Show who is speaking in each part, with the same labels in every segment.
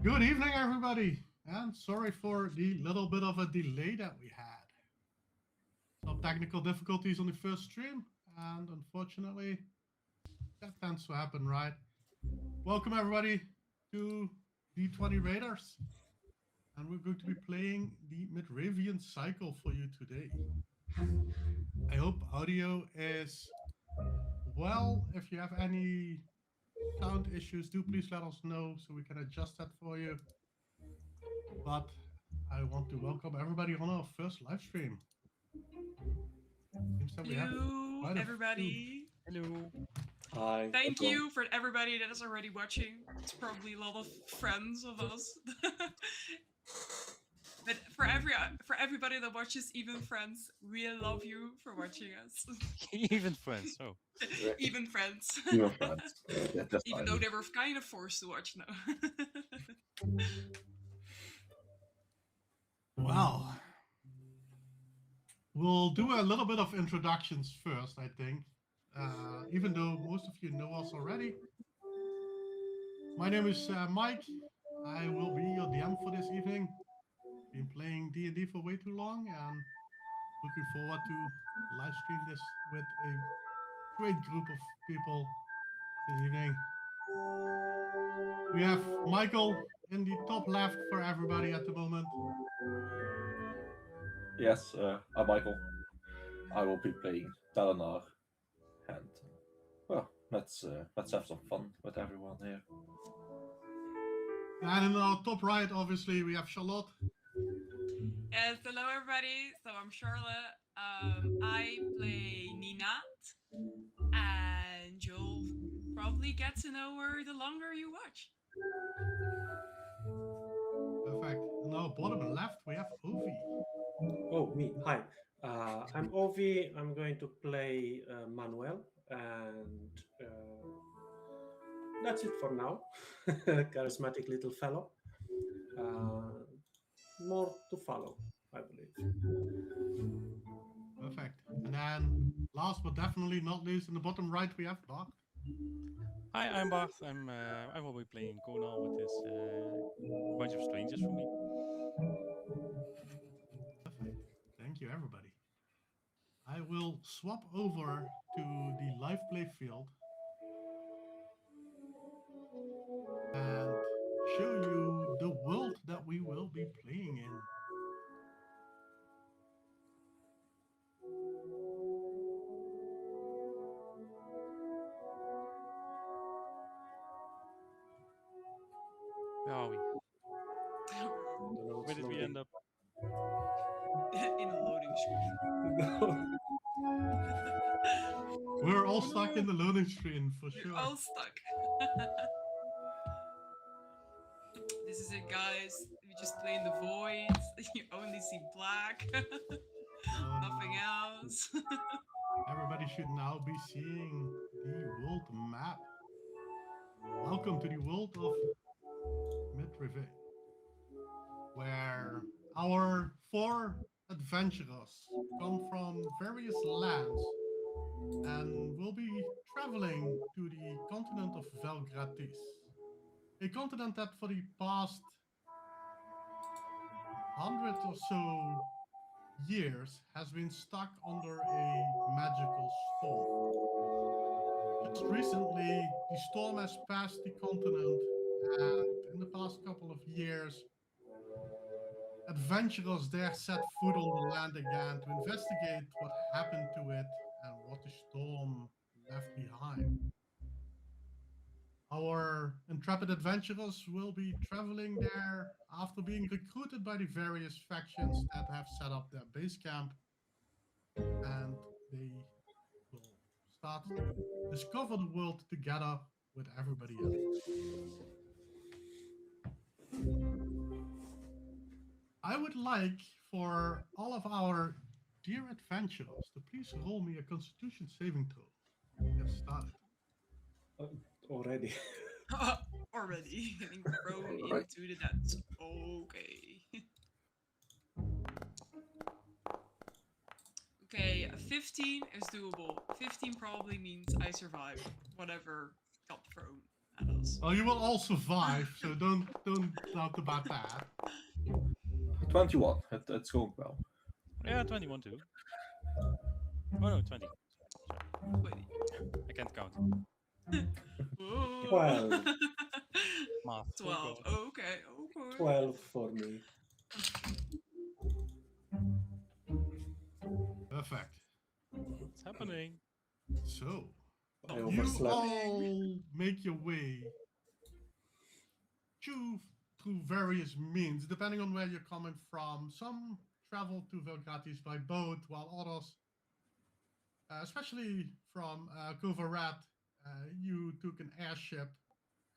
Speaker 1: Good evening, everybody, and sorry for the little bit of a delay that we had. Some technical difficulties on the first stream, and unfortunately, that tends to happen, right? Welcome, everybody, to D20 Raiders, and we're going to be playing the Mythravain Cycle for you today. I hope audio is well. If you have any sound issues, do please let us know so we can adjust that for you. But I want to welcome everybody on our first live stream. Seems that we have
Speaker 2: Hello,
Speaker 1: quite a
Speaker 2: everybody.
Speaker 3: Hello.
Speaker 4: Hi.
Speaker 2: Thank you for everybody that is already watching. It's probably a lot of friends of us. But for everybody that watches, even friends, we love you for watching us.
Speaker 3: Even friends, oh.
Speaker 2: Even friends.
Speaker 4: Even friends. Yeah, that's
Speaker 2: Even
Speaker 4: fine.
Speaker 2: though they were kind of forced to watch now.
Speaker 1: Wow. We'll do a little bit of introductions first, I think. Even though most of you know us already. My name is Mike. I will be your DM for this evening. Been playing D&D for way too long and looking forward to live stream this with a great group of people this evening. We have Michael in the top left for everybody at the moment.
Speaker 4: Yes, I'm Michael. I will be playing Dalinar, and well, let's have some fun with everyone here.
Speaker 1: And in our top right, obviously, we have Charlotte.
Speaker 2: Yes, hello everybody. So I'm Charlotte. I play Ninat, and you'll probably get to know her the longer you watch.
Speaker 1: Perfect. And our bottom left, we have Ovi.
Speaker 5: Oh, me. Hi. I'm Ovi. I'm going to play Manuel, and that's it for now. Charismatic little fellow. More to follow, I believe.
Speaker 1: Perfect. And then, last but definitely not least, in the bottom right, we have Bart.
Speaker 3: Hi, I'm Bart. I will be playing Konal with this bunch of strangers for me.
Speaker 1: Perfect. Thank you, everybody. I will swap over to the live play field and show you the world that we will be playing in.
Speaker 3: Where are we?
Speaker 5: Don't know,
Speaker 3: Where did we end up?
Speaker 2: In a loading screen.
Speaker 1: We're all stuck in the loading screen for sure.
Speaker 2: We're all stuck. This is it, guys. We just play in the void. You only see black. Nothing else.
Speaker 1: Everybody should now be seeing the world map. Welcome to the world of Mythravain, where our 4 adventurers come from various lands and will be traveling to the continent of Velgratis, a continent that for the past 100 or so years has been stuck under a magical storm. Just recently, the storm has passed the continent, and in the past couple of years, adventurers there set foot on the land again to investigate what happened to it and what the storm left behind. Our intrepid adventurers will be traveling there after being recruited by the various factions that have set up their base camp, and they will start to discover the world together with everybody else. I would like for all of our dear adventurers to please roll me a Constitution saving throw. Get started.
Speaker 5: Already.
Speaker 2: Already getting thrown
Speaker 4: Right.
Speaker 2: into the depths. Okay. Okay, a 15 is doable. 15 probably means I survived whatever got thrown at us.
Speaker 1: Well, you will all survive, so don't doubt about that.
Speaker 4: 21. It's going well.
Speaker 3: Yeah, 21 too. Oh no, 20.
Speaker 2: Wait.
Speaker 3: I can't count.
Speaker 2: Whoa.
Speaker 5: 12.
Speaker 3: Math.
Speaker 2: 12.
Speaker 3: Oh,
Speaker 2: Okay.
Speaker 5: 12 for me.
Speaker 1: Perfect.
Speaker 3: it's happening.
Speaker 1: So,
Speaker 5: I
Speaker 1: you
Speaker 5: overslept.
Speaker 1: all make your way through various means, depending on where you're coming from. Some travel to Velgatis by boat, while others, especially from Kovarat, you took an airship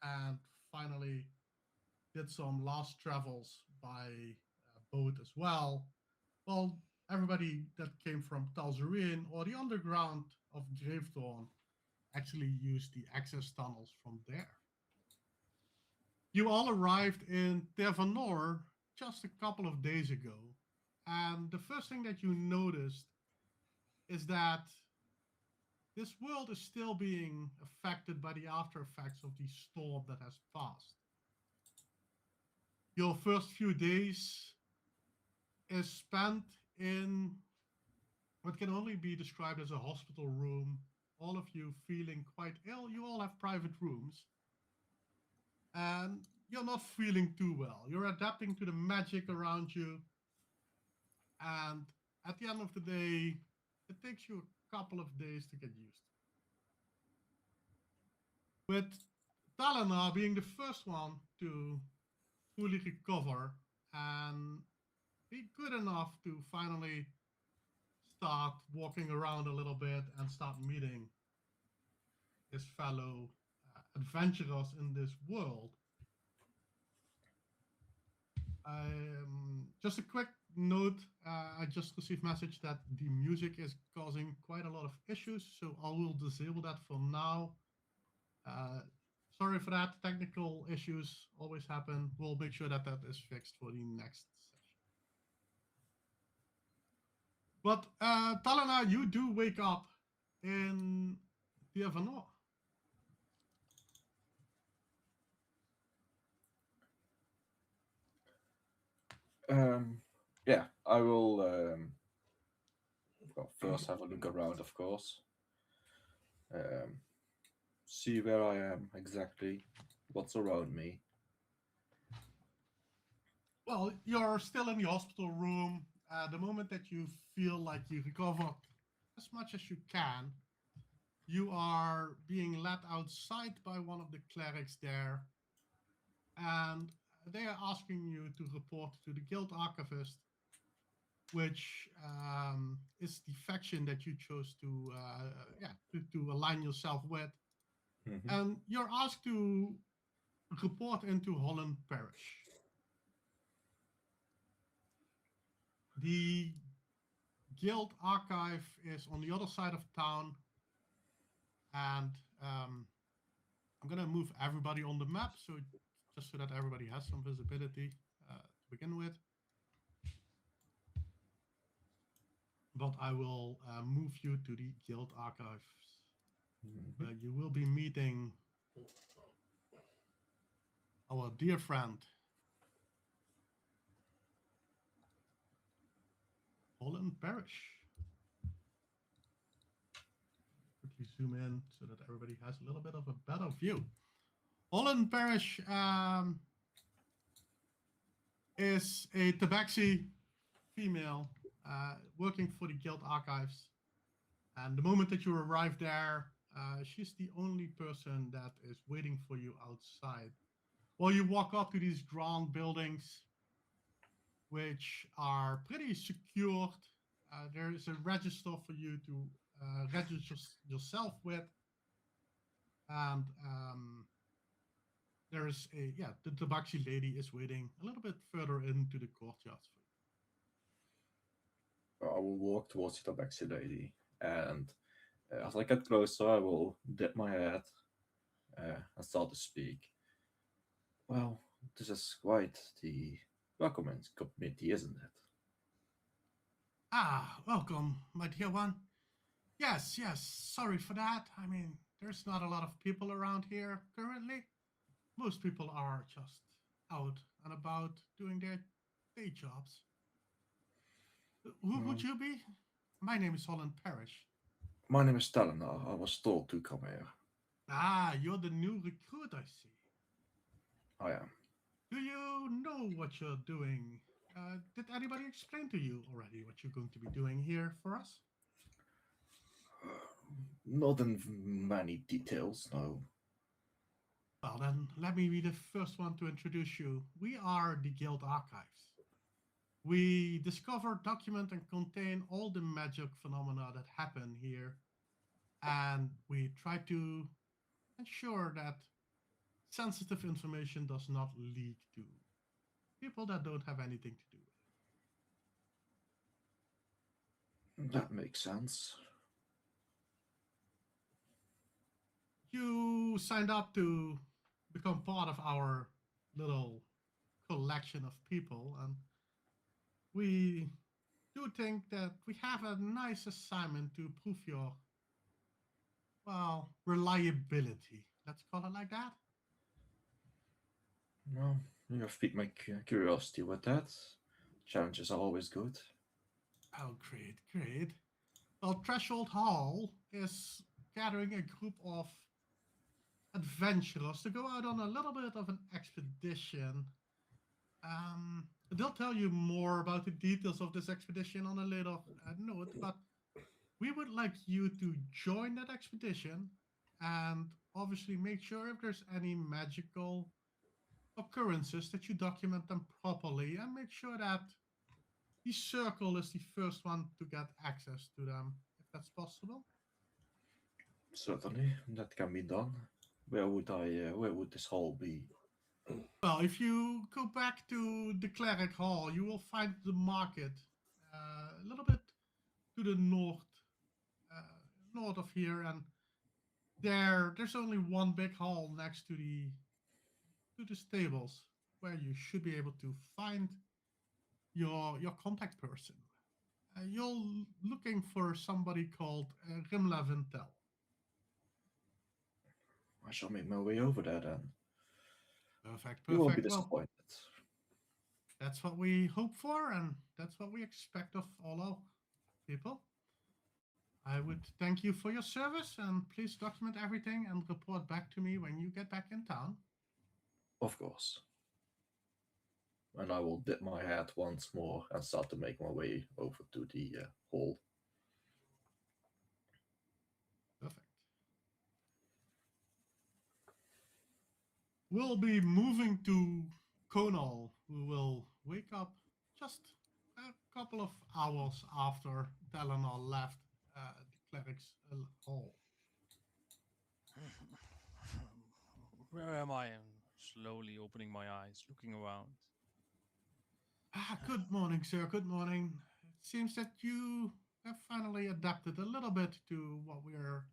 Speaker 1: and finally did some last travels by boat as well. Well, everybody that came from Tal'Zarin or the underground of Gravedawn actually used the access tunnels from there. You all arrived in Tervanor just a couple of days ago, and the first thing that you noticed is that this world is still being affected by the after effects of the storm that has passed. Your first few days is spent in what can only be described as a hospital room. All of you feeling quite ill. You all have private rooms. And you're not feeling too well. You're adapting to the magic around you. And at the end of the day, it takes you a couple of days to get used to. With Talana being the first one to fully recover and be good enough to finally start walking around a little bit and start meeting his fellow adventurers in this world. Just a quick note, I just received message that the music is causing quite a lot of issues, so I will disable that for now. Sorry for that, technical issues always happen. We'll make sure that that is fixed for the next session. But Talana, you do wake up in Tervanor.
Speaker 4: Yeah, I will well, first have a look around, of course. See where I am exactly, what's around me.
Speaker 1: Well, you're still in the hospital room. The moment that you feel like you recover as much as you can, you are being led outside by one of the clerics there, and they are asking you to report to the guild archivist, which is the faction that you chose to to align yourself with.
Speaker 4: Mhm.
Speaker 1: And you're asked to report into Holland Parish. The guild archive is on the other side of town, and I'm gonna move everybody on the map, so just so that everybody has some visibility to begin with. But I will move you to the guild archives. You will be meeting our dear friend, Holland Parish. Quickly zoom in so that everybody has a little bit of a better view. Holland Parish is a tabaxi female working for the Guild Archives. And the moment that you arrive there, she's the only person that is waiting for you outside. Well, you walk up to these grand buildings, which are pretty secured. There is a register for you to register yourself with. And there's the tabaxi lady is waiting a little bit further into the courtyard.
Speaker 4: I will walk towards the tabaxi lady, and as I get closer, I will dip my head and start to speak. Well, this is quite the welcoming committee, isn't it?
Speaker 1: Ah, welcome, my dear one. Yes, sorry for that. I mean, there's not a lot of people around here currently. Most people are just out and about doing their day jobs. Who would you be? My name is Holland Parish.
Speaker 4: My name is Telenar. I was told to come here.
Speaker 1: Ah, you're the new recruit, I see.
Speaker 4: I am.
Speaker 1: Do you know what you're doing? Did anybody explain to you already what you're going to be doing here for us?
Speaker 4: Not in many details, no.
Speaker 1: Well, then, let me be the first one to introduce you. We are the Guild Archives. We discover, document, and contain all the magic phenomena that happen here. And we try to ensure that sensitive information does not leak to people that don't have anything to do with it.
Speaker 4: That makes sense.
Speaker 1: You signed up to become part of our little collection of people, and we do think that we have a nice assignment to prove your, well, reliability. Let's call it like that.
Speaker 4: Well, you have piqued my curiosity with that. Challenges are always good.
Speaker 1: Oh, great. Well, Threshold Hall is gathering a group of adventurers to go out on a little bit of an expedition. They'll tell you more about the details of this expedition on a later note, but we would like you to join that expedition and obviously make sure if there's any magical occurrences that you document them properly and make sure that the circle is the first one to get access to them, if that's possible.
Speaker 4: Certainly, that can be done. Where would this hall be?
Speaker 1: Well, if you go back to the Cleric Hall, you will find the market a little bit to the north of here, and there's only one big hall next to the stables where you should be able to find your contact person. You're looking for somebody called Rimla Vintel.
Speaker 4: I shall make my way over there then.
Speaker 1: Perfect.
Speaker 4: You won't be
Speaker 1: Well,
Speaker 4: disappointed.
Speaker 1: that's what we hope for, and that's what we expect of all our people. I would thank you for your service, and please document everything and report back to me when you get back in town.
Speaker 4: Of course. And I will dip my head once more and start to make my way over to the hall.
Speaker 1: Perfect. We'll be moving to Conal, who will wake up just a couple of hours after Dalinar left the cleric's hall.
Speaker 3: Where am I? I'm slowly opening my eyes, looking around.
Speaker 1: Good morning, sir. Good morning. It seems that you have finally adapted a little bit to what we're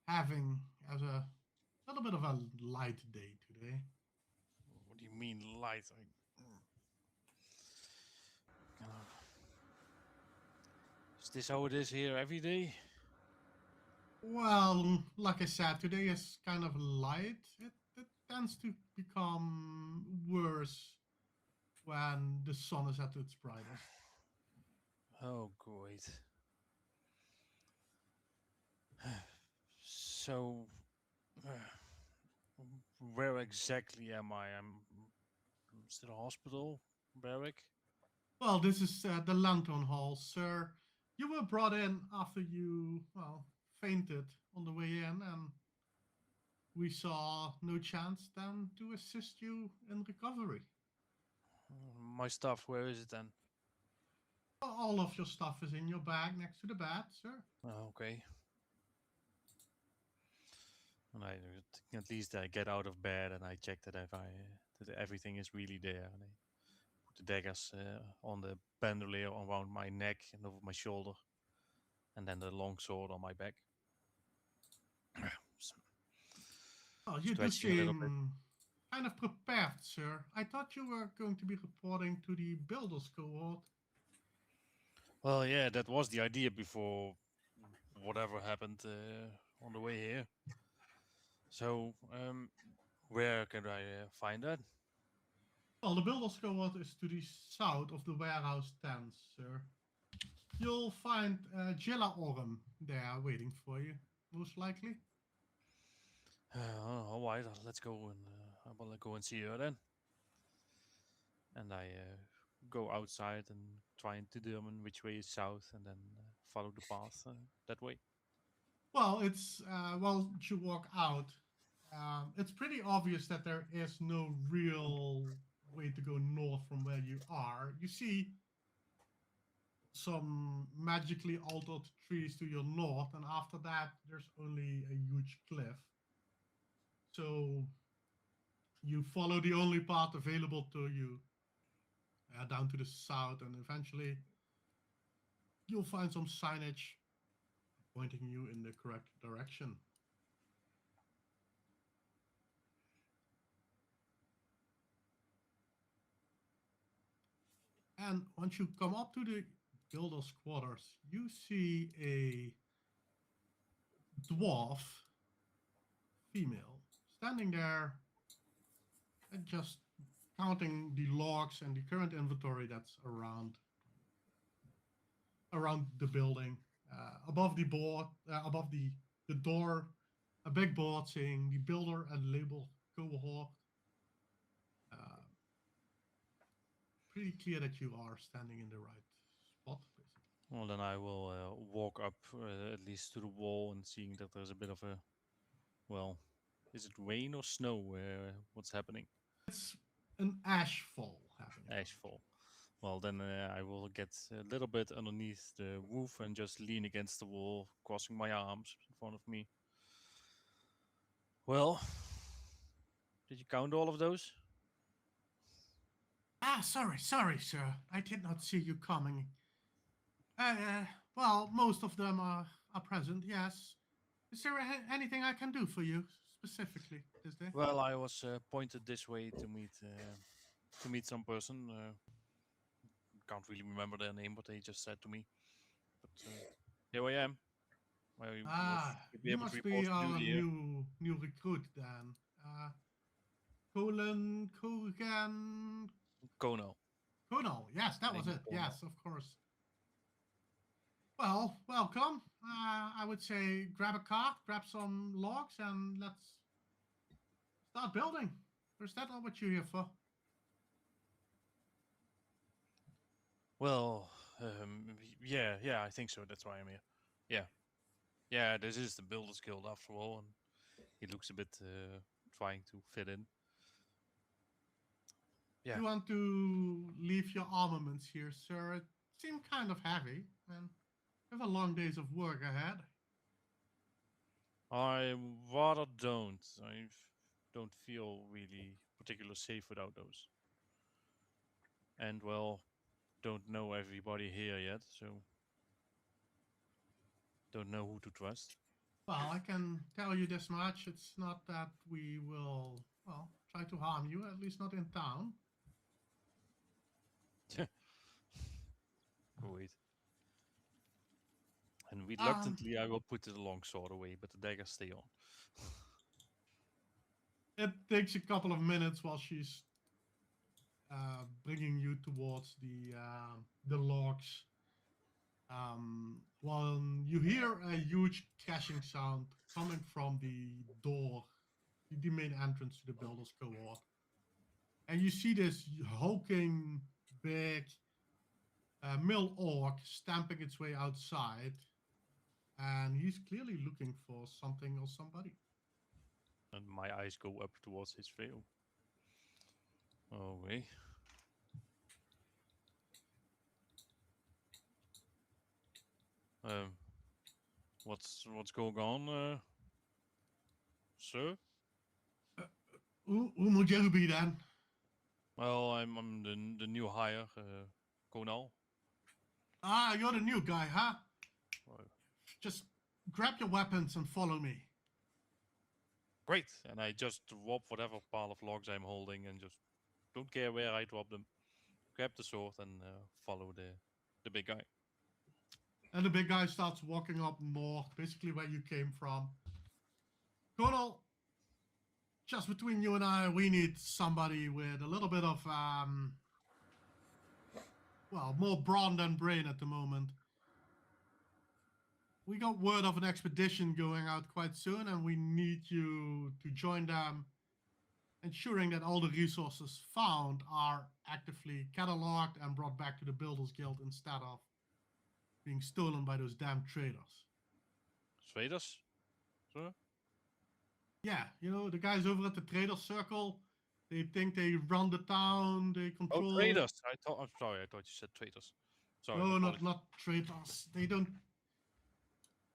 Speaker 1: having as a little bit of a light day today.
Speaker 3: What do you mean light? Is this how it is here every day?
Speaker 1: Well, like I said, today is kind of light. It tends to become worse when the sun is at its brightest.
Speaker 3: Oh, great. So, where exactly am I? Is it a hospital, barrack?
Speaker 1: Well, this is the Lantern Hall, sir. You were brought in after you, well, fainted on the way in, and we saw no chance then to assist you in recovery.
Speaker 3: My stuff, where is it then?
Speaker 1: All of your stuff is in your bag next to the bed, sir.
Speaker 3: Okay. And at least I get out of bed and I check that that everything is really there. And I put the daggers on the bandolier around my neck and over my shoulder, and then the long sword on my back.
Speaker 1: Oh, you do
Speaker 3: Stretching a little bit.
Speaker 1: seem kind of prepared, sir. I thought you were going to be reporting to the Builders cohort.
Speaker 3: Well, yeah, that was the idea before whatever happened on the way here. So, where can I find that?
Speaker 1: Well, the Builders cohort is to the south of the warehouse tents, sir. You'll find Jilla Orm there waiting for you, most likely.
Speaker 3: All right, let's go and I will go and see her then. And I go outside and try and determine which way is south, and then follow the path that way.
Speaker 1: Well, it's well, you walk out. It's pretty obvious that there is no real way to go north from where you are. You see some magically altered trees to your north, and after that, there's only a huge cliff. So you follow the only path available to you down to the south, and eventually you'll find some signage pointing you in the correct direction. And once you come up to the builder's quarters, you see a dwarf female standing there and just counting the logs and the current inventory that's around the building. Above the board, above the door, a big board saying the builder and label cohort. Pretty clear that you are standing in the right spot, basically.
Speaker 3: Well, then I will walk up at least to the wall and seeing that there's a bit of a, well, is it rain or snow? What's happening?
Speaker 1: It's an ash fall happening.
Speaker 3: Ashfall. Well, then I will get a little bit underneath the roof and just lean against the wall, crossing my arms in front of me. Well, did you count all of those?
Speaker 1: Sorry, sir. I did not see you coming. Well, most of them are present, yes. Is there anything I can do for you specifically this day?
Speaker 3: Well, I was pointed this way to meet some person. Can't really remember their name, what they just said to me. But here I am.
Speaker 1: You must be our new recruit then. Kogan.
Speaker 3: Kono.
Speaker 1: Kono, yes, that was it.
Speaker 3: Kono.
Speaker 1: Yes, of course. Well, welcome. I would say grab a cart, grab some logs, and let's start building. Or is that not what you're here for?
Speaker 3: Well, yeah, I think so. That's why I'm here. Yeah. This is the Builders Guild after all, and he looks a bit trying to fit in. Yeah.
Speaker 1: You want to leave your armaments here, sir? It seemed kind of heavy, and you have a long days of work ahead.
Speaker 3: I rather don't. I don't feel really particularly safe without those. And well, don't know everybody here yet, so don't know who to trust.
Speaker 1: Well, I can tell you this much. It's not that we will, well, try to harm you, at least not in town.
Speaker 3: Wait. And reluctantly, I will put the long sword away, but the daggers stay on.
Speaker 1: It takes a couple of minutes while she's bringing you towards the logs. Well, you hear a huge crashing sound coming from the door, the main entrance to the builder's cohort. And you see this hulking, big mill orc stamping its way outside. And he's clearly looking for something or somebody.
Speaker 3: And my eyes go up towards his veil. Okay. What's going on, sir?
Speaker 1: Who moet you be then?
Speaker 3: Well, I'm the new hire, Konal.
Speaker 1: Ah, you're the new guy, huh?
Speaker 3: Well,
Speaker 1: Just grab your weapons and follow me.
Speaker 3: great, and I just drop whatever pile of logs I'm holding and just don't care where I drop them. Grab the sword and follow the big guy.
Speaker 1: And the big guy starts walking up north, basically where you came from. Colonel, just between you and I, we need somebody with a little bit of, well, more brawn than brain at the moment. We got word of an expedition going out quite soon, and we need you to join them, ensuring that all the resources found are actively cataloged and brought back to the Builders Guild instead of being stolen by those damn traders.
Speaker 3: Traders, sir?
Speaker 1: Yeah, you know, the guys over at the Trader Circle, they think they run the town, they control...
Speaker 3: Oh, traders! I'm sorry, I thought you said traitors. Sorry.
Speaker 1: No,
Speaker 3: apologies.
Speaker 1: not traitors. They don't...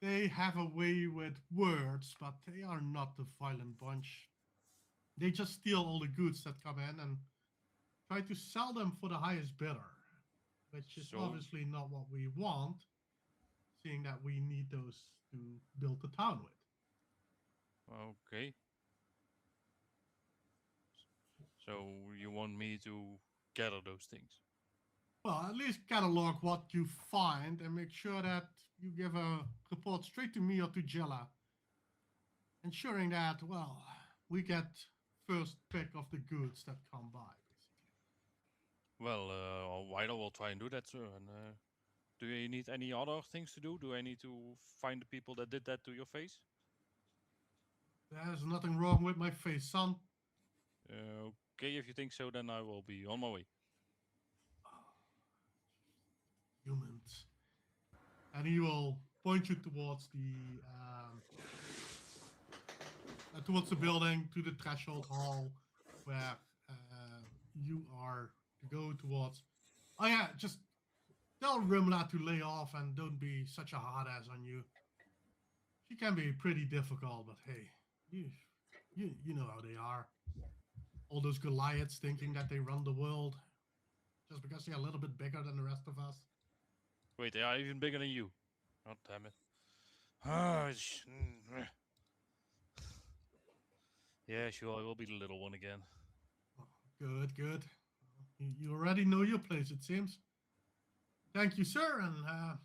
Speaker 1: They have a way with words, but they are not the violent bunch. They just steal all the goods that come in and try to sell them for the highest bidder, which is
Speaker 3: So?
Speaker 1: obviously not what we want, seeing that we need those to build the town with.
Speaker 3: Okay. So you want me to gather those things?
Speaker 1: Well, at least catalog what you find and make sure that you give a report straight to me or to Jella, ensuring that, well, we get first pick of the goods that come by, basically.
Speaker 3: Well, all right, I will try and do that, sir. And do you need any other things to do? Do I need to find the people that did that to your face?
Speaker 1: There's nothing wrong with my face, son.
Speaker 3: Okay, if you think so, then I will be on my way.
Speaker 1: Humans. And he will point you towards the building, to the threshold hall, where you are to go towards. Oh yeah, just tell Rimla to lay off and don't be such a hard ass on you. She can be pretty difficult, but hey, you know how they are. All those Goliaths thinking that they run the world just because they're a little bit bigger than the rest of us.
Speaker 3: Wait, they are even bigger than you. God damn it. Ah, yeah, sure, I will be the little one again.
Speaker 1: Good, good. You already know your place, it seems. Thank you, sir, and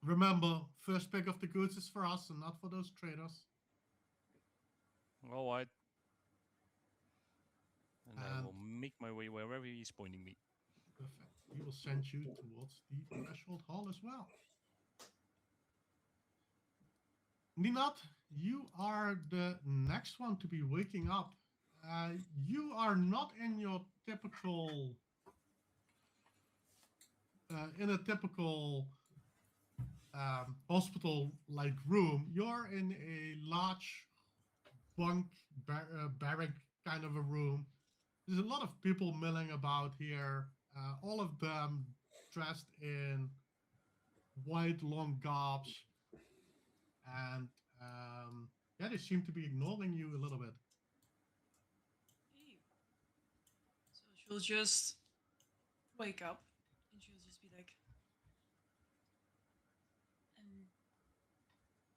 Speaker 1: remember, first pick of the goods is for us and not for those traders.
Speaker 3: All right. And I
Speaker 1: And-
Speaker 3: will make my way wherever he's pointing me.
Speaker 1: Perfect. We will send you towards the threshold hall as well. Ninat, you are the next one to be waking up. You are not in your typical, hospital-like room. You're in a large bunk barrack kind of a room. There's a lot of people milling about here. All of them dressed in white long garbs, and yeah, they seem to be ignoring you a little bit.
Speaker 2: Hey. So she'll just wake up and she'll just be like,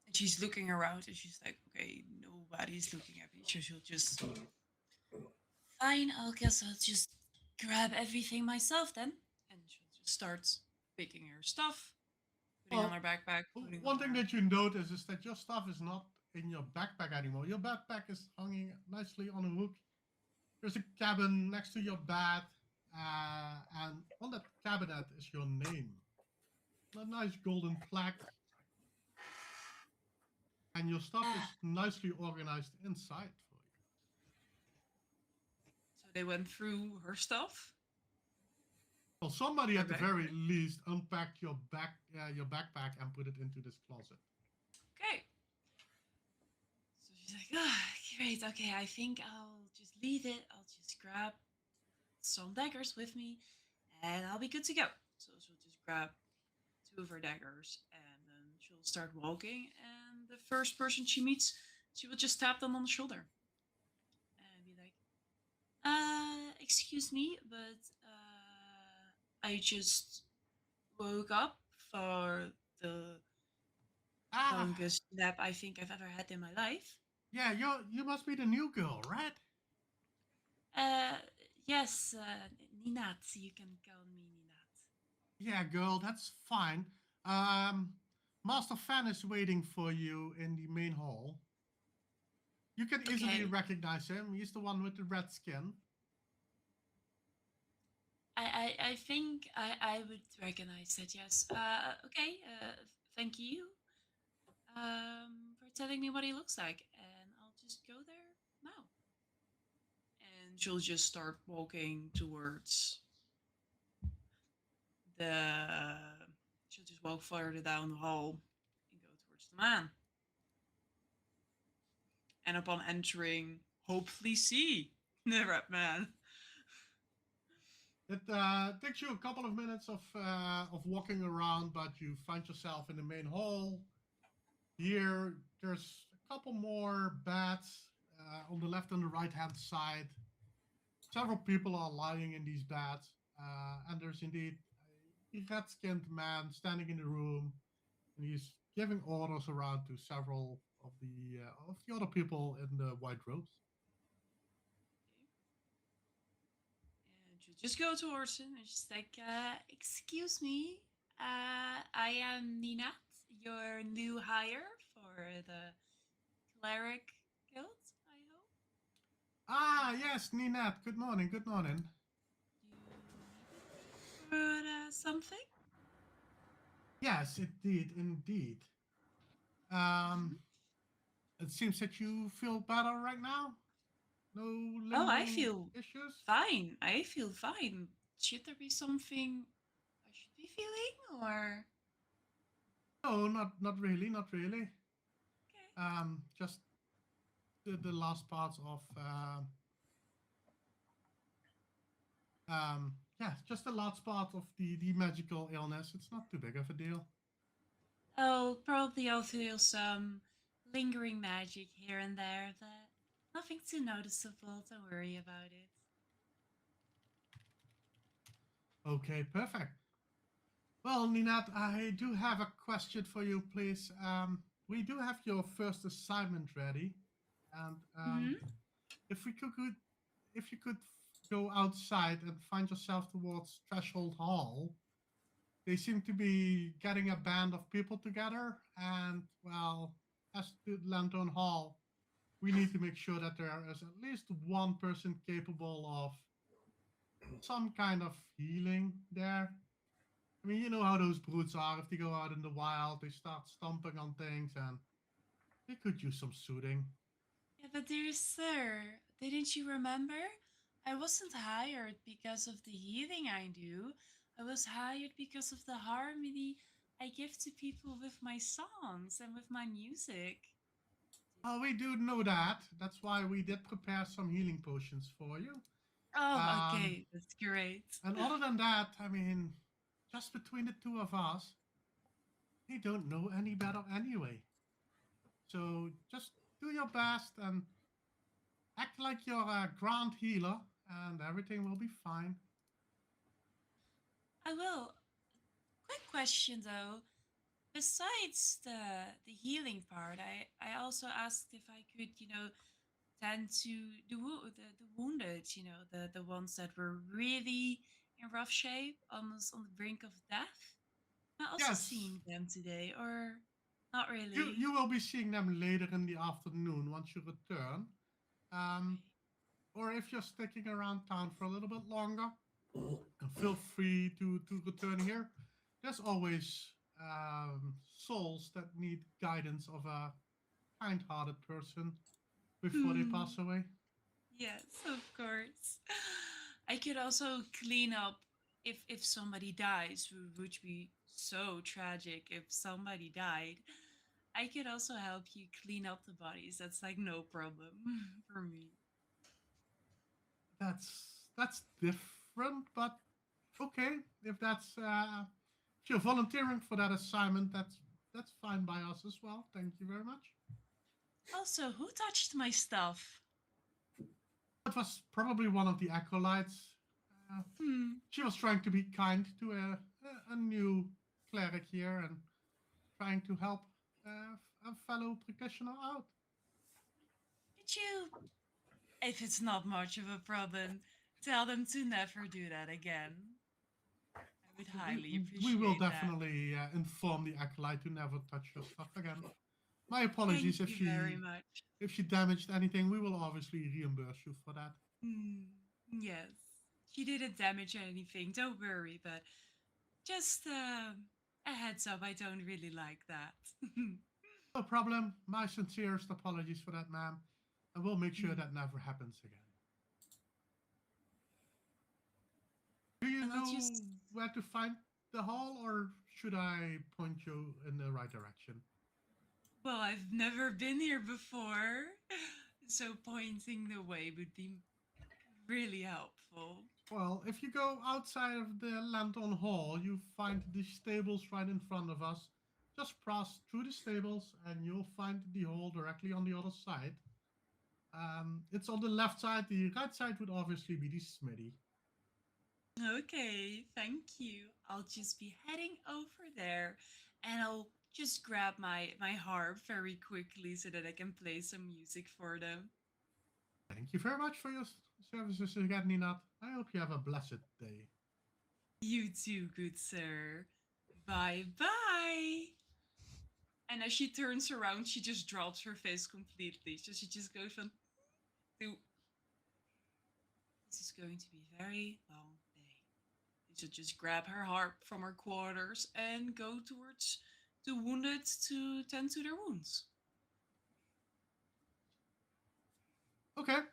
Speaker 2: and she's looking around and she's like, okay, nobody's looking at me. So she'll just, fine, I guess I'll just grab everything myself then. And she'll just start picking her stuff, putting on her backpack.
Speaker 1: One thing that you notice is that your stuff is not in your backpack anymore. Your backpack is hanging nicely on a hook. There's a cabin next to your bed, and on that cabinet is your name. a nice golden plaque. And your stuff is nicely organized inside for you.
Speaker 2: So they went through her stuff.
Speaker 1: Well, somebody
Speaker 2: Her
Speaker 1: at the very
Speaker 2: backpack?
Speaker 1: least unpacked your backpack and put it into this closet.
Speaker 2: Okay. So she's like, great. Okay, I think I'll just leave it. I'll just grab some daggers with me, and I'll be good to go. So she'll just grab 2 of her daggers, and then she'll start walking. And the first person she meets, she will just tap them on the shoulder and be like, excuse me, but I just woke up for the longest nap I think I've ever had in my life.
Speaker 1: Yeah, you must be the new girl, right?
Speaker 2: Yes, Ninat. You can call me Ninat.
Speaker 1: Yeah, girl, that's fine. Master Fan is waiting for you in the main hall. You can easily
Speaker 2: Okay.
Speaker 1: recognize him. He's the one with the red skin.
Speaker 2: I think I would recognize it. Yes. Okay. Thank you. For telling me what he looks like, and I'll just go there now. And she'll just start walking towards the. She'll just walk further down the hall and go towards the man. And upon entering, hopefully see the red man.
Speaker 1: It takes you a couple of minutes of walking around, but you find yourself in the main hall. Here, there's a couple more beds on the left and the right hand side. Several people are lying in these beds, and there's indeed a red-skinned man standing in the room, and he's giving orders around to several of the other people in the white robes.
Speaker 2: And she'll just go towards him and she's like, excuse me, I am Ninat, your new hire for the cleric guild, I hope.
Speaker 1: Ah, yes, Ninette. Good morning. Good morning.
Speaker 2: You need for something?
Speaker 1: Yes, indeed. It seems that you feel better right now. No lingering
Speaker 2: Oh, I feel
Speaker 1: issues.
Speaker 2: fine. I feel fine. Should there be something I should be feeling, or?
Speaker 1: No, not really, not really.
Speaker 2: Okay.
Speaker 1: Just the last parts of yeah, just the last part of the magical illness. It's not too big of a deal.
Speaker 2: Oh, probably I'll feel some lingering magic here and there, but nothing too noticeable. Don't worry about it.
Speaker 1: Okay, perfect. Well, Ninat, I do have a question for you, please. We do have your first assignment ready, and if you could go outside and find yourself towards Threshold Hall, they seem to be getting a band of people together, and well, as to Lantern Hall, we need to make sure that there is at least one person capable of some kind of healing there. I mean, you know how those brutes are. If they go out in the wild, they start stomping on things, and they could use some soothing.
Speaker 2: Yeah, but dear sir, didn't you remember? I wasn't hired because of the healing I do. I was hired because of the harmony I give to people with my songs and with my music.
Speaker 1: Oh, we do know that. That's why we did prepare some healing potions for you.
Speaker 2: Oh, okay, that's great.
Speaker 1: And other than that, I mean, just between the two of us, we don't know any better anyway. So just do your best and act like you're a grand healer, and everything will be fine.
Speaker 2: I will. Quick question though. Besides the healing part, I also asked if I could, tend to the wounded, the ones that were really in rough shape, almost on the brink of death. Am I also
Speaker 1: Yes.
Speaker 2: seeing them today, or not really?
Speaker 1: You will be seeing them later in the afternoon once you return. Or if you're sticking around town for a little bit longer, feel free to return here. There's always souls that need guidance of a kind-hearted person before they pass away.
Speaker 2: Yes, of course. I could also clean up if somebody dies, which would be so tragic if somebody died. I could also help you clean up the bodies. That's like no problem for me.
Speaker 1: That's different, but okay. If you're volunteering for that assignment, that's fine by us as well. Thank you very much.
Speaker 2: Also, who touched my stuff?
Speaker 1: It was probably one of the acolytes. She was trying to be kind to a new cleric here and trying to help a fellow practitioner out.
Speaker 2: Could you, if it's not much of a problem, tell them to never do that again? I would highly appreciate
Speaker 1: We will
Speaker 2: that.
Speaker 1: definitely inform the acolyte to never touch your stuff again. My apologies
Speaker 2: Thank you very much.
Speaker 1: if she damaged anything. We will obviously reimburse you for that.
Speaker 2: Yes, she didn't damage anything. Don't worry, but just a heads up. I don't really like that.
Speaker 1: No problem. My sincerest apologies for that, ma'am. And we'll make sure that never happens again. Do you know where to find the hall, or should I point you in the right direction?
Speaker 2: Well, I've never been here before, so pointing the way would be really helpful.
Speaker 1: Well, if you go outside of the Lantern Hall, you find the stables right in front of us. Just cross through the stables and you'll find the hall directly on the other side. It's on the left side. The right side would obviously be the smithy.
Speaker 2: Okay, thank you. I'll just be heading over there and I'll just grab my harp very quickly so that I can play some music for them.
Speaker 1: Thank you very much for your services again, Ninat. I hope you have a blessed day.
Speaker 2: You too, good sir. Bye-bye. And as she turns around, she just drops her face completely. So she just goes from... This is going to be a very long day. So just grab her harp from her quarters and go towards the wounded to tend to their wounds.
Speaker 1: Okay.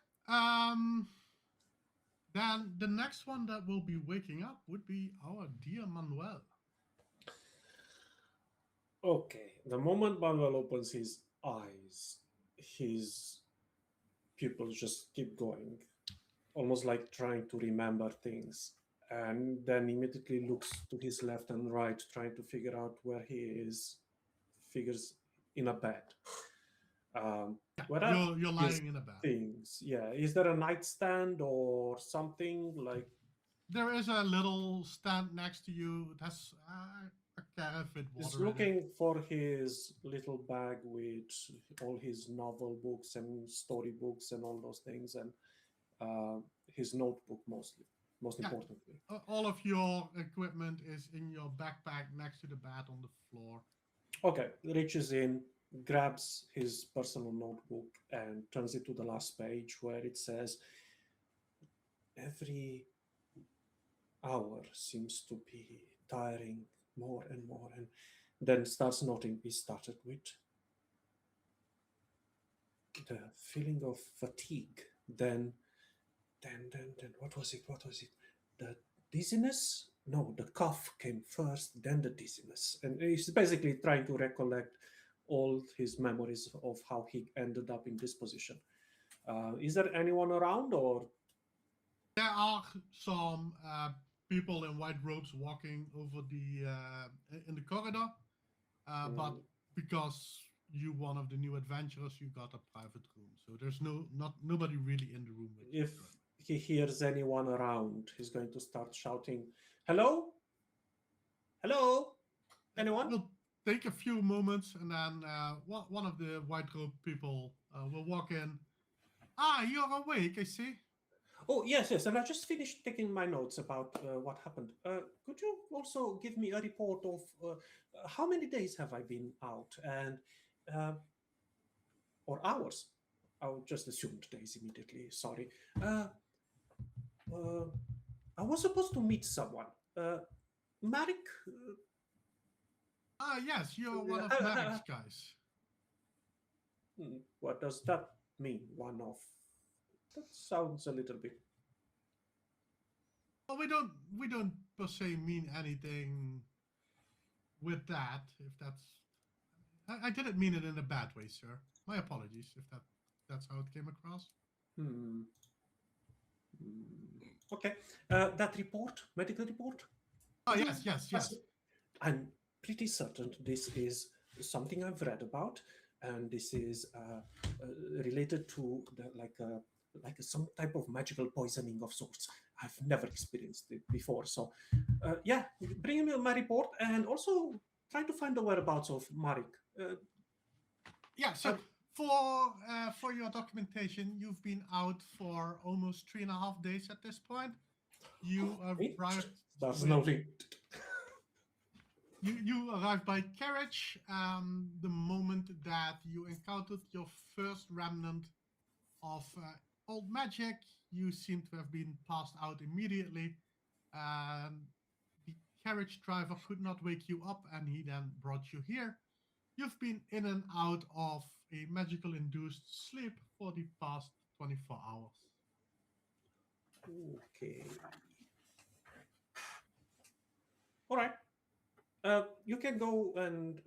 Speaker 1: Then the next one that will be waking up would be our dear Manuel.
Speaker 5: Okay, the moment Manuel opens his eyes, his pupils just keep going, almost like trying to remember things, and then immediately looks to his left and right, trying to figure out where he is, figures in a bed.
Speaker 1: You're lying in a bed.
Speaker 5: Things, yeah. Is there a nightstand or something like?
Speaker 1: There is a little stand next to you. It has a carafe with water.
Speaker 5: He's looking for his little bag with all his novel books and story books and all those things, and his notebook most importantly.
Speaker 1: All of your equipment is in your backpack next to the bed on the floor.
Speaker 5: Okay, reaches in, grabs his personal notebook and turns it to the last page where it says, every hour seems to be tiring more and more, and then starts noting. He started with the feeling of fatigue, then what was it? The dizziness? No, the cough came first, then the dizziness. And he's basically trying to recollect all his memories of how he ended up in this position. Is there anyone around, or?
Speaker 1: There are some people in white robes walking over in the corridor, but because you're one of the new adventurers, you got a private room, so there's nobody really in the room with you.
Speaker 5: If he hears anyone around, he's going to start shouting, "Hello? Hello? Anyone?"
Speaker 1: It'll take a few moments, and then one of the white robe people will walk in. Ah, you're awake, I see.
Speaker 5: Oh, yes, and I just finished taking my notes about what happened. Could you also give me a report of how many days have I been out, and or hours? I'll just assume days immediately, sorry. I was supposed to meet someone. Marek?
Speaker 1: Ah, yes, you're one of Marik's guys.
Speaker 5: What does that mean? One of? That sounds a little bit.
Speaker 1: Well, we don't per se mean anything with that. If I didn't mean it in a bad way, sir. My apologies if that's how it came across.
Speaker 5: Okay. That report, medical report.
Speaker 1: Oh, yes.
Speaker 5: I'm pretty certain this is something I've read about, and this is related to some type of magical poisoning of sorts. I've never experienced it before, so yeah, bring me my report, and also try to find the whereabouts of Marik.
Speaker 1: Yeah. So for your documentation, you've been out for almost 3.5 days at this point. You arrived.
Speaker 5: That's nothing.
Speaker 1: You arrived by carriage the moment that you encountered your first remnant of old magic. You seem to have been passed out immediately. The carriage driver could not wake you up, and he then brought you here. You've been in and out of a magical induced sleep for the past 24 hours.
Speaker 5: Okay. All right. You can go and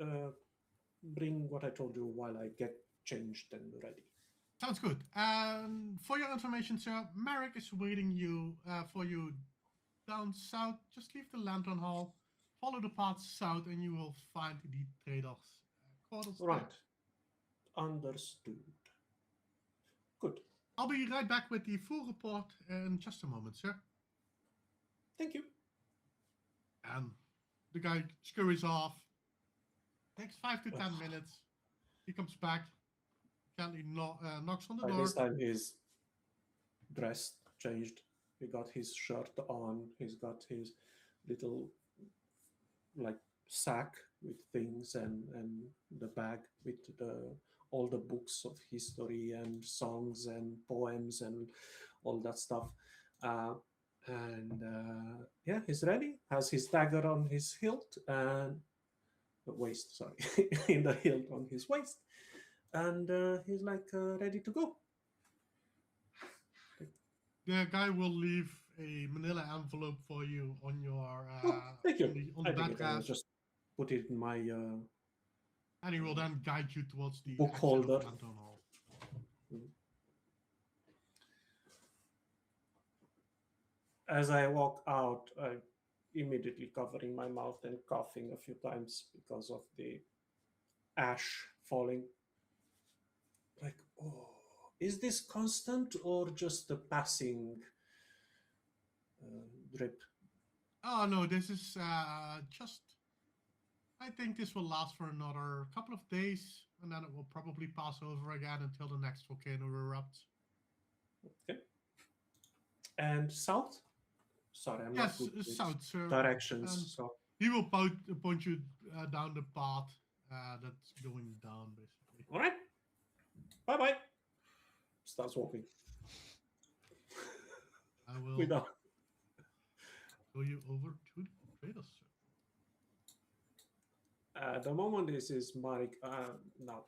Speaker 5: bring what I told you while I get changed and ready.
Speaker 1: Sounds good. For your information, sir, Marek is waiting for you down south. Just leave the Lantern Hall, follow the path south, and you will find the traders' quarters.
Speaker 5: Right. Understood. Good.
Speaker 1: I'll be right back with the full report in just a moment, sir.
Speaker 5: Thank you.
Speaker 1: And the guy scurries off. Takes 5 to 10 minutes. He comes back. Gently knocks on the
Speaker 5: By
Speaker 1: door.
Speaker 5: this time he's dressed, changed. He got his shirt on. He's got his little sack with things and the bag with all the books of history and songs and poems and all that stuff. Yeah, he's ready. Has his dagger on his hilt and waist. Sorry, in the hilt on his waist, and he's ready to go.
Speaker 1: The guy will leave a manila envelope for you on your
Speaker 5: Thank you.
Speaker 1: on the
Speaker 5: I think I'll
Speaker 1: backrest,
Speaker 5: just put it in my
Speaker 1: and he will then guide you towards the
Speaker 5: book
Speaker 1: exit
Speaker 5: holder.
Speaker 1: of Lantern Hall.
Speaker 5: As I walk out, I'm immediately covering my mouth and coughing a few times because of the ash falling. Is this constant or just a passing drip?
Speaker 1: Oh no, this is just. I think this will last for another couple of days, and then it will probably pass over again until the next volcano erupts.
Speaker 5: Okay. And south? Sorry, I'm not
Speaker 1: Yes,
Speaker 5: good with
Speaker 1: south, sir.
Speaker 5: directions. So
Speaker 1: He will point you down the path that's going down, basically.
Speaker 5: all right. Bye bye. Starts walking.
Speaker 1: I will
Speaker 5: We done.
Speaker 1: go you over to the traders, sir.
Speaker 5: At the moment, this is Marik. Now,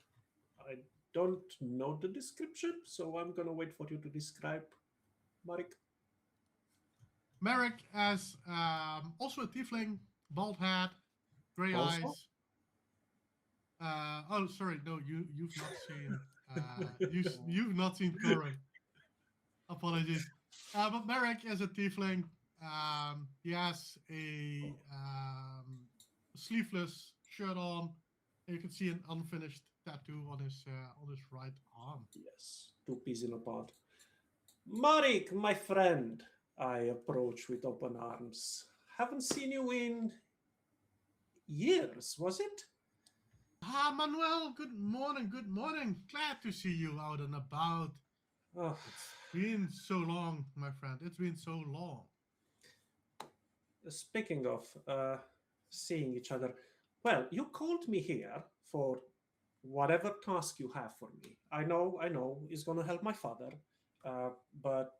Speaker 5: I don't know the description, so I'm gonna wait for you to describe Marik.
Speaker 1: Merrick has also a tiefling, bald head, gray
Speaker 5: Also?
Speaker 1: eyes. Oh, sorry, no, you've not seen you've not seen Curran. Apologies. But Merrick is a tiefling. He has a sleeveless shirt on. And you can see an unfinished tattoo on his right arm.
Speaker 5: Yes, 2 peas in a pod. Marik, my friend, I approach with open arms. Haven't seen you in years, was it?
Speaker 1: Ah, Manuel, good morning, good morning. Glad to see you out and about.
Speaker 5: Oh,
Speaker 1: It's been so long, my friend. It's been so long.
Speaker 5: speaking of seeing each other, well, you called me here for whatever task you have for me. I know, it's going to help my father. But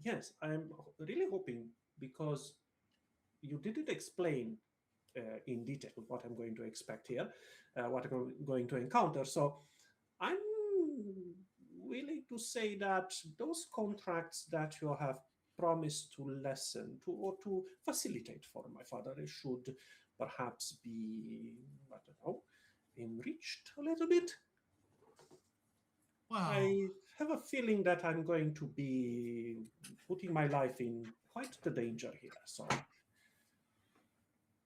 Speaker 5: yes, I'm really hoping, because you didn't explain in detail what I'm going to expect here, what I'm going to encounter. So I'm willing to say that those contracts that you have promised to lessen to or to facilitate for my father should perhaps be, I don't know, enriched a little bit.
Speaker 1: Well,
Speaker 5: I have a feeling that I'm going to be putting my life in quite the danger here. So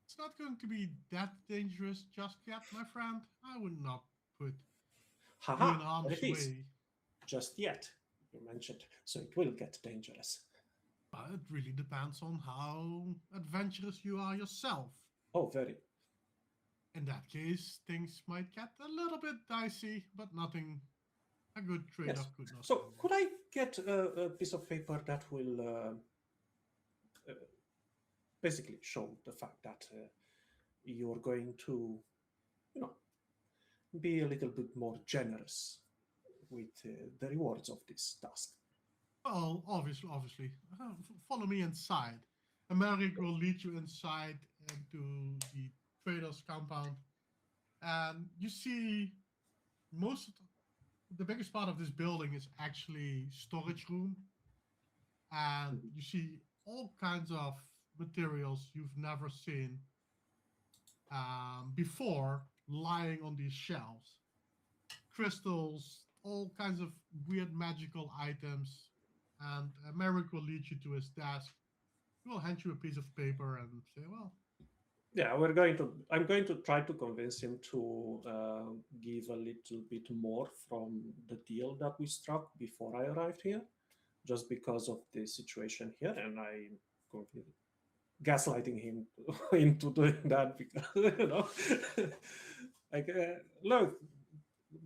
Speaker 1: it's not going to be that dangerous just yet, my friend. I would not put you in
Speaker 5: haha,
Speaker 1: harm's
Speaker 5: there it is.
Speaker 1: way.
Speaker 5: Just yet, you mentioned, so it will get dangerous.
Speaker 1: But it really depends on how adventurous you are yourself.
Speaker 5: Oh, very.
Speaker 1: In that case, things might get a little bit dicey, but nothing a good trade-off could not
Speaker 5: So
Speaker 1: do.
Speaker 5: could I get a piece of paper that will basically show the fact that you're going to, be a little bit more generous with the rewards of this task?
Speaker 1: Well, obviously, follow me inside. Americ will lead you inside into the trader's compound, and you see most of the biggest part of this building is actually storage room, and you see all kinds of materials you've never seen before lying on these shelves. Crystals, all kinds of weird magical items, and Merrick will lead you to his desk. He will hand you a piece of paper and say, well,
Speaker 5: Yeah, I'm going to try to convince him to give a little bit more from the deal that we struck before I arrived here, just because of the situation here, and I'm completely gaslighting him into doing that because like look,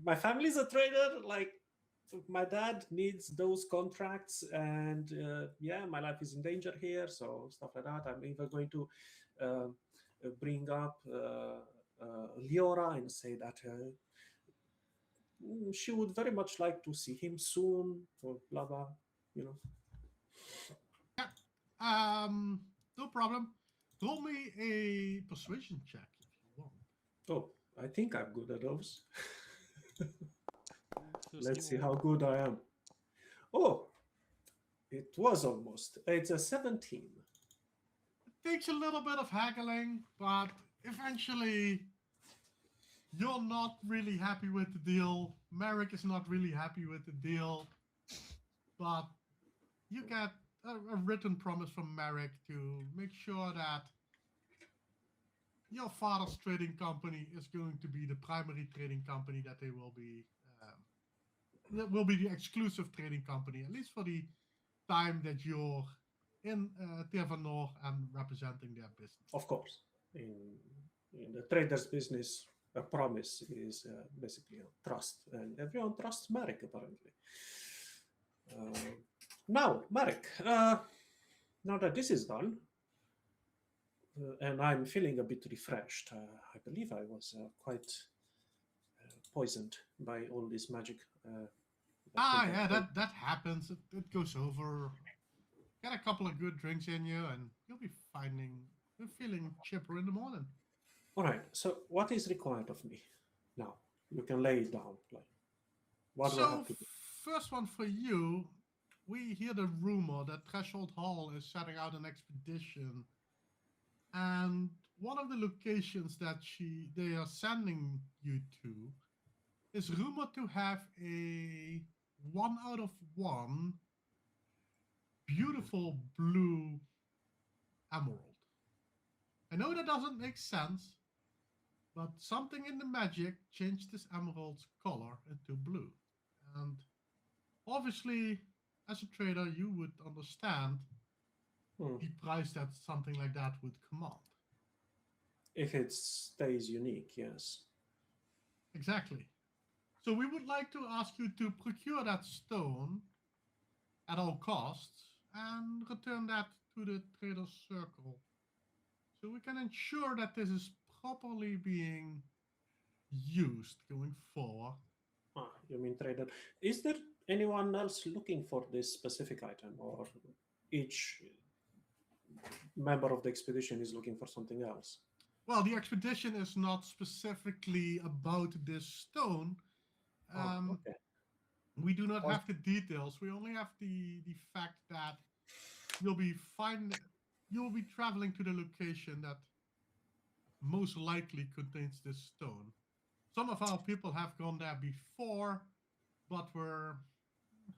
Speaker 5: my family's a trader, like my dad needs those contracts, and yeah, my life is in danger here, so stuff like that. I'm even going to bring up Leora and say that she would very much like to see him soon, or blah blah,
Speaker 1: no problem. Roll me a persuasion check if you want.
Speaker 5: Oh, I think I'm good at those.
Speaker 3: Just
Speaker 5: Let's see
Speaker 3: you-
Speaker 5: how good I am. Oh, it was almost. It's a 17.
Speaker 1: It takes a little bit of haggling, but eventually you're not really happy with the deal. Merrick is not really happy with the deal, but you get a written promise from Merrick to make sure that your father's trading company is going to be the primary trading company that they will be. That will be the exclusive trading company, at least for the time that you're in Tervanor and representing their business.
Speaker 5: Of course, in the trader's business, a promise is basically a trust, and everyone trusts Marek apparently. Now, Marek, now that this is done, and I'm feeling a bit refreshed, I believe I was quite poisoned by all this magic.
Speaker 1: Yeah, that happens. It goes over. Get a couple of good drinks in you, and you'll be feeling chipper in the morning.
Speaker 5: All right. So, what is required of me now? You can lay it down. Like, what do I have to do?
Speaker 1: First one for you. We hear the rumor that Threshold Hall is setting out an expedition, and one of the locations that they are sending you to is rumored to have a 1 out of 1 beautiful blue emerald. I know that doesn't make sense, but something in the magic changed this emerald's color into blue. And obviously, as a trader, you would understand the price that something like that would command.
Speaker 5: If it stays unique, yes.
Speaker 1: Exactly. So we would like to ask you to procure that stone at all costs and return that to the trader's circle, so we can ensure that this is properly being used going forward.
Speaker 5: Ah, you mean trader? Is there anyone else looking for this specific item, or each member of the expedition is looking for something else?
Speaker 1: Well, the expedition is not specifically about this stone.
Speaker 5: Okay.
Speaker 1: We do not
Speaker 5: Oh.
Speaker 1: have the details. We only have the fact that you'll be traveling to the location that most likely contains this stone. Some of our people have gone there before, but were,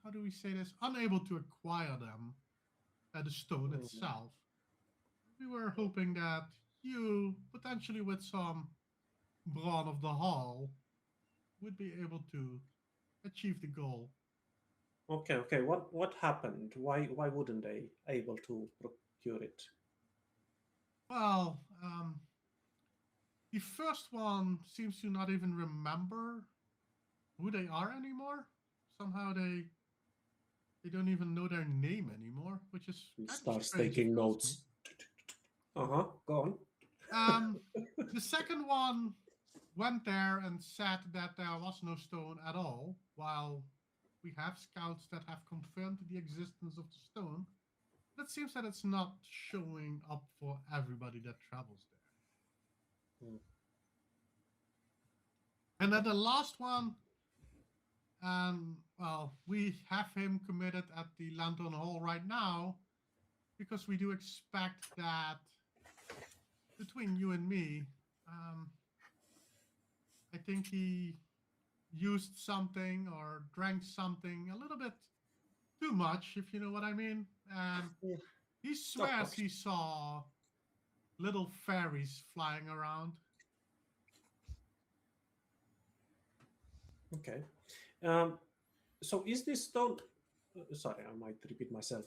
Speaker 1: how do we say this, unable to acquire them, the stone itself. We were hoping that you, potentially with some brawn of the hall, would be able to achieve the goal.
Speaker 5: Okay. What happened? Why wouldn't they able to procure it?
Speaker 1: Well, the first one seems to not even remember who they are anymore. Somehow they don't even know their name anymore, which is
Speaker 5: He
Speaker 1: kind of
Speaker 5: starts
Speaker 1: strange, if
Speaker 5: taking
Speaker 1: you ask
Speaker 5: notes. Go on.
Speaker 1: me. The second one went there and said that there was no stone at all, while we have scouts that have confirmed the existence of the stone. But it seems that it's not showing up for everybody that travels there.
Speaker 5: Hmm.
Speaker 1: And then the last one, well, we have him committed at the Lantern Hall right now because we do expect that between you and me, I think he used something or drank something a little bit too much, if you know what I mean. And
Speaker 5: Yeah.
Speaker 1: he swears
Speaker 5: course.
Speaker 1: he saw little fairies flying around.
Speaker 5: Okay. So is this stone? Sorry, I might repeat myself.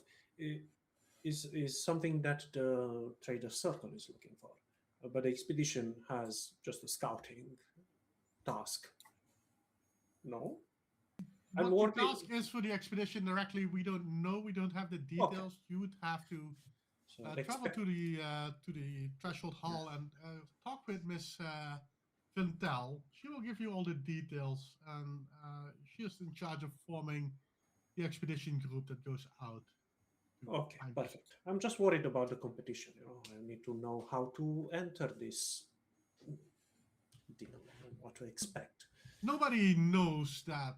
Speaker 5: Is something that the trader circle is looking for, but the expedition has just a scouting task. No. I'm
Speaker 1: What the
Speaker 5: working.
Speaker 1: task is for the expedition directly, we don't know. We don't have the details. You would have to
Speaker 5: So
Speaker 1: travel to the Threshold Hall and talk with Miss Vintel. She will give you all the details, and she is in charge of forming the expedition group that goes out.
Speaker 5: Okay, perfect. I'm just worried about the competition. I need to know how to enter this deal and what to expect.
Speaker 1: Nobody knows that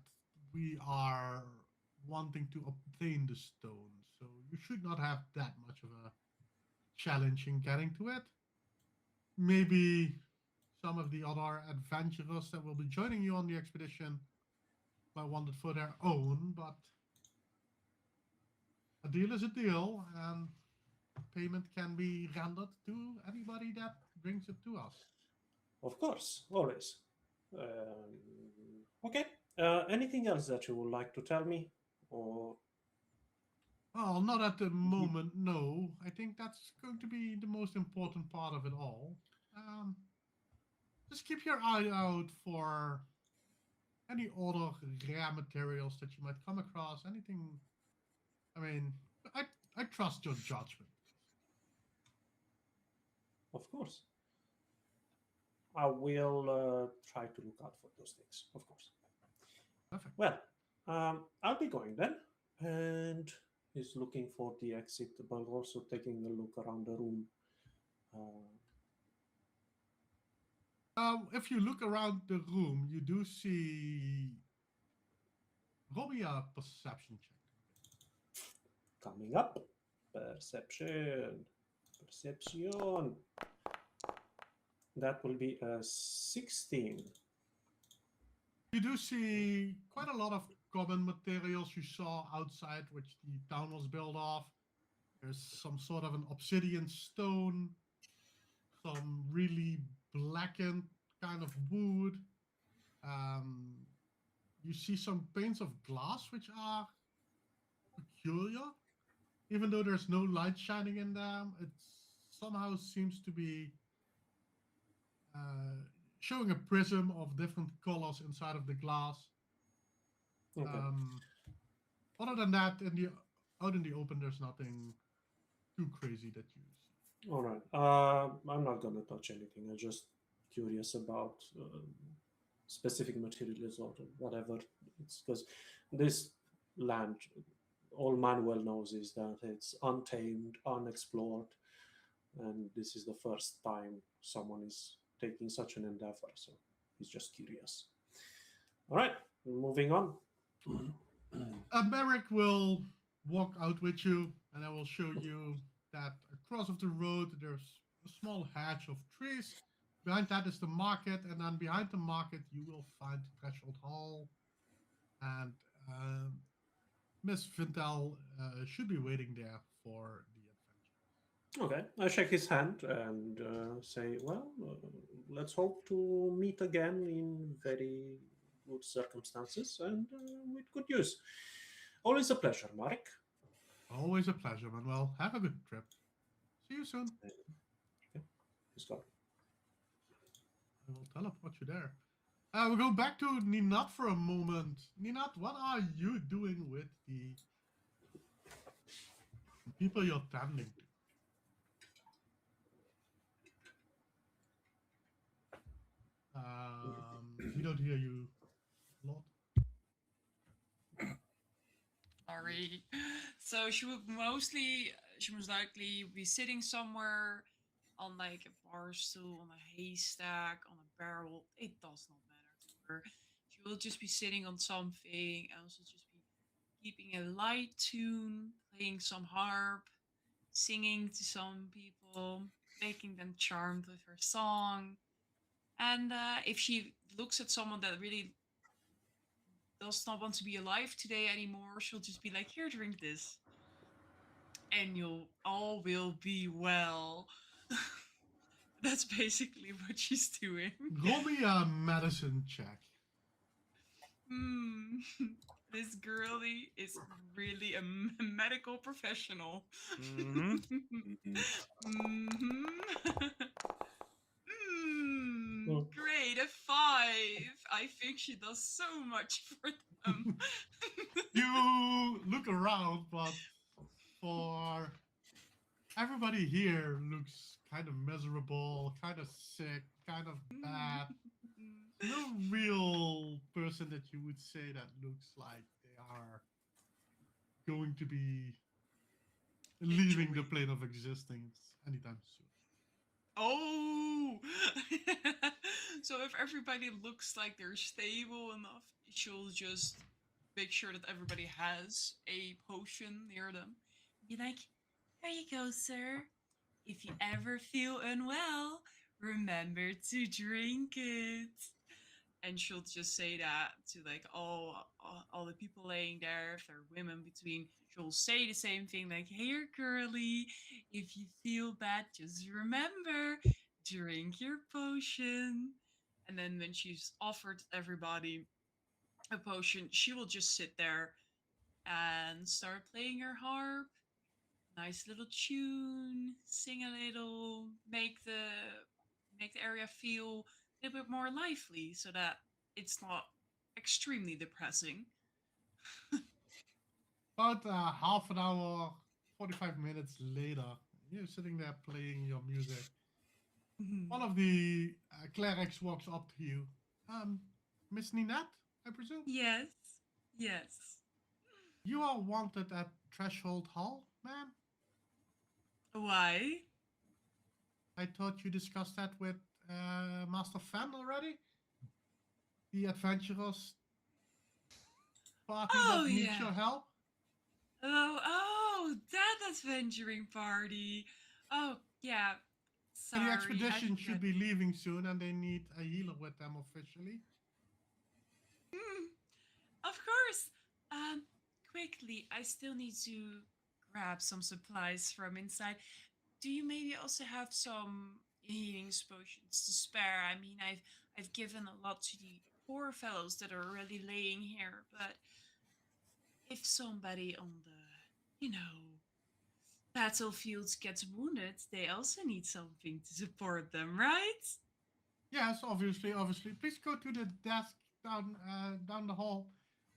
Speaker 1: we are wanting to obtain the stone, so you should not have that much of a challenge in getting to it. Maybe some of the other adventurers that will be joining you on the expedition might want it for their own, but a deal is a deal, and payment can be rendered to anybody that brings it to us.
Speaker 5: Of course, always. Okay. Anything else that you would like to tell me, or?
Speaker 1: Well, not at the moment, no. I think that's going to be the most important part of it all. Just keep your eye out for any other rare materials that you might come across. Anything. I mean, I trust your judgment.
Speaker 5: Of course. I will try to look out for those things, of course.
Speaker 1: Perfect.
Speaker 5: Well, I'll be going then, and he's looking for the exit, but also taking a look around the room.
Speaker 1: If you look around the room, you do see. Roll me a perception check.
Speaker 5: Coming up, perception. That will be a 16.
Speaker 1: You do see quite a lot of common materials you saw outside, which the town was built of. There's some sort of an obsidian stone, some really blackened kind of wood. You see some panes of glass, which are peculiar. Even though there's no light shining in them, it somehow seems to be showing a prism of different colors inside of the glass.
Speaker 5: Okay.
Speaker 1: Other than that, out in the open, there's nothing too crazy that you see.
Speaker 5: All right. I'm not gonna touch anything. I'm just curious about specific materials or whatever. It's because this land, all Manuel knows is that it's untamed, unexplored. and this is the first time someone is taking such an endeavor, so he's just curious. All right, moving on.
Speaker 1: Merrick will walk out with you, and I will show you that across of the road there's a small hedge of trees. Behind that is the market, and then behind the market you will find Threshold Hall, and Miss Vintel should be waiting there for the adventure.
Speaker 5: Okay, I shake his hand and say, well, let's hope to meet again in very good circumstances and with good news. Always a pleasure, Marek.
Speaker 1: Always a pleasure, Manuel. Have a good trip. See you soon.
Speaker 5: Okay, he's gone.
Speaker 1: I will teleport you there. We'll go back to Ninat for a moment. Ninat, what are you doing with the people you're tending to? We don't hear you a lot.
Speaker 2: Sorry. So she would most likely be sitting somewhere on like a bar stool, on a haystack, on a barrel. It does not matter to her. She will just be sitting on something and also just be keeping a light tune, playing some harp, singing to some people, making them charmed with her song. And if she looks at someone that really does not want to be alive today anymore, she'll just be like, here, drink this. And you'll all will be well. That's basically what she's doing.
Speaker 1: Roll me a medicine check.
Speaker 2: This girlie is really a medical professional.
Speaker 3: Mhm.
Speaker 2: Great, a 5. I think she does so much for them.
Speaker 1: You look around, but for everybody here looks kind of miserable, kind of sick, kind of bad. No real person that you would say that looks like they are going to be leaving the plane of existence anytime soon.
Speaker 2: Oh! So if everybody looks like they're stable enough, she'll just make sure that everybody has a potion near them. Be like, here you go, sir. If you ever feel unwell, remember to drink it. And she'll just say that to like all the people laying there. If they're women between, she'll say the same thing like, "Here, girlie, if you feel bad, just remember, drink your potion." And then when she's offered everybody a potion, she will just sit there and start playing her harp. Nice little tune, sing a little, make the area feel a little bit more lively so that it's not extremely depressing.
Speaker 1: About half an hour, 45 minutes later, you're sitting there playing your music. One of the clerics walks up to you. Miss Ninette, I presume?
Speaker 2: Yes. Yes.
Speaker 1: You are wanted at Threshold Hall, ma'am?
Speaker 2: Why?
Speaker 1: I thought you discussed that with Master Fan already? The adventurous party
Speaker 2: Oh,
Speaker 1: that needs
Speaker 2: yeah.
Speaker 1: your help?
Speaker 2: Oh, that adventuring party. Oh, yeah. Sorry.
Speaker 1: The
Speaker 2: I
Speaker 1: expedition should
Speaker 2: forgot.
Speaker 1: be leaving soon and they need a healer with them officially.
Speaker 2: Of course. Quickly, I still need to grab some supplies from inside. Do you maybe also have some healing potions to spare? I mean, I've given a lot to the poor fellows that are already laying here, but if somebody on the, battlefields gets wounded, they also need something to support them, right?
Speaker 1: Yes, obviously. Please go to the desk down the hall.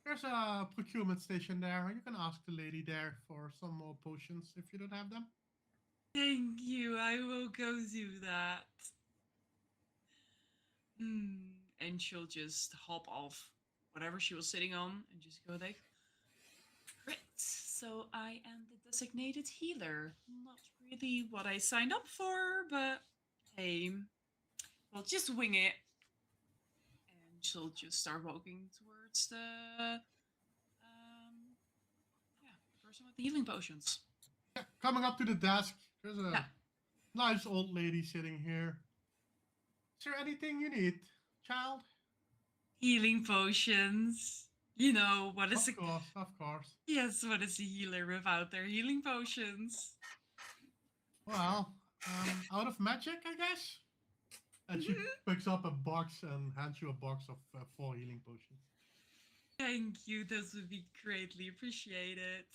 Speaker 1: There's a procurement station there. You can ask the lady there for some more potions if you don't have them.
Speaker 2: Thank you. I will go do that. And she'll just hop off whatever she was sitting on and just go like, great. So I am the designated healer. Not really what I signed up for, but hey, we'll just wing it. And she'll just start walking towards the person with the healing potions.
Speaker 1: Yeah, coming up to the desk, there's a
Speaker 2: Yeah.
Speaker 1: nice old lady sitting here. Is there anything you need, child?
Speaker 2: Healing potions. You know, what is
Speaker 1: Of course, of course.
Speaker 2: Yes, what is a healer without their healing potions?
Speaker 1: Well, out of magic, I guess. And she picks up a box and hands you a box of 4 healing potions.
Speaker 2: Thank you, this would be greatly appreciated.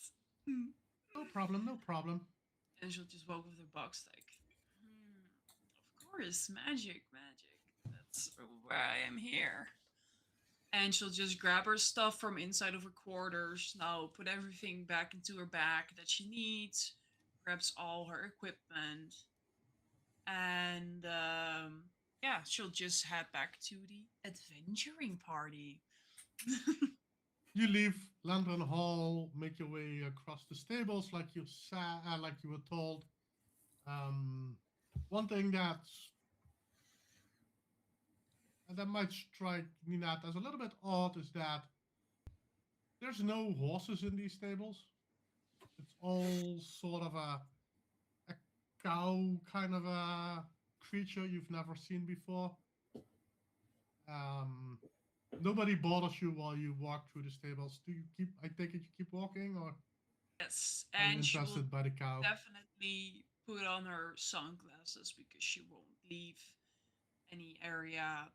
Speaker 1: No problem, no problem.
Speaker 2: And she'll just walk with her box like, of course, magic. That's why I am here. And she'll just grab her stuff from inside of her quarters. Now put everything back into her bag that she needs. Grabs all her equipment. And yeah, she'll just head back to the adventuring party.
Speaker 1: You leave Lantern Hall, make your way across the stables like you were told. One thing that might strike Ninat as a little bit odd is that there's no horses in these stables. It's all sort of a cow kind of a creature you've never seen before. Nobody bothers you while you walk through the stables. Do you keep? I take it you keep walking, or
Speaker 2: Yes,
Speaker 1: are you
Speaker 2: and she will
Speaker 1: interested by the cow?
Speaker 2: definitely put on her sunglasses because she won't leave any area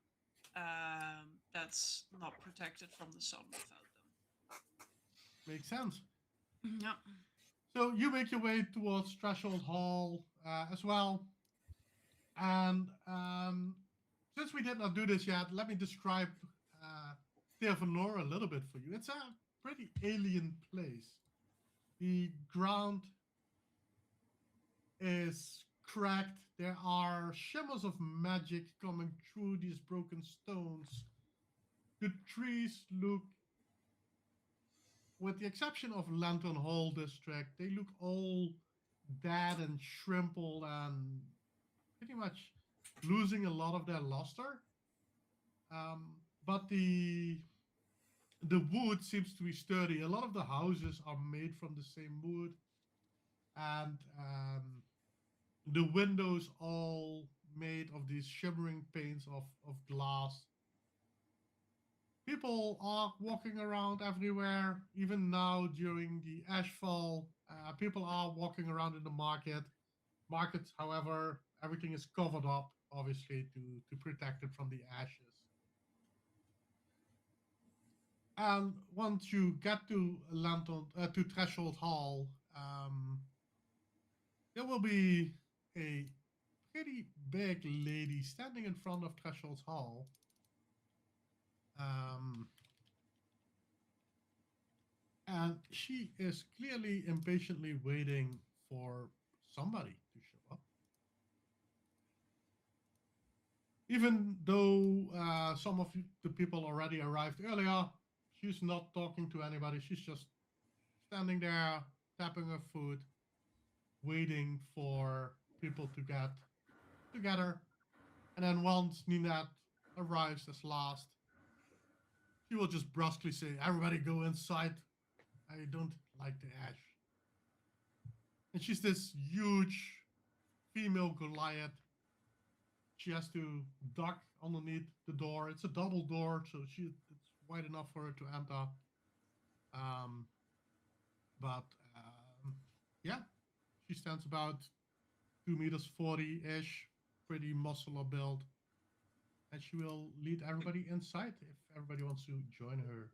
Speaker 2: that's not protected from the sun without them.
Speaker 1: Makes sense.
Speaker 2: Yeah.
Speaker 1: So you make your way towards Threshold Hall as well. And since we did not do this yet, let me describe Tervanor a little bit for you. It's a pretty alien place. The ground is cracked. There are shimmers of magic coming through these broken stones. The trees look, with the exception of Lantern Hall District, they look all dead and shrimpled and pretty much losing a lot of their luster. But the wood seems to be sturdy. A lot of the houses are made from the same wood, and the windows all made of these shimmering panes of glass. People are walking around everywhere, even now during the ashfall. People are walking around in the market. Markets, however, everything is covered up, obviously, to protect it from the ashes. And once you get to to Threshold Hall, there will be a pretty big lady standing in front of Threshold Hall. And she is clearly impatiently waiting for somebody to show up. Even though some of the people already arrived earlier, she's not talking to anybody. She's just standing there, tapping her foot, waiting for people to get together. And then once Ninat arrives as last, she will just brusquely say, "Everybody go inside. I don't like the ash." And she's this huge female Goliath. She has to duck underneath the door. It's a double door, so it's wide enough for her to enter. Yeah, she stands about 2 meters 40-ish, pretty muscular build. And she will lead everybody inside if everybody wants to join her.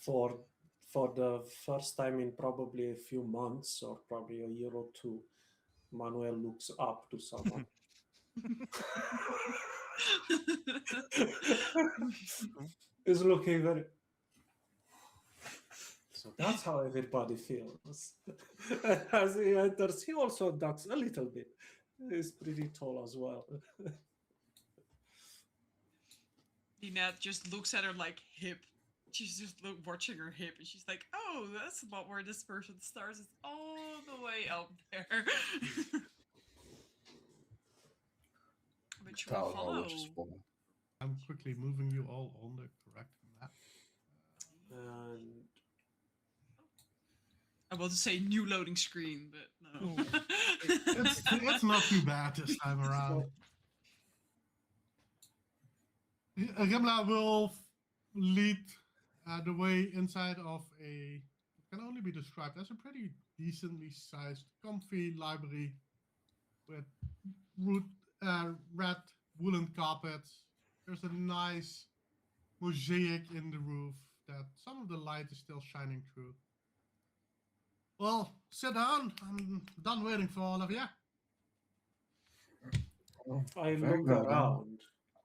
Speaker 5: For the first time in probably a few months or probably a year or two, Manuel looks up to someone. He's looking very. So that's how everybody feels. As he enters, he also ducks a little bit. He's pretty tall as well.
Speaker 2: Ninette just looks at her like hip. She's just watching her hip, and she's like, "Oh, that's not where this person starts. It's all the way up there." which
Speaker 4: town
Speaker 2: we'll
Speaker 4: hall,
Speaker 2: follow.
Speaker 4: which is full.
Speaker 1: I'm quickly moving you all on the correct map.
Speaker 5: And
Speaker 2: I want to say new loading screen, but no.
Speaker 1: It's not too bad this time around. Rimla will lead the way inside of it can only be described as a pretty decently sized, comfy library with red woolen carpets. There's a nice mosaic in the roof that some of the light is still shining through. Well, sit down. I'm done waiting for all of you.
Speaker 4: Oh,
Speaker 5: I
Speaker 4: very
Speaker 5: look
Speaker 4: well then.
Speaker 5: around.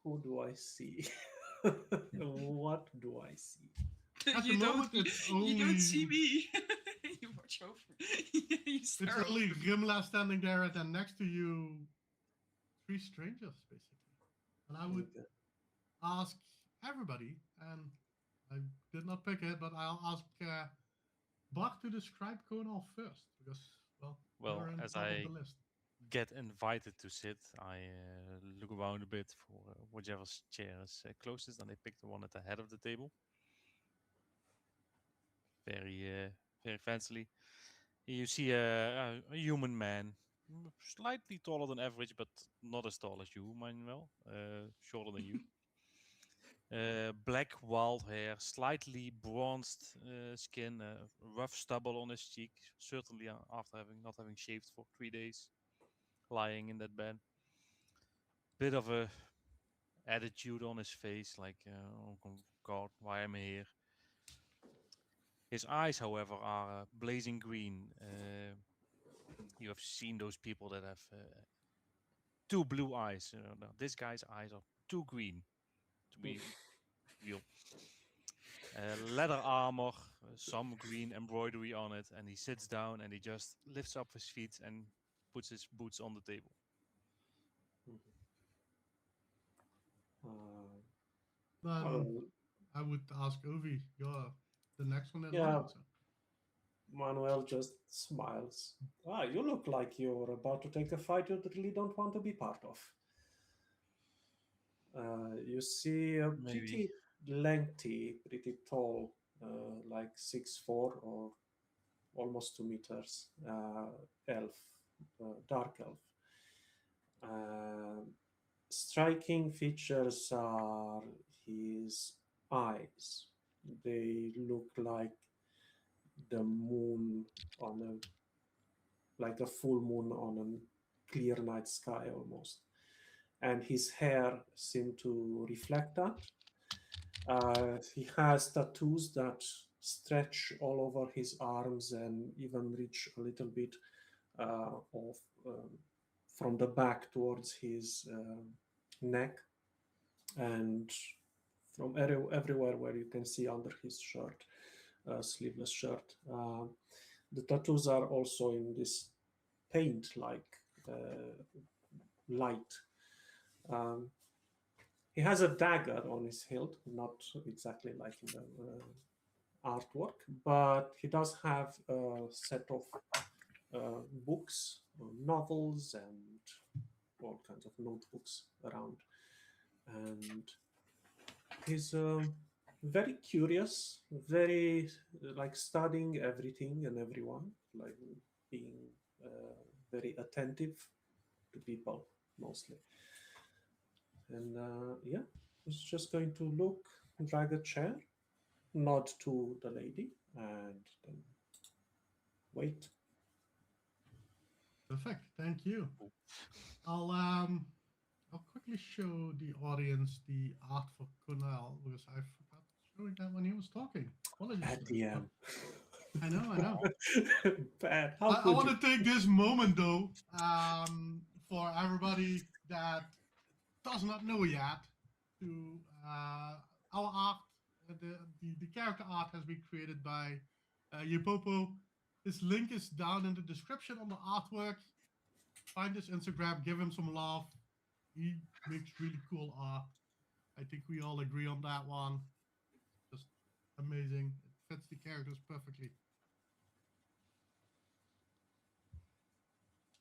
Speaker 5: Who do I see? What do I see?
Speaker 1: At the
Speaker 2: you
Speaker 1: moment,
Speaker 2: don't.
Speaker 1: it's
Speaker 2: You don't see
Speaker 1: only-
Speaker 2: me. You watch over. You stare
Speaker 1: It's only
Speaker 2: over.
Speaker 1: Rimla standing there, and then next to you, 3 strangers, basically. And I would
Speaker 5: Okay.
Speaker 1: ask everybody, and I did not pick it, but I'll ask Bart to describe Conal first, because,
Speaker 3: Well,
Speaker 1: you're in
Speaker 3: as
Speaker 1: top of
Speaker 3: I
Speaker 1: the list.
Speaker 3: get invited to sit, I look around a bit for whichever chair is closest, and I pick the one at the head of the table. Very fancily. You see a human man, slightly taller than average, but not as tall as you, Manuel. Shorter than you. Black wild hair, slightly bronzed skin, rough stubble on his cheek, certainly after not having shaved for 3 days, lying in that bed. Bit of a attitude on his face, like, oh God, why am I here? His eyes, however, are blazing green. You have seen those people that have 2 blue eyes. No, this guy's eyes are 2 green, to be real. Leather armor, some green embroidery on it, and he sits down and he just lifts up his feet and puts his boots on the table.
Speaker 1: Then
Speaker 5: Well,
Speaker 1: I would ask Ovi, you're the next one in
Speaker 5: Yeah.
Speaker 1: line. So.
Speaker 5: Manuel just smiles. Ah, you look like you're about to take a fight you really don't want to be part of. You see a
Speaker 3: Maybe.
Speaker 5: pretty lengthy, pretty tall, like 6'4" or almost 2 meters, elf, dark elf. Striking features are his eyes. They look like the moon on like a full moon on a clear night sky almost. And his hair seemed to reflect that. He has tattoos that stretch all over his arms and even reach a little bit from the back towards his neck, and from everywhere where you can see under his shirt, sleeveless shirt. The tattoos are also in this paint-like light. He has a dagger on his hilt, not exactly like in the artwork, but he does have a set of books, novels, and all kinds of notebooks around. And he's very curious, very like studying everything and everyone, like being very attentive to people mostly. And yeah, he's just going to look, drag a chair, nod to the lady, and then wait.
Speaker 1: Perfect, thank you. I'll quickly show the audience the art for Kunal because I forgot showing that when he was talking. Apologies.
Speaker 5: At the end.
Speaker 1: I know.
Speaker 5: Bad.
Speaker 1: I want to take this moment though, for everybody that does not know yet, to our art, the character art has been created by Yepopo. His link is down in the description on the artwork. Find his Instagram, give him some love. He makes really cool art. I think we all agree on that one. Just amazing. It fits the characters perfectly.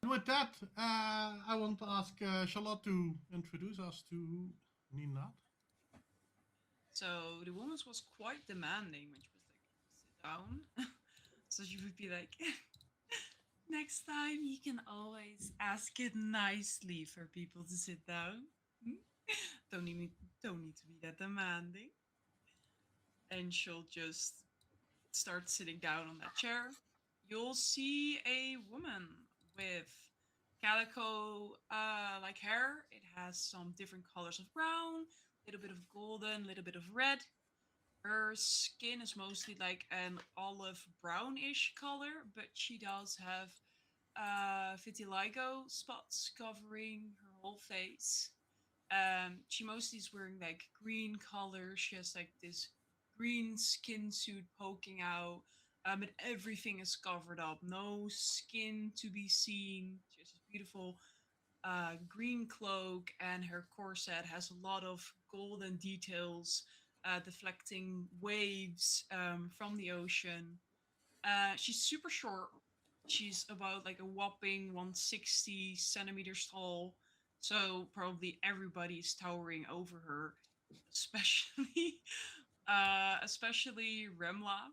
Speaker 1: And with that, I want to ask Charlotte to introduce us to Ninat.
Speaker 2: So the woman was quite demanding when she was like, sit down. So she would be like, next time you can always ask it nicely for people to sit down. don't need to be that demanding. And she'll just start sitting down on that chair. You'll see a woman with calico like hair. It has some different colors of brown, a little bit of golden, a little bit of red. Her skin is mostly like an olive brownish color, but she does have vitiligo spots covering her whole face. She mostly is wearing like green color. She has like this green skin suit poking out. And everything is covered up. No skin to be seen. She has this beautiful green cloak, and her corset has a lot of golden details, deflecting waves from the ocean. She's super short. She's about like a whopping 160 centimeters tall. So probably everybody is towering over her, especially especially Remla.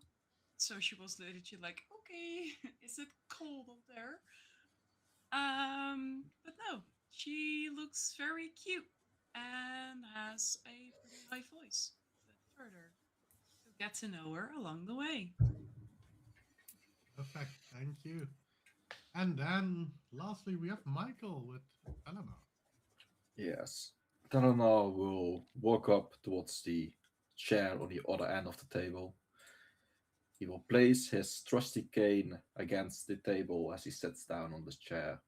Speaker 2: So she was literally like, okay, is it cold up there? But no, she looks very cute and has a pretty high voice. But further, you'll get to know her along the way.
Speaker 1: Perfect, thank you. And then lastly, we have Michael with Eleanor.
Speaker 4: Yes. Eleanor will walk up towards the chair on the other end of the table. He will place his trusty cane against the table as he sits down on this chair,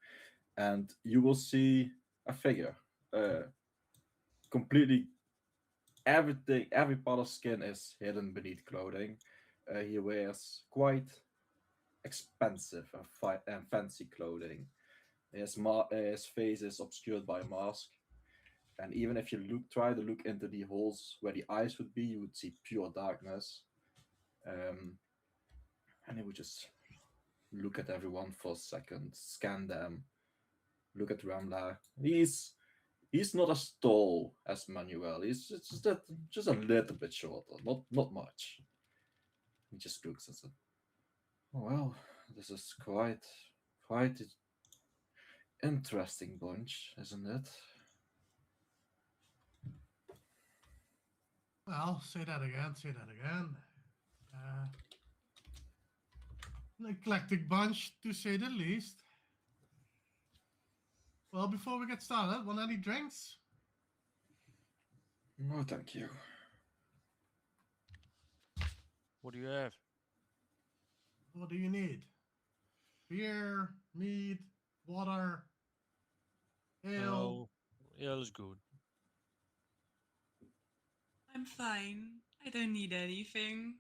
Speaker 4: and you will see a figure. Completely everything, every part of skin is hidden beneath clothing. He wears quite expensive and fancy clothing. His face is obscured by a mask, and even if you try to look into the holes where the eyes would be, you would see pure darkness. And he would just look at everyone for a second, scan them, look at Ramla. He's not as tall as Manuel. He's just a little bit shorter, not much. He just looks at it. Oh, well, this is quite an interesting bunch, isn't it?
Speaker 1: Well, say that again. An eclectic bunch, to say the least. Well, before we get started, want any drinks?
Speaker 4: No, thank you.
Speaker 3: What do you have?
Speaker 1: What do you need? Beer, meat, water, ale.
Speaker 3: No, ale is good.
Speaker 2: I'm fine. I don't need anything.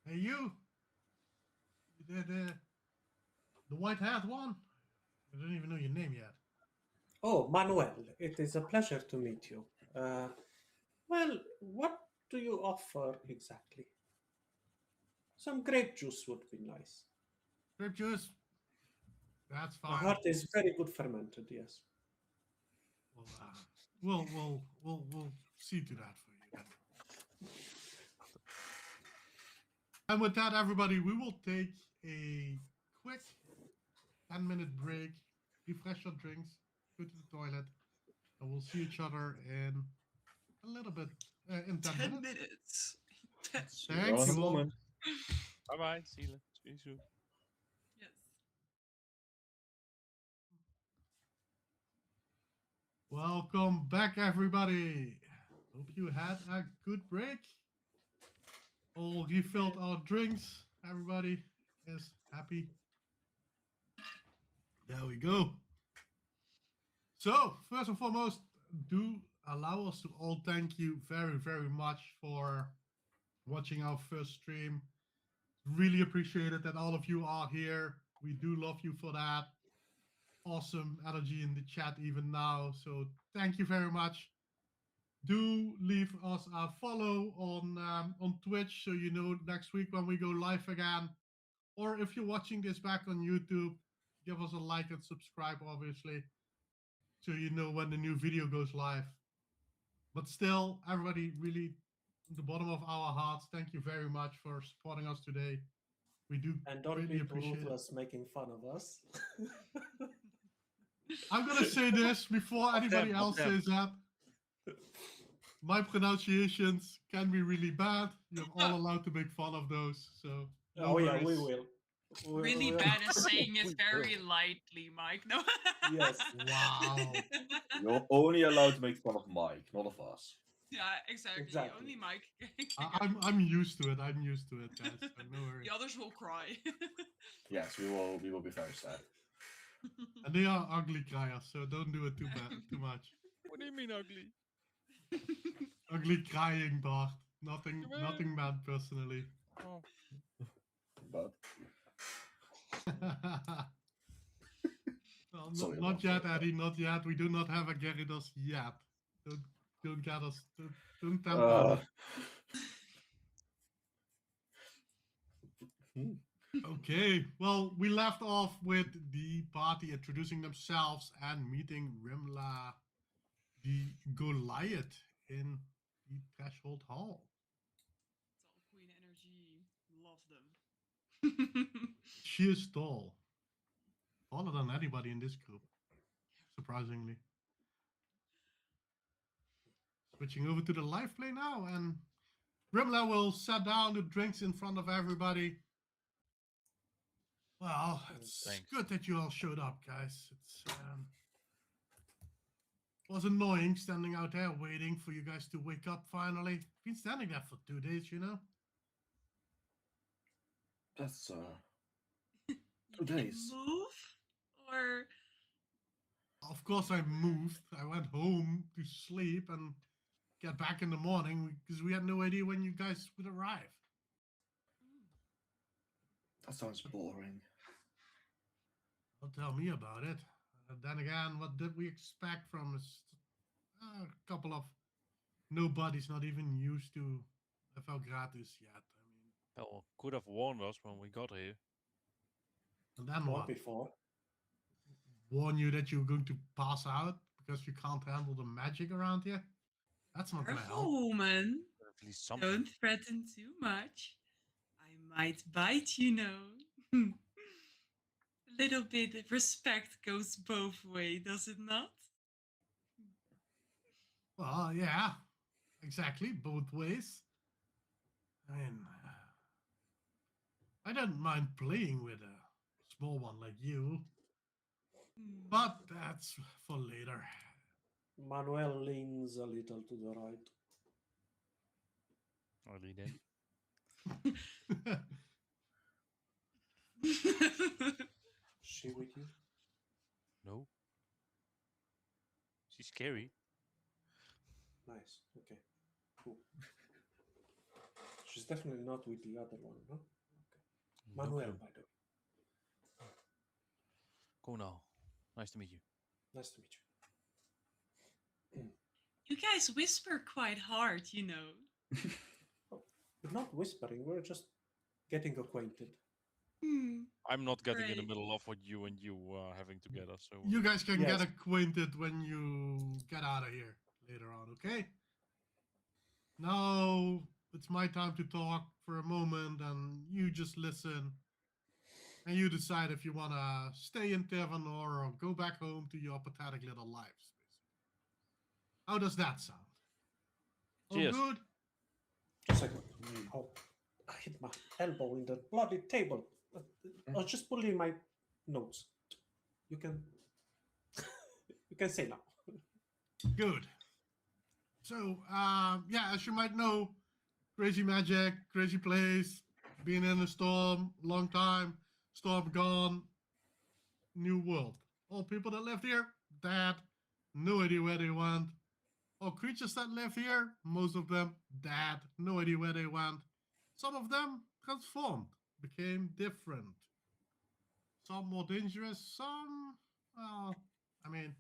Speaker 1: Hey, you. The white hat one. I don't even know your name yet.
Speaker 5: Oh, Manuel, it is a pleasure to meet you. Well, what do you offer exactly? Some grape juice would be nice.
Speaker 1: Grape juice. That's
Speaker 5: My
Speaker 1: fine.
Speaker 5: heart is very good fermented, yes.
Speaker 1: Well, we'll see to that for you then. And with that, everybody, we will take a quick 10-minute break, refresh your drinks, go to the toilet, and we'll see each other in a little bit, in 10
Speaker 2: 10
Speaker 1: minutes.
Speaker 2: minutes.
Speaker 1: Thank you all.
Speaker 3: Bye bye. See you soon.
Speaker 2: Yes.
Speaker 1: Welcome back, everybody. Hope you had a good break. All refilled our drinks. Everybody is happy. There we go. So, first and foremost, do allow us to all thank you very, very much for watching our first stream. Really appreciate it that all of you are here. We do love you for that. Awesome energy in the chat even now. So thank you very much. Do leave us a follow on Twitch so you know next week when we go live again. Or if you're watching this back on YouTube, give us a like and subscribe, obviously, so you know when the new video goes live. But still, everybody, really, from the bottom of our hearts, thank you very much for supporting us today. We do
Speaker 5: And don't
Speaker 1: greatly
Speaker 5: be
Speaker 1: appreciate it.
Speaker 5: ruthless making fun of us.
Speaker 1: I'm gonna say this before anybody else says that. My pronunciations can be really bad. You're all allowed to make fun of those, so no
Speaker 5: Oh yeah, we
Speaker 1: worries.
Speaker 5: will.
Speaker 2: Really
Speaker 5: We'll-
Speaker 2: bad at saying it
Speaker 3: We
Speaker 2: very
Speaker 3: will.
Speaker 2: lightly, Mike. No.
Speaker 5: Yes.
Speaker 1: Wow.
Speaker 4: You're only allowed to make fun of Mike, not of us.
Speaker 2: Yeah, exactly.
Speaker 5: Exactly.
Speaker 2: Only Mike.
Speaker 1: I'm used to it. I'm used to it, guys. So no worries.
Speaker 2: The others will cry.
Speaker 4: Yes, we will be very sad.
Speaker 1: And they are ugly criers, so don't do it too much.
Speaker 3: What do you mean ugly?
Speaker 1: Ugly crying, Bart. Nothing
Speaker 3: Come on.
Speaker 1: nothing bad personally.
Speaker 3: Oh,
Speaker 4: But
Speaker 1: Well,
Speaker 4: Sorry
Speaker 1: not
Speaker 4: about
Speaker 1: yet,
Speaker 4: that.
Speaker 1: Eddie. Not yet. We do not have a Gyarados yet. Don't get us. Don't tempt
Speaker 4: uh,
Speaker 1: us. Okay, well, we left off with the party introducing themselves and meeting Rimla, the Goliath, in the Threshold Hall.
Speaker 2: It's all queen energy. Love them.
Speaker 1: She is tall. Taller than anybody in this group, surprisingly. Switching over to the live play now, and Rimla will set down the drinks in front of everybody. Well, it's
Speaker 3: Thanks.
Speaker 1: good that you all showed up, guys. It was annoying standing out there waiting for you guys to wake up finally. Been standing there for 2 days, you know?
Speaker 4: that's
Speaker 2: You
Speaker 4: 2
Speaker 2: didn't
Speaker 4: days.
Speaker 2: move? Or
Speaker 1: Of course I moved. I went home to sleep and get back in the morning because we had no idea when you guys would arrive.
Speaker 4: That sounds boring.
Speaker 1: Well, tell me about it. Then again, what did we expect from a couple of nobodies not even used to FL Gratis yet? I mean,
Speaker 3: well, could have warned us when we got here.
Speaker 1: and then
Speaker 5: Or
Speaker 1: what?
Speaker 5: before.
Speaker 1: Warn you that you're going to pass out because you can't handle the magic around here? That's not gonna
Speaker 2: careful,
Speaker 1: help.
Speaker 2: woman.
Speaker 3: At least something.
Speaker 2: Don't threaten too much. I might bite, you know. A little bit of respect goes both ways, does it not?
Speaker 1: Well, yeah, exactly, both ways. I mean, I don't mind playing with a small one like you, but that's for later.
Speaker 5: Manuel leans a little to the right.
Speaker 3: Early then.
Speaker 5: She with you?
Speaker 3: No. She's scary.
Speaker 5: Nice. Okay. Cool. She's definitely not with the other one, no? Okay.
Speaker 3: No
Speaker 5: Manuel,
Speaker 3: clue.
Speaker 5: by the way.
Speaker 3: Go now. Nice to meet you.
Speaker 5: Nice to meet you.
Speaker 2: You guys whisper quite hard, you know.
Speaker 5: Oh, we're not whispering, we're just getting acquainted.
Speaker 3: I'm not getting in the
Speaker 2: Great.
Speaker 3: middle of what you and you are having together, so
Speaker 1: You guys can
Speaker 5: Yes.
Speaker 1: get acquainted when you get out of here later on, okay? Now it's my time to talk for a moment, and you just listen. And you decide if you want to stay in Tavern or go back home to your pathetic little lives. How does that sound? All
Speaker 3: Cheers.
Speaker 1: good?
Speaker 5: Just like, oh, I hit my elbow in the bloody table. I was just pulling my notes. You can, you can say now.
Speaker 1: Good. So, yeah, as you might know, crazy magic, crazy place, been in a storm, long time, storm gone, new world. All people that live here, dead, no idea where they went. All creatures that live here, most of them dead, no idea where they went. Some of them transformed, became different. Some more dangerous, some, well, I mean,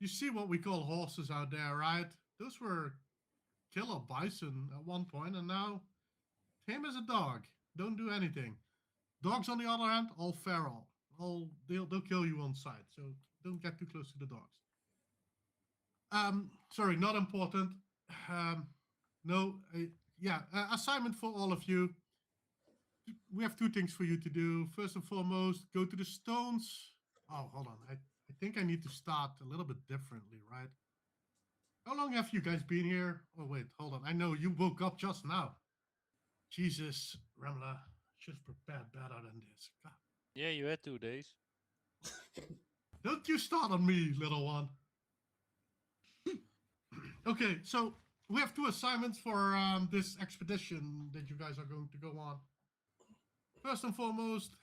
Speaker 1: you see what we call horses out there, right? Those were killer bison at one point, and now tame as a dog. Don't do anything. Dogs, on the other hand, all feral. They'll kill you on sight, so don't get too close to the dogs. Sorry, not important. No, assignment for all of you. We have two things for you to do. First and foremost, go to the stones. Oh, hold on. I think I need to start a little bit differently, right? How long have you guys been here? Oh, wait, hold on. I know you woke up just now. Jesus, Remla, should have prepared better than this. God.
Speaker 3: Yeah, you had 2 days.
Speaker 1: Don't you start on me, little one. Okay, so we have two assignments for this expedition that you guys are going to go on. First and foremost,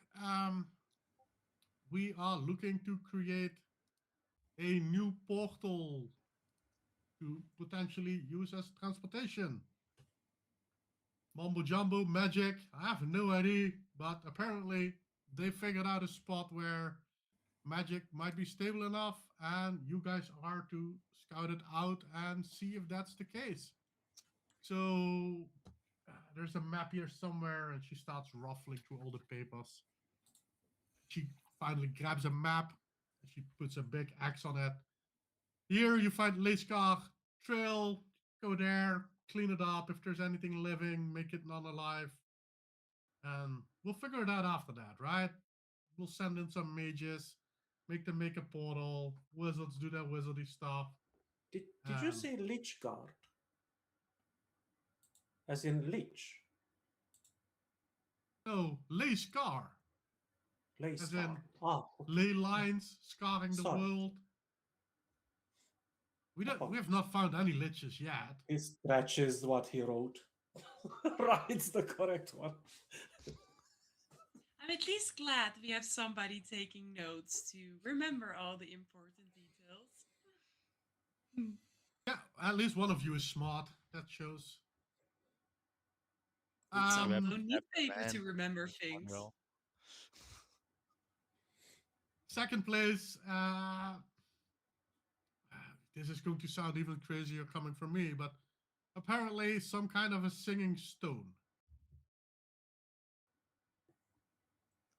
Speaker 1: we are looking to create a new portal to potentially use as transportation. Mumbo jumbo, magic, I have no idea, but apparently they figured out a spot where magic might be stable enough, and you guys are to scout it out and see if that's the case. So there's a map here somewhere, and she starts ruffling through all the papers. She finally grabs a map, and she puts a big X on it. Here you find Leiskar Trail. Go there, clean it up. If there's anything living, make it non-alive. And we'll figure it out after that, right? We'll send in some mages, make them make a portal. Wizards do their wizardy stuff.
Speaker 5: Did you say Lich Guard? As in Lich?
Speaker 1: No, lay scar.
Speaker 5: Lay
Speaker 1: As
Speaker 5: Scar.
Speaker 1: in
Speaker 5: Okay.
Speaker 1: ley lines, scarring the
Speaker 5: Sorry.
Speaker 1: world. We have not found any liches yet.
Speaker 5: He scratches what he wrote. Writes the correct one.
Speaker 2: I'm at least glad we have somebody taking notes to remember all the important details.
Speaker 1: Yeah, at least one of you is smart. That shows.
Speaker 2: Some
Speaker 3: have-
Speaker 2: don't need
Speaker 3: have
Speaker 2: paper
Speaker 3: man
Speaker 2: to remember
Speaker 3: on
Speaker 2: things.
Speaker 3: well.
Speaker 1: Second place. This is going to sound even crazier coming from me, but apparently some kind of a singing stone.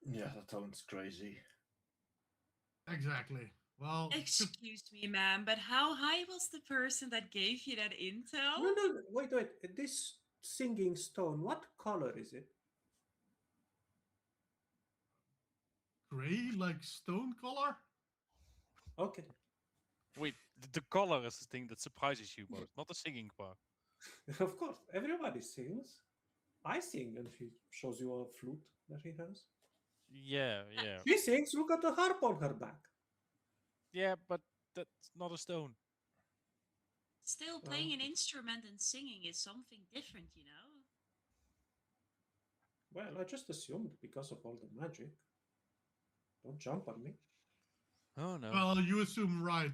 Speaker 4: Yeah, that sounds crazy.
Speaker 1: Exactly. Well,
Speaker 2: Excuse me, ma'am, but how high was the person that gave you that intel?
Speaker 5: No, wait. This singing stone, what color is it?
Speaker 1: gray, like stone color.
Speaker 5: Okay.
Speaker 3: Wait, the color is the thing that surprises you most, not the singing part.
Speaker 5: Of course, everybody sings. I sing, and he shows you a flute that he has.
Speaker 3: Yeah, yeah.
Speaker 5: She sings, look at the harp on her back.
Speaker 3: Yeah, but that's not a stone.
Speaker 2: Still, playing an instrument and singing is something different, you know?
Speaker 5: Well, I just assumed because of all the magic. Don't jump on me.
Speaker 3: Oh no.
Speaker 1: Well, you assume right,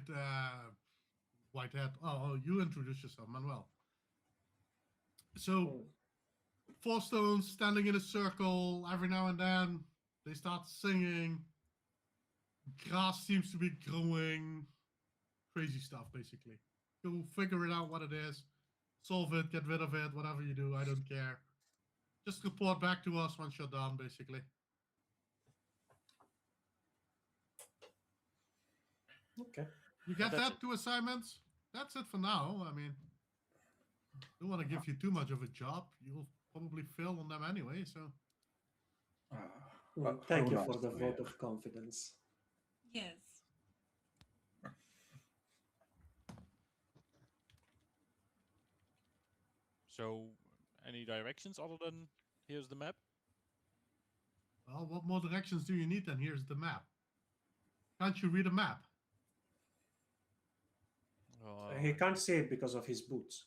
Speaker 1: Whitehead. Oh, you introduce yourself, Manuel. So, 4 stones standing in a circle. Every now and then, they start singing. Grass seems to be growing. Crazy stuff, basically. You'll figure it out what it is. Solve it, get rid of it, whatever you do, I don't care. Just report back to us once you're done, basically.
Speaker 5: Okay.
Speaker 1: You get
Speaker 3: That's
Speaker 1: that, 2 assignments? That's it for now. I mean, don't want to give you too much of a job. You'll probably fail on them anyway, so.
Speaker 5: Thank you
Speaker 4: how
Speaker 5: for
Speaker 4: nice
Speaker 5: the
Speaker 4: of
Speaker 5: vote
Speaker 4: you.
Speaker 5: of confidence.
Speaker 2: Yes.
Speaker 3: So, any directions other than here's the map?
Speaker 1: Well, what more directions do you need then? Here's the map. Can't you read a map?
Speaker 5: He can't see it because of his boots.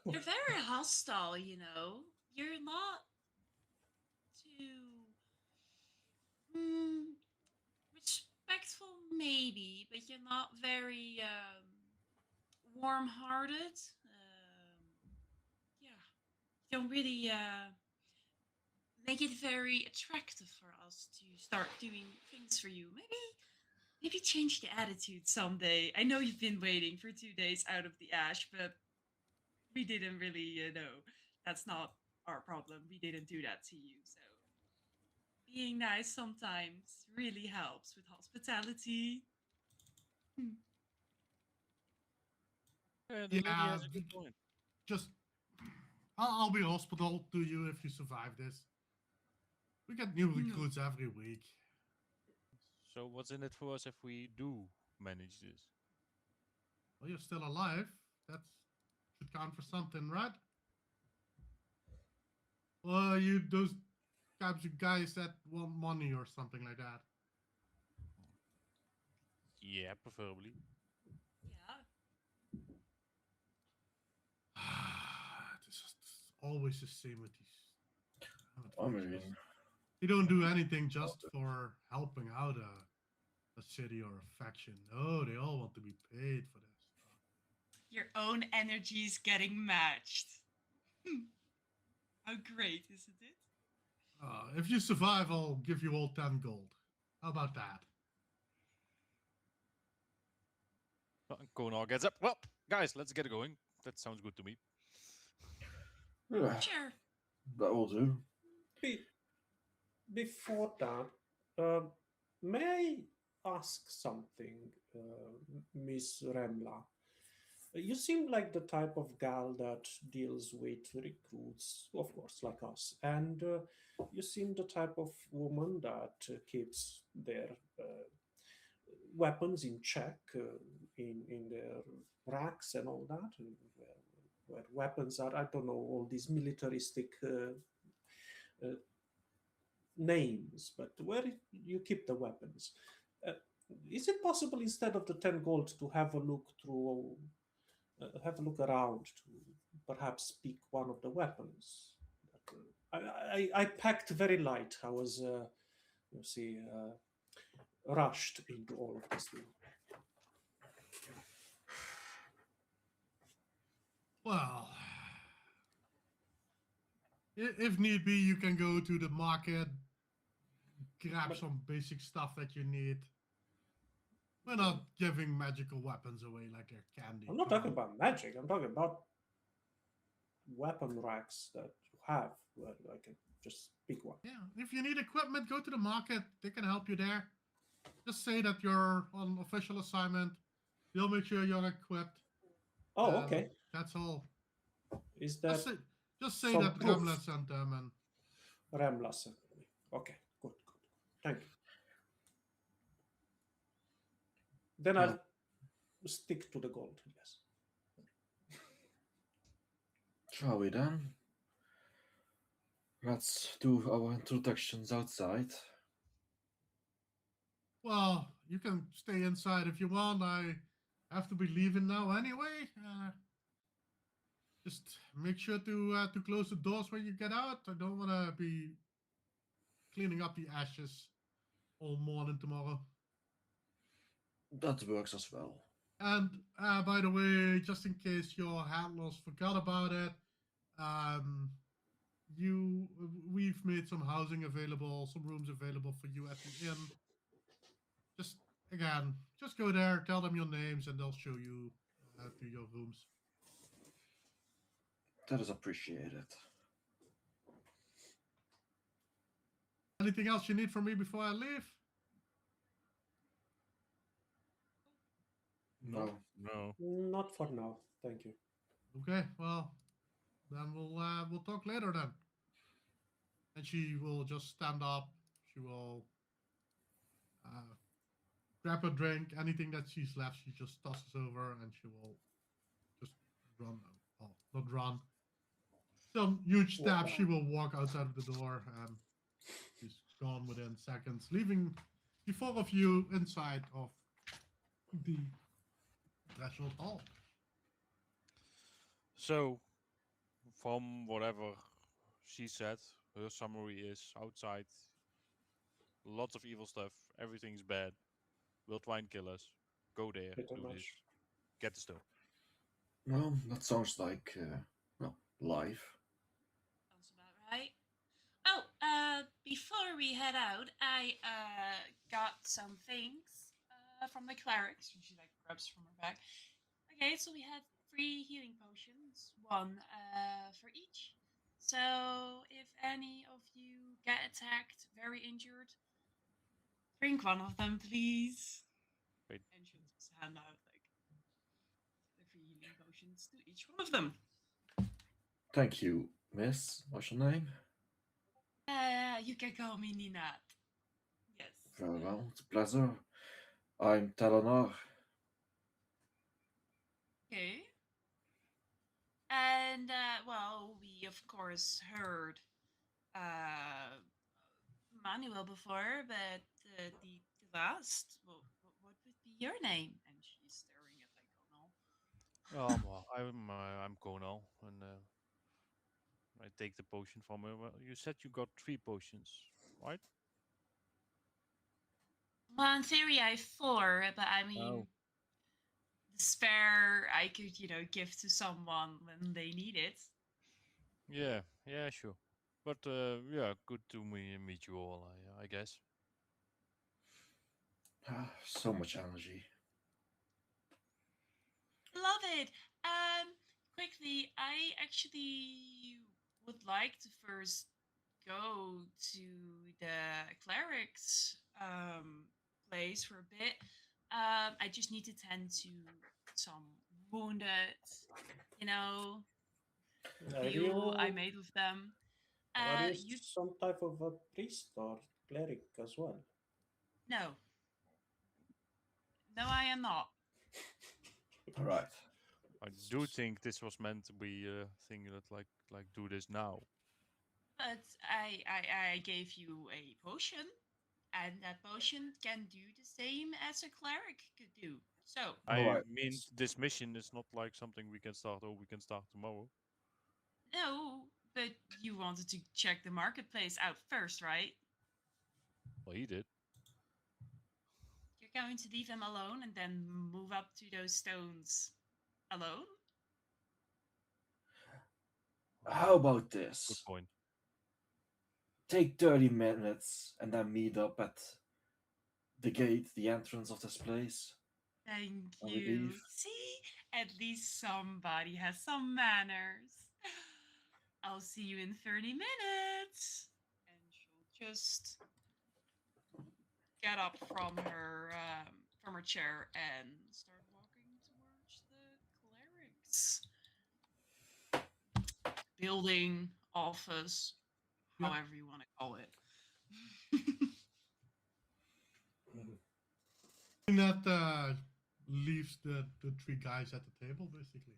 Speaker 2: You're very hostile, you know? You're not too respectful, maybe, but you're not very warm-hearted. Yeah, you don't really make it very attractive for us to start doing things for you. Maybe change the attitude someday. I know you've been waiting for 2 days out of the ash, but we didn't really know. That's not our problem. We didn't do that to you. So being nice sometimes really helps with hospitality.
Speaker 3: Yeah, the lady
Speaker 1: Yeah,
Speaker 3: has a good point.
Speaker 1: just I'll be hospital to you if you survive this. We get new
Speaker 2: No.
Speaker 1: recruits every week.
Speaker 3: So what's in it for us if we do manage this?
Speaker 1: Well, you're still alive. That should count for something, right? Or you those types of guys that want money or something like that.
Speaker 3: Yeah, preferably.
Speaker 2: Yeah.
Speaker 1: It's just always the same with these.
Speaker 4: I mean,
Speaker 1: They don't do anything just for helping out a city or a faction. No, they all want to be paid for this stuff.
Speaker 2: Your own energy is getting matched. How great, isn't it?
Speaker 1: If you survive, I'll give you all 10 gold. How about that?
Speaker 3: Konar gets up. Well, guys, let's get going. That sounds good to me.
Speaker 4: yeah,
Speaker 2: Sure.
Speaker 4: that will do.
Speaker 5: Before that, may I ask something, Miss Remla? You seem like the type of gal that deals with recruits, of course, like us. And you seem the type of woman that keeps their weapons in check in their racks and all that, and where weapons are. I don't know, all these militaristic names, but where you keep the weapons. Is it possible instead of the 10 gold to have a look through, have a look around to perhaps pick one of the weapons? I packed very light. I was, you see, rushed into all of this thing.
Speaker 1: Well, if need be, you can go to the market, grab some basic stuff that you need. We're not giving magical weapons away like they're candy.
Speaker 5: I'm not
Speaker 1: come
Speaker 5: talking
Speaker 1: on.
Speaker 5: about magic. I'm talking about weapon racks that you have where I can just pick one.
Speaker 1: Yeah, if you need equipment, go to the market. They can help you there. Just say that you're on official assignment. They'll make sure you're equipped.
Speaker 5: Oh, okay.
Speaker 1: That's all.
Speaker 5: Is that
Speaker 1: Just say
Speaker 5: some
Speaker 1: that
Speaker 5: proof?
Speaker 1: Ramla sent them, and
Speaker 5: Ramla sent me? Okay, good. Thank you. Then I'll stick to the gold, yes.
Speaker 4: Shall we then? Let's do our introductions outside.
Speaker 1: well, you can stay inside if you want. I have to be leaving now anyway. Just make sure to close the doors when you get out. I don't want to be cleaning up the ashes all morning tomorrow.
Speaker 4: That works as well.
Speaker 1: And by the way, just in case your handlers forgot about it, we've made some housing available, some rooms available for you at the inn. Just go there, tell them your names, and they'll show you to your rooms.
Speaker 4: That is appreciated.
Speaker 1: Anything else you need from me before I leave?
Speaker 4: No.
Speaker 3: No.
Speaker 5: Not for now, thank you.
Speaker 1: Okay, well, then we'll talk later then. And she will just stand up. She will grab a drink. Anything that she's left, she just tosses over, and she will just run. Oh, not run. Some huge step. She will walk outside of the door, and she's gone within seconds, leaving the four of you inside of the threshold hall.
Speaker 3: So, from whatever she said, her summary is outside. Lots of evil stuff. Everything's bad. Will try and kill us. Go there.
Speaker 5: Pretty
Speaker 3: Do
Speaker 5: much.
Speaker 3: this. Get the stone.
Speaker 4: Well, that sounds like, life.
Speaker 2: Sounds about right. Oh, before we head out, I got some things from the clerics. She like grabs from her bag. Okay, so we had 3 healing potions, 1 for each. So, if any of you get attacked, very injured, drink one of them, please.
Speaker 3: Wait.
Speaker 2: And she'll just hand out like the free healing potions to each one of them.
Speaker 4: Thank you, miss. What's your name?
Speaker 2: You can call me Ninat. Yes.
Speaker 4: Very well, it's a pleasure. I'm Telenar.
Speaker 2: Okay. And well, we of course heard Manuel before, but the last, what would be your name? And she's staring at Iconal.
Speaker 3: Well, I'm Conal, and I take the potion from her. Well, you said you got 3 potions, right?
Speaker 2: Well, in theory, I have 4, but I mean,
Speaker 3: Oh.
Speaker 2: the spare I could, give to someone when they need it.
Speaker 3: Yeah, sure. But yeah, good to meet you all. I guess.
Speaker 4: So much energy.
Speaker 2: Love it. Quickly, I actually would like to first go to the cleric's place for a bit. I just need to tend to some wounded, you know,
Speaker 5: Are
Speaker 2: fuel I
Speaker 5: you,
Speaker 2: made with them.
Speaker 5: are you
Speaker 2: You
Speaker 5: some type of a priest or cleric as well?
Speaker 2: no, no, I am not.
Speaker 4: All right.
Speaker 3: I do think this was meant to be a thing that like do this now.
Speaker 2: But I gave you a potion, and that potion can do the same as a cleric could do. So,
Speaker 3: I
Speaker 4: Alright.
Speaker 3: mean, this mission is not like something we can start. Oh, we can start tomorrow.
Speaker 2: no, but you wanted to check the marketplace out first, right?
Speaker 3: Well, he did.
Speaker 2: You're going to leave him alone and then move up to those stones alone?
Speaker 4: How about
Speaker 3: Good
Speaker 4: this?
Speaker 3: point.
Speaker 4: Take 30 minutes and then meet up at the gate, the entrance of this place.
Speaker 2: Thank
Speaker 4: And we
Speaker 2: you.
Speaker 4: leave.
Speaker 2: See, at least somebody has some manners. I'll see you in 30 minutes. And she'll just get up from her chair and start walking towards the clerics building, office,
Speaker 1: Yep.
Speaker 2: however you want to call it.
Speaker 1: That leaves the 3 guys at the table, basically.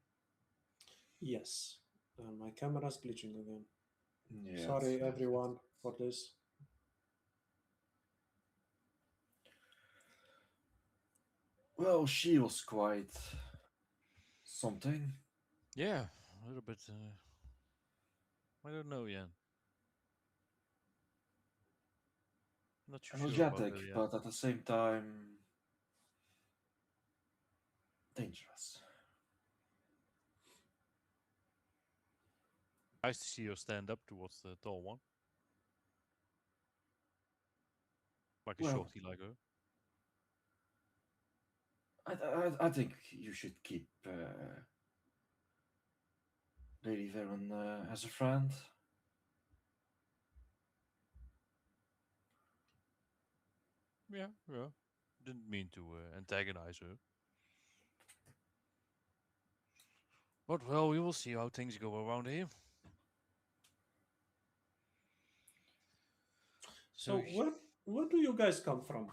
Speaker 5: Yes. My camera's glitching again.
Speaker 4: Yeah,
Speaker 5: Sorry,
Speaker 4: it's-
Speaker 5: everyone, for this.
Speaker 4: Well, she was quite something.
Speaker 3: Yeah, a little bit. I don't know yet. Not too sure about
Speaker 4: Energetic,
Speaker 3: that yet.
Speaker 4: but at the same time dangerous.
Speaker 3: Nice to see her stand up towards the tall one. Like a
Speaker 4: Well-
Speaker 3: shorty like her.
Speaker 4: I think you should keep Lady Varen as a friend.
Speaker 3: Yeah. Didn't mean to antagonize her. But well, we will see how things go around here.
Speaker 5: So where do you guys come from?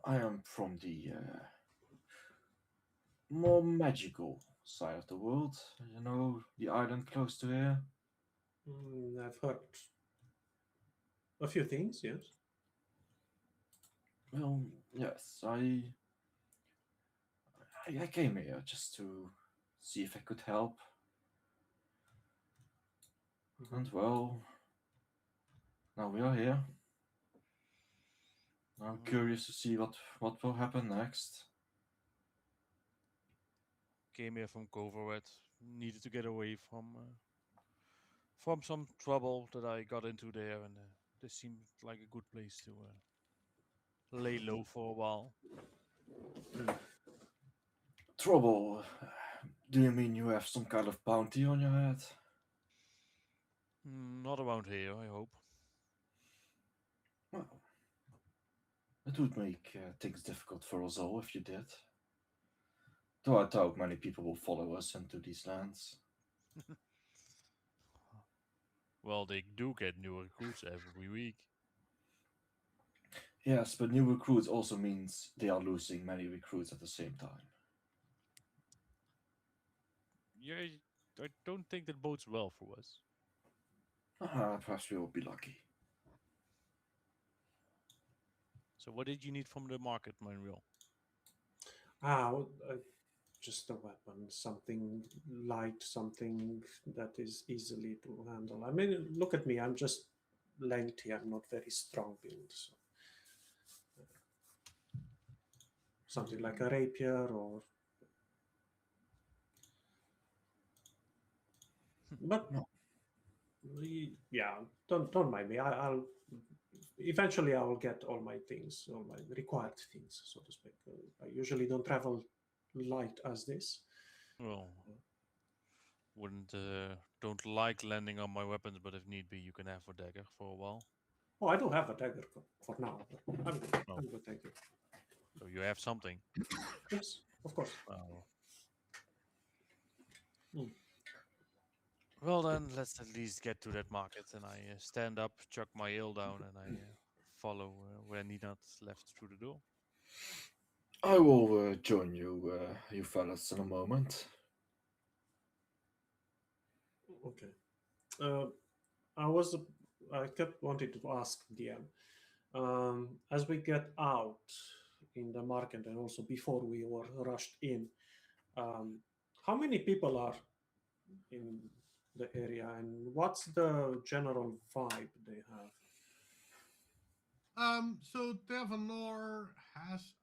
Speaker 4: I am from the more magical side of the world. You know, the island close to here.
Speaker 5: I've heard a few things, yes.
Speaker 4: Well, yes, I came here just to see if I could help. And well, now we are here. I'm curious to see what will happen next.
Speaker 3: Came here from Coverwet. Needed to get away from some trouble that I got into there, and this seemed like a good place to lay low for a while.
Speaker 4: Trouble. Do you mean you have some kind of bounty on your head?
Speaker 3: Not around here, I hope.
Speaker 4: Well, it would make things difficult for us all if you did. Though I doubt many people will follow us into these lands.
Speaker 3: Well, they do get new recruits every week.
Speaker 4: Yes, but new recruits also means they are losing many recruits at the same time.
Speaker 3: Yeah, I don't think that bodes well for us.
Speaker 4: Perhaps we will be lucky.
Speaker 3: So what did you need from the market, Manuel?
Speaker 5: Just a weapon, something light, something that is easily to handle. I mean, look at me, I'm just lengthy, I'm not very strong build. So. Something like a rapier or... But, yeah, don't mind me. I'll eventually I will get all my things, all my required things, so to speak. I usually don't travel light as this.
Speaker 3: Well, don't like landing on my weapons, but if need be, you can have a dagger for a while.
Speaker 5: Oh, I do have a dagger for now. But I'm good.
Speaker 3: Oh.
Speaker 5: I'm good, thank you.
Speaker 3: So you have something.
Speaker 5: Yes, of course.
Speaker 3: Well then, let's at least get to that market. And I stand up, chuck my ale down, and I follow where Nina left through the door.
Speaker 4: I will join you, you fellas, in a moment.
Speaker 5: Okay. I kept wanting to ask DM. As we get out in the market and also before we were rushed in, how many people are in the area and what's the general vibe they have?
Speaker 1: So Devanor has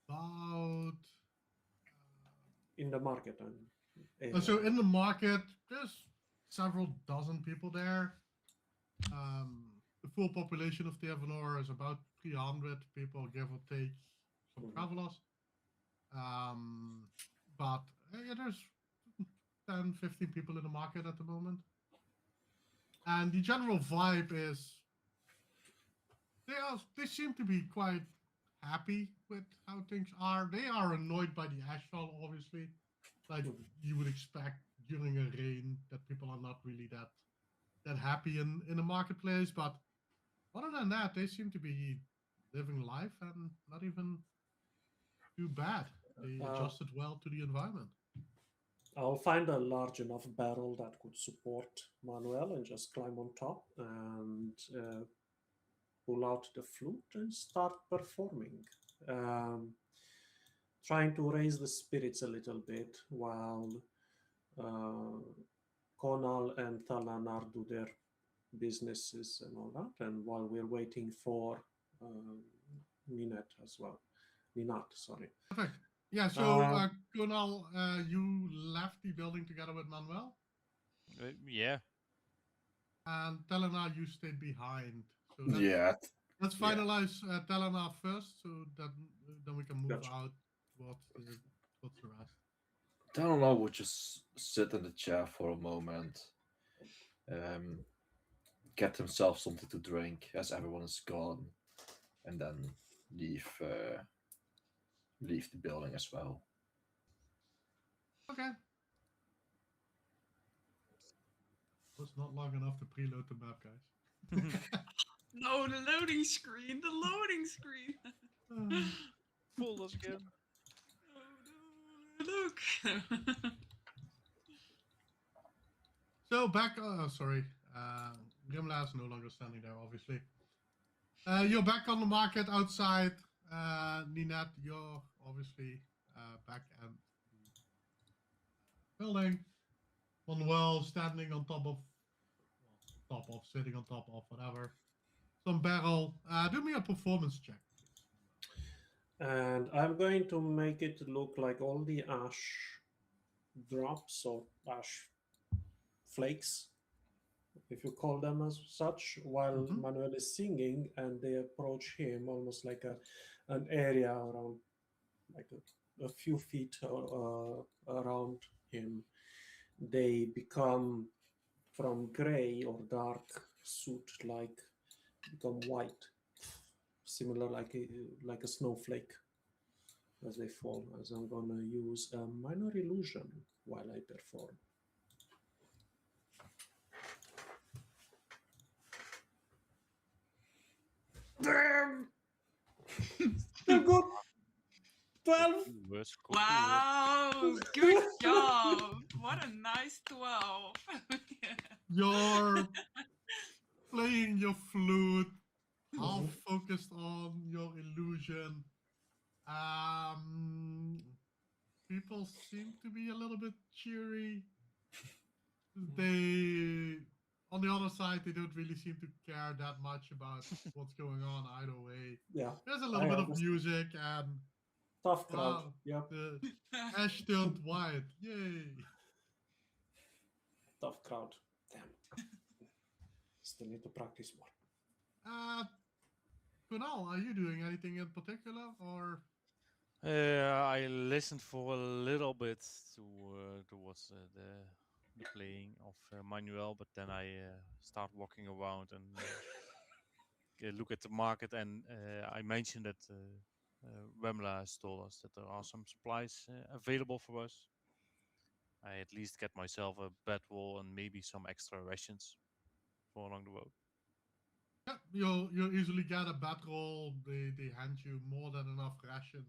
Speaker 1: about
Speaker 5: In the market and
Speaker 1: so in the market, there's several dozen people there. The full population of Devanor is about 300 people, give or take some travelers. But yeah, there's 10, 15 people in the market at the moment. And the general vibe is they seem to be quite happy with how things are. They are annoyed by the ashfall, obviously, like you would expect during a rain that people are not really that happy in the marketplace. But other than that, they seem to be living life and not even too bad. They adjusted well to the environment.
Speaker 5: I'll find a large enough barrel that could support Manuel and just climb on top and pull out the flute and start performing. Trying to raise the spirits a little bit while Conal and Thalanar do their businesses and all that, and while we're waiting for Ninat as well. Ninat, sorry.
Speaker 1: Perfect. Yeah, so Conal, you left the building together with Manuel?
Speaker 3: Yeah.
Speaker 1: And Thalanar, you stayed behind. So let's finalize Thalanar first, so that then we can move out towards the rest.
Speaker 4: Thalanar would just sit in the chair for a moment, get himself something to drink as everyone is gone, and then leave the building as well.
Speaker 1: Okay. Was not long enough to preload the map, guys.
Speaker 2: No, the loading screen. The loading screen.
Speaker 3: Fool us again.
Speaker 2: Oh, no, look.
Speaker 1: So back. Sorry. Grimla is no longer standing there, obviously. You're back on the market outside. Ninat, you're obviously back at the building. Manuel standing on top of, sitting on top of, whatever. Some barrel. Do me a performance check, please.
Speaker 5: And I'm going to make it look like all the ash drops or ash flakes, if you call them as such, while Manuel is singing, and they approach him almost like an area around, like a few feet around him, they become from gray or dark soot like become white, similar like a snowflake as they fall. As I'm gonna use a minor illusion while I perform. Damn! Still good. 12.
Speaker 3: Worse,
Speaker 2: Wow, good job. What a nice 12.
Speaker 1: You're playing your flute, all
Speaker 5: Mhm.
Speaker 1: focused on your illusion. People seem to be a little bit cheery. They, on the other side, they don't really seem to care that much about what's going on either way.
Speaker 5: Yeah,
Speaker 1: There's a little
Speaker 5: I
Speaker 1: bit of
Speaker 5: understand.
Speaker 1: music and
Speaker 5: Tough crowd.
Speaker 1: wow,
Speaker 5: Yep,
Speaker 1: the ash turned white. Yay!
Speaker 5: tough crowd. Damn. Still need to practice more.
Speaker 1: Kunal, are you doing anything in particular, or
Speaker 3: I listened for a little bit towards the playing of Manuel, but then I start walking around and look at the market, and I mentioned that Wemla has told us that there are some supplies available for us. I at least get myself a bedroll and maybe some extra rations for along the road.
Speaker 1: yeah, you'll easily get a bedroll. They hand you more than enough rations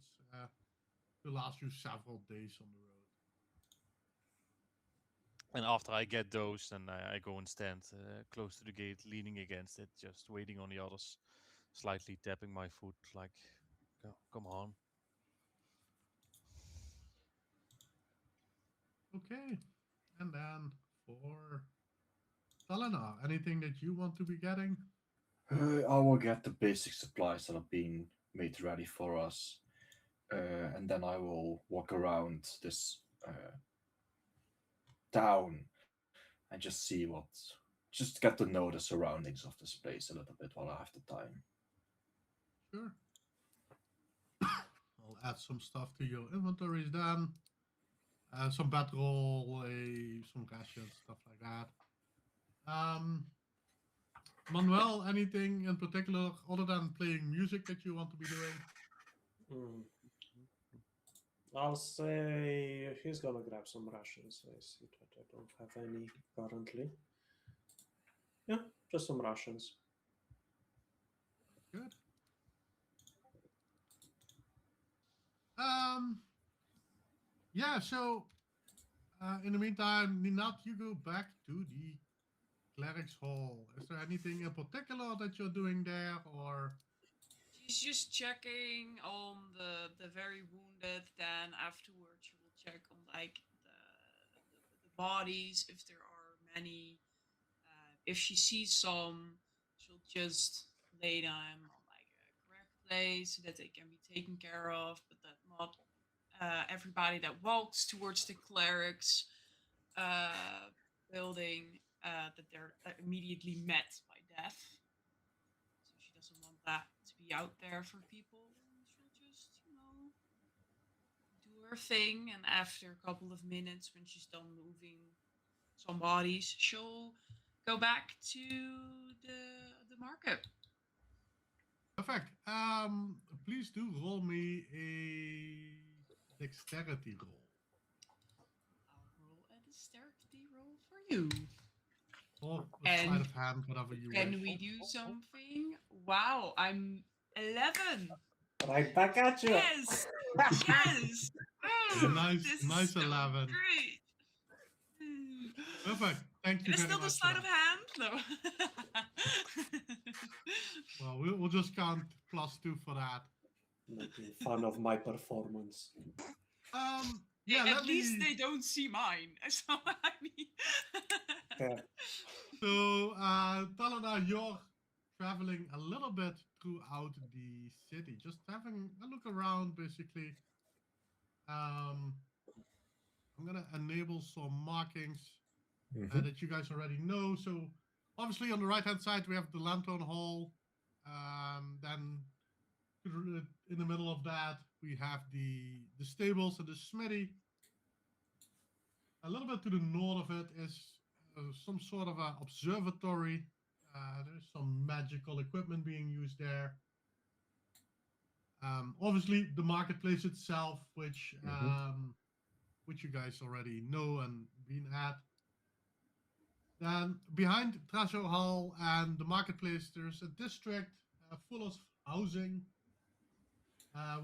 Speaker 1: to last you several days on the road.
Speaker 3: And after I get those, then I go and stand close to the gate, leaning against it, just waiting on the others, slightly tapping my foot, like, come on.
Speaker 1: Okay, and then for Talana, anything that you want to be getting?
Speaker 4: I will get the basic supplies that have been made ready for us, and then I will walk around this town and just see just get to know the surroundings of this place a little bit while I have the time.
Speaker 1: Sure. I'll add some stuff to your inventories then. Some bedroll, some rations, stuff like that. Manuel, anything in particular other than playing music that you want to be doing?
Speaker 5: Hmm. I'll say he's gonna grab some rations. I see that I don't have any currently. Yeah, just some rations.
Speaker 1: Good. Yeah, so in the meantime, Ninat, you go back to the cleric's hall. Is there anything in particular that you're doing there, or
Speaker 2: She's just checking on the very wounded. Then afterwards, she will check on like the bodies if there are many. If she sees some, she'll just lay them on like a correct place so that they can be taken care of, but that not everybody that walks towards the cleric's building that they're immediately met by death. So she doesn't want that to be out there for people. And she'll just, do her thing. And after a couple of minutes, when she's done moving some bodies, she'll go back to the market.
Speaker 1: perfect? Please do roll me a dexterity roll.
Speaker 2: I'll roll a dexterity roll for you.
Speaker 1: Or a sleight of hand, whatever you
Speaker 2: Can
Speaker 1: wish.
Speaker 2: we do something? Wow, I'm 11.
Speaker 5: Right back at you.
Speaker 2: Yes, yes.
Speaker 1: Nice,
Speaker 2: This
Speaker 1: nice
Speaker 2: is so
Speaker 1: 11.
Speaker 2: great. Mm.
Speaker 1: Perfect. Thank you
Speaker 2: It is
Speaker 1: very
Speaker 2: still the
Speaker 1: much.
Speaker 2: sleight
Speaker 1: for
Speaker 2: of
Speaker 1: that.
Speaker 2: hand, no.
Speaker 1: Well, we'll just count +2 for that.
Speaker 5: Making fun of my performance.
Speaker 1: Yeah,
Speaker 2: At least they don't see mine. So I mean.
Speaker 5: Fair.
Speaker 1: So, Talana, you're traveling a little bit throughout the city, just having a look around, basically. I'm gonna enable some markings that you guys already know. So, obviously, on the right-hand side, we have the Lantern Hall. Then, in the middle of that, we have the stables and the smithy. A little bit to the north of it is some sort of a observatory. There's some magical equipment being used there. Obviously, the marketplace itself, which you guys already know and been at. Then behind Treasure Hall and the marketplace, there's a district full of housing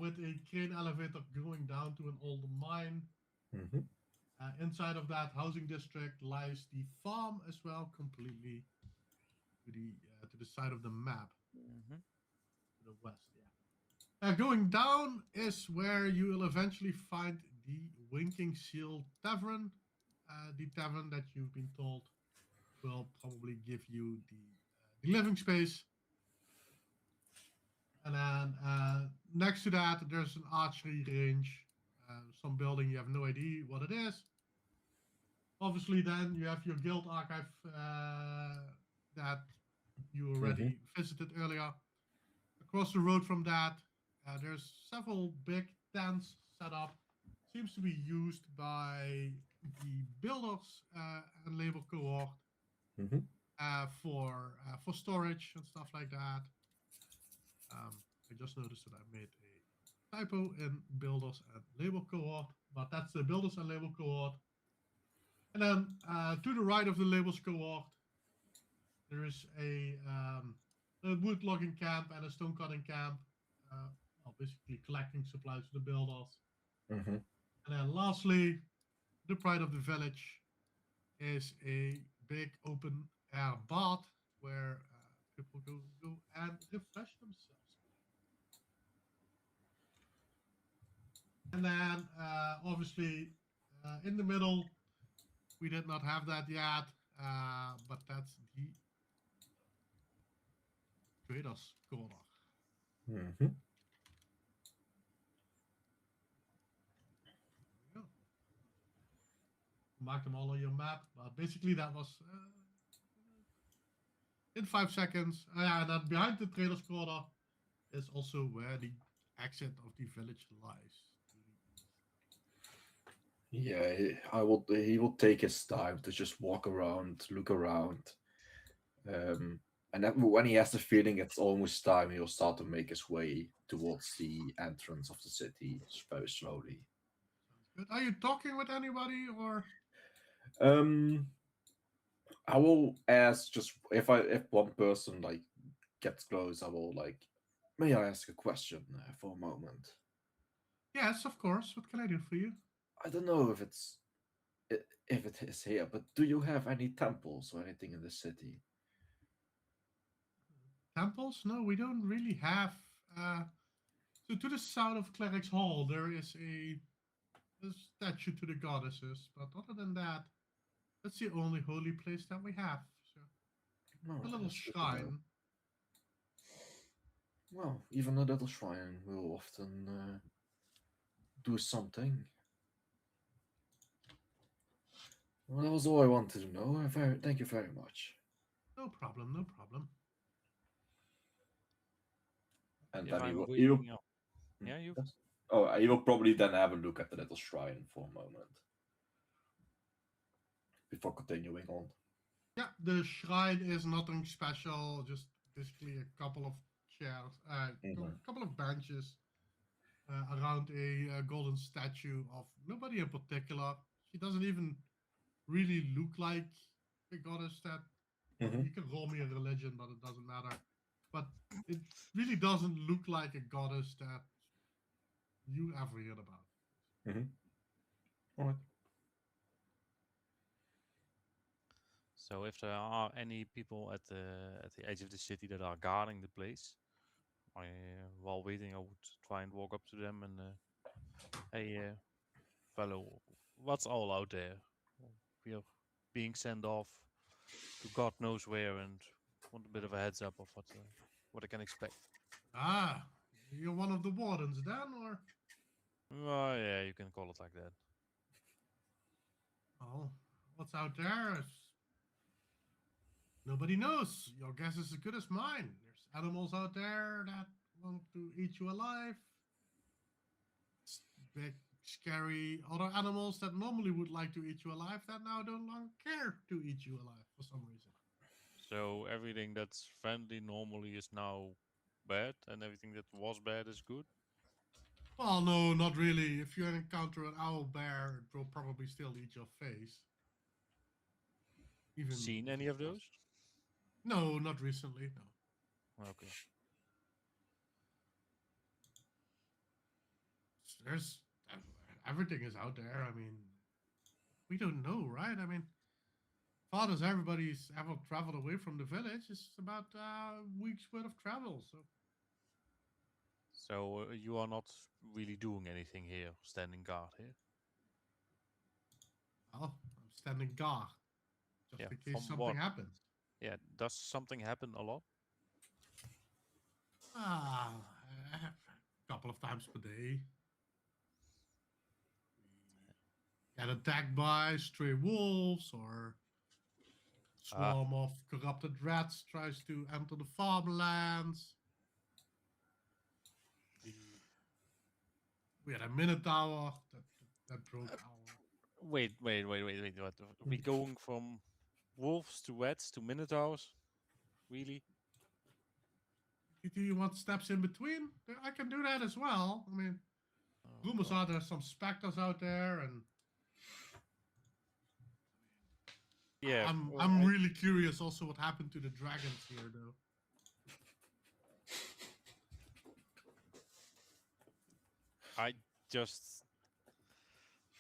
Speaker 1: with a crane elevator going down to an old mine. Inside of that housing district lies the farm as well, completely to the side of the map, to the west. Yeah. Going down is where you will eventually find the Winking Seal Tavern, the tavern that you've been told will probably give you the living space. And then next to that, there's an archery range, some building you have no idea what it is. Obviously, then you have your guild archive that you already visited earlier. Across the road from that, there's several big tents set up. Seems to be used by the builders and labor cohort for storage and stuff like that. I just noticed that I made a typo in builders and labor cohort, but that's the builders and labor cohort. And then to the right of the labels cohort, there is a wood logging camp and a stone cutting camp. Basically collecting supplies for the builders. And then lastly, the pride of the village is a big open air bath where people go and refresh themselves. And then obviously in the middle, we did not have that yet, but that's the traders corner. Mark them all on your map, but basically that was in 5 seconds. And then behind the traders corner is also where the exit of the village lies.
Speaker 4: Yeah, he will take his time to just walk around, look around. And then when he has the feeling it's almost time, he'll start to make his way towards the entrance of the city very slowly.
Speaker 1: Good. Are you talking with anybody or?
Speaker 4: I will ask just if one person like gets close, I will like, may I ask a question for a moment?
Speaker 1: Yes, of course. What can I do for you?
Speaker 4: I don't know if it is here, but do you have any temples or anything in the city?
Speaker 1: Temples? No, we don't really have. So to the south of Cleric's Hall, there is a statue to the goddesses, but other than that, that's the only holy place that we have. So a little shrine.
Speaker 4: Well, even a little shrine will often do something. Well, that was all I wanted to know. Thank you very much.
Speaker 1: No problem, no problem.
Speaker 4: And
Speaker 3: If
Speaker 4: then
Speaker 3: I'm
Speaker 4: he will.
Speaker 3: waiting up. Yeah, you.
Speaker 4: Oh, he will probably then have a look at the little shrine for a moment before continuing on.
Speaker 1: Yeah, the shrine is nothing special, just basically a couple of chairs, a couple of benches around a golden statue of nobody in particular. She doesn't even really look like a goddess that you can roll me a religion, but it doesn't matter. But it really doesn't look like a goddess that you ever heard about.
Speaker 4: All right.
Speaker 3: So if there are any people at the edge of the city that are guarding the place, while waiting, I would try and walk up to them and, hey, fellow, what's all out there? We are being sent off to God knows where, and want a bit of a heads up of what I can expect.
Speaker 1: Ah, you're one of the wardens then, or?
Speaker 3: Oh yeah, you can call it like that.
Speaker 1: Oh, what's out there? Nobody knows. Your guess is as good as mine. There's animals out there that want to eat you alive. Big scary other animals that normally would like to eat you alive that now don't longer care to eat you alive for some reason.
Speaker 3: So everything that's friendly normally is now bad, and everything that was bad is good.
Speaker 1: Well, no, not really. If you encounter an owl bear, it will probably still eat your face. Even
Speaker 3: Seen
Speaker 1: if
Speaker 3: any
Speaker 1: it
Speaker 3: of
Speaker 1: was-
Speaker 3: those?
Speaker 1: No, not recently. No.
Speaker 3: Okay.
Speaker 1: There's everything is out there. I mean, we don't know, right? I mean, far as everybody's ever traveled away from the village, it's about a week's worth of travel. So
Speaker 3: You are not really doing anything here, standing guard here.
Speaker 1: well, I'm standing guard just
Speaker 3: Yeah,
Speaker 1: in case
Speaker 3: from
Speaker 1: something
Speaker 3: what?
Speaker 1: happens.
Speaker 3: Yeah, does something happen a lot?
Speaker 1: Ah, a couple of times per day. Get attacked by stray wolves or swarm of corrupted rats tries to enter the farmlands. We had a minotaur that broke our.
Speaker 3: Wait. What? Are we going from wolves to rats to minotaurs? Really?
Speaker 1: Do you want steps in between? I can do that as well. I mean,
Speaker 3: Oh,
Speaker 1: rumors
Speaker 3: God.
Speaker 1: are there's some specters out there, and
Speaker 3: Yeah.
Speaker 1: I'm really curious also what happened to the dragons here, though.
Speaker 3: I just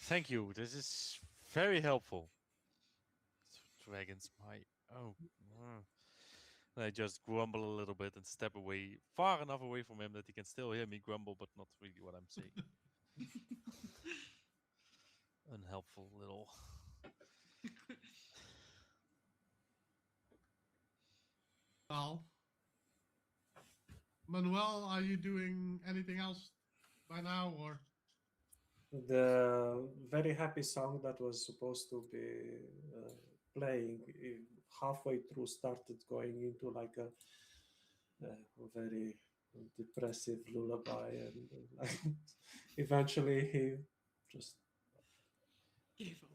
Speaker 3: thank you. This is very helpful. Dragons, my oh. And I just grumble a little bit and step away, far enough away from him that he can still hear me grumble, but not really what I'm saying. Unhelpful little.
Speaker 1: Well, Manuel, are you doing anything else by now, or?
Speaker 5: The very happy song that was supposed to be playing halfway through started going into like a very depressive lullaby, and like, eventually he just
Speaker 2: Give up.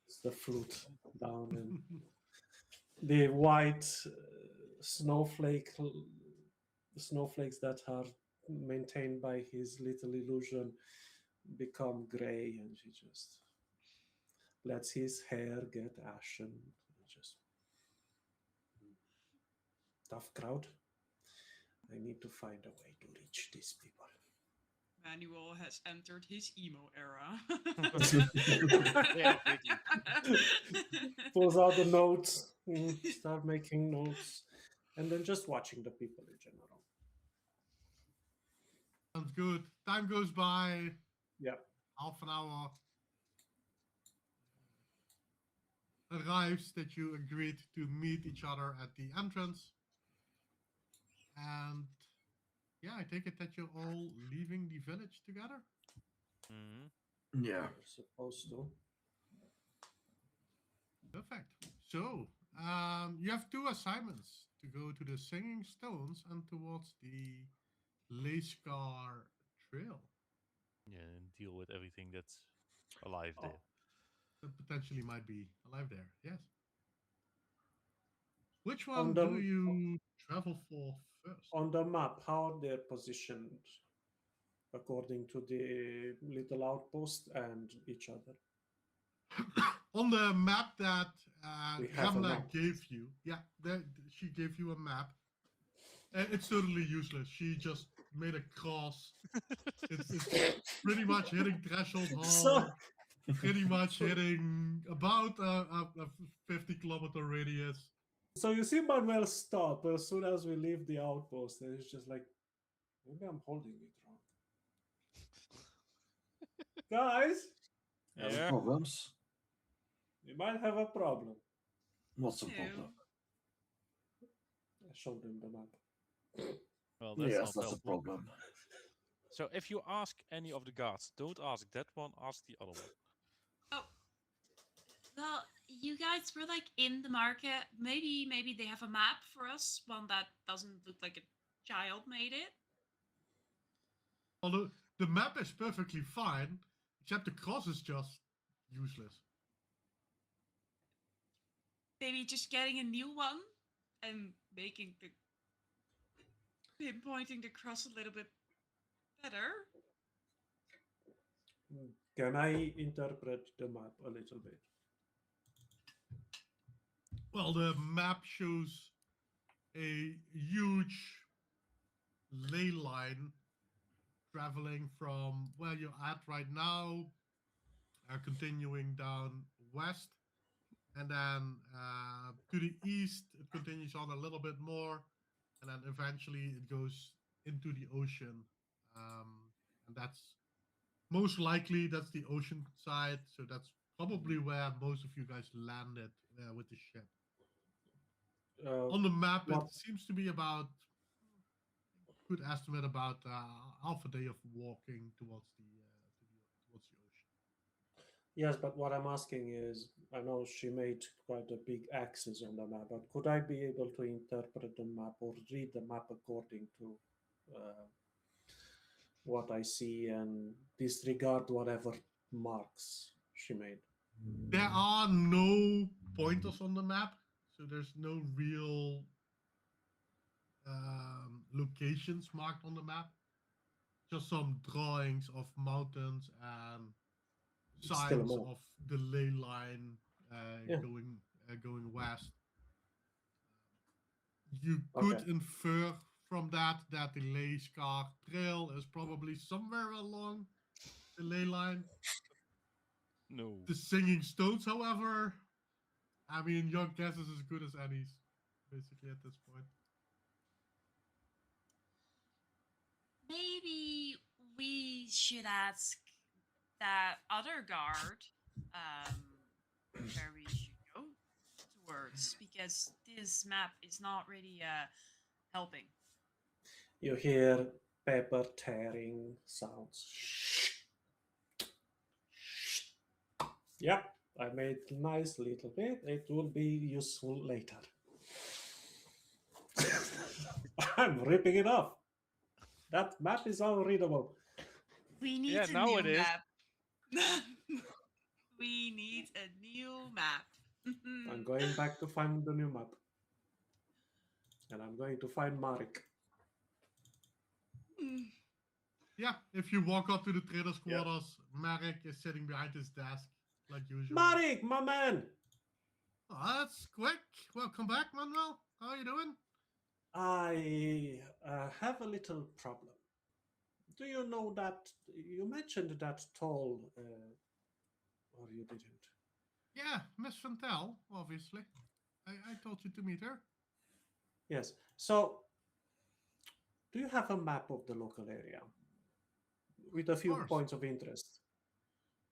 Speaker 5: puts the flute down, and the white snowflakes that are maintained by his little illusion become gray, and he just lets his hair get ashen. Just tough crowd. I need to find a way to reach these people.
Speaker 2: Manuel has entered his emo era.
Speaker 3: Yeah, quickly.
Speaker 5: Pulls out the notes, start making notes, and then just watching the people in general.
Speaker 1: Sounds good. Time goes by.
Speaker 5: Yeah.
Speaker 1: Half an hour arrives that you agreed to meet each other at the entrance. And yeah, I take it that you're all leaving the village together.
Speaker 3: Mhm.
Speaker 4: Yeah.
Speaker 5: You're supposed to.
Speaker 1: Perfect. So you have two assignments to go to the Singing Stones and towards the Layskar Trail.
Speaker 3: Yeah, and deal with everything that's alive
Speaker 5: Oh.
Speaker 3: there.
Speaker 1: That potentially might be alive there. Yes. Which
Speaker 5: On
Speaker 1: one
Speaker 5: the-
Speaker 1: do you travel for first?
Speaker 5: On the map, how are they positioned according to the little outpost and each other?
Speaker 1: On the map that
Speaker 5: We have a
Speaker 1: Ramla
Speaker 5: map.
Speaker 1: gave you, yeah, she gave you a map. It's totally useless. She just made a cross. It's pretty much hitting threshold hall.
Speaker 5: So-
Speaker 1: Pretty much hitting about a 50-kilometer radius.
Speaker 5: So you see Manuel stop as soon as we leave the outpost, and it's just like, maybe I'm holding it wrong. Guys,
Speaker 4: Any
Speaker 3: Yeah.
Speaker 4: problems?
Speaker 5: we might have a problem.
Speaker 4: What's the
Speaker 2: Ew.
Speaker 4: problem?
Speaker 5: I showed them the map.
Speaker 3: Well, that's
Speaker 4: Yes,
Speaker 3: not
Speaker 4: that's a
Speaker 3: helpful.
Speaker 4: problem.
Speaker 3: So if you ask any of the guards, don't ask that one, ask the other one.
Speaker 2: Well, you guys were like in the market. Maybe they have a map for us, one that doesn't look like a child made it.
Speaker 1: Although the map is perfectly fine, Except the cross is just useless.
Speaker 2: Maybe just getting a new one and making the pinpointing the cross a little bit better.
Speaker 5: Can I interpret the map a little bit?
Speaker 1: Well, the map shows a huge ley line traveling from where you're at right now, continuing down west, and then to the east, it continues on a little bit more, and then eventually it goes into the ocean. And that's most likely that's the ocean side, so that's probably where most of you guys landed with the ship. On the map,
Speaker 5: what-
Speaker 1: it seems to be about good estimate about half a day of walking towards the towards the ocean.
Speaker 5: Yes, but what I'm asking is, I know she made quite a big axis on the map, but could I be able to interpret the map or read the map according to what I see and disregard whatever marks she made?
Speaker 1: There are no pointers on the map, so there's no real locations marked on the map. Just some drawings of mountains and
Speaker 5: It's still a
Speaker 1: signs
Speaker 5: map.
Speaker 1: of the ley line
Speaker 5: Yeah.
Speaker 1: going west. You could
Speaker 5: Okay.
Speaker 1: infer from that the ley scar trail is probably somewhere along the ley line.
Speaker 3: No.
Speaker 1: The singing stones, however, I mean, your guess is as good as any's, basically, at this point.
Speaker 2: Maybe we should ask that other guard where we should go towards, because this map is not really helping.
Speaker 5: You hear paper tearing sounds. Yeah, I made a nice little bit. It will be useful later. I'm ripping it off. That map is unreadable.
Speaker 2: We need
Speaker 3: Yeah,
Speaker 2: a
Speaker 3: now
Speaker 2: new
Speaker 3: it is.
Speaker 2: map. We need a new map.
Speaker 5: I'm going back to find the new map. And I'm going to find Marek.
Speaker 1: Yeah, if you walk up to the trader's
Speaker 5: Yeah.
Speaker 1: quarters, Marek is sitting behind his desk, like usual.
Speaker 5: Marek, my man!
Speaker 1: Oh, that's quick. Welcome back, Manuel. How are you doing?
Speaker 5: I have a little problem. Do you know that you mentioned that tall, or you didn't?
Speaker 1: Yeah, Miss Chantel, obviously. I told you to meet her.
Speaker 5: Yes. So, do you have a map of the local area with a few
Speaker 1: course.
Speaker 5: points of interest?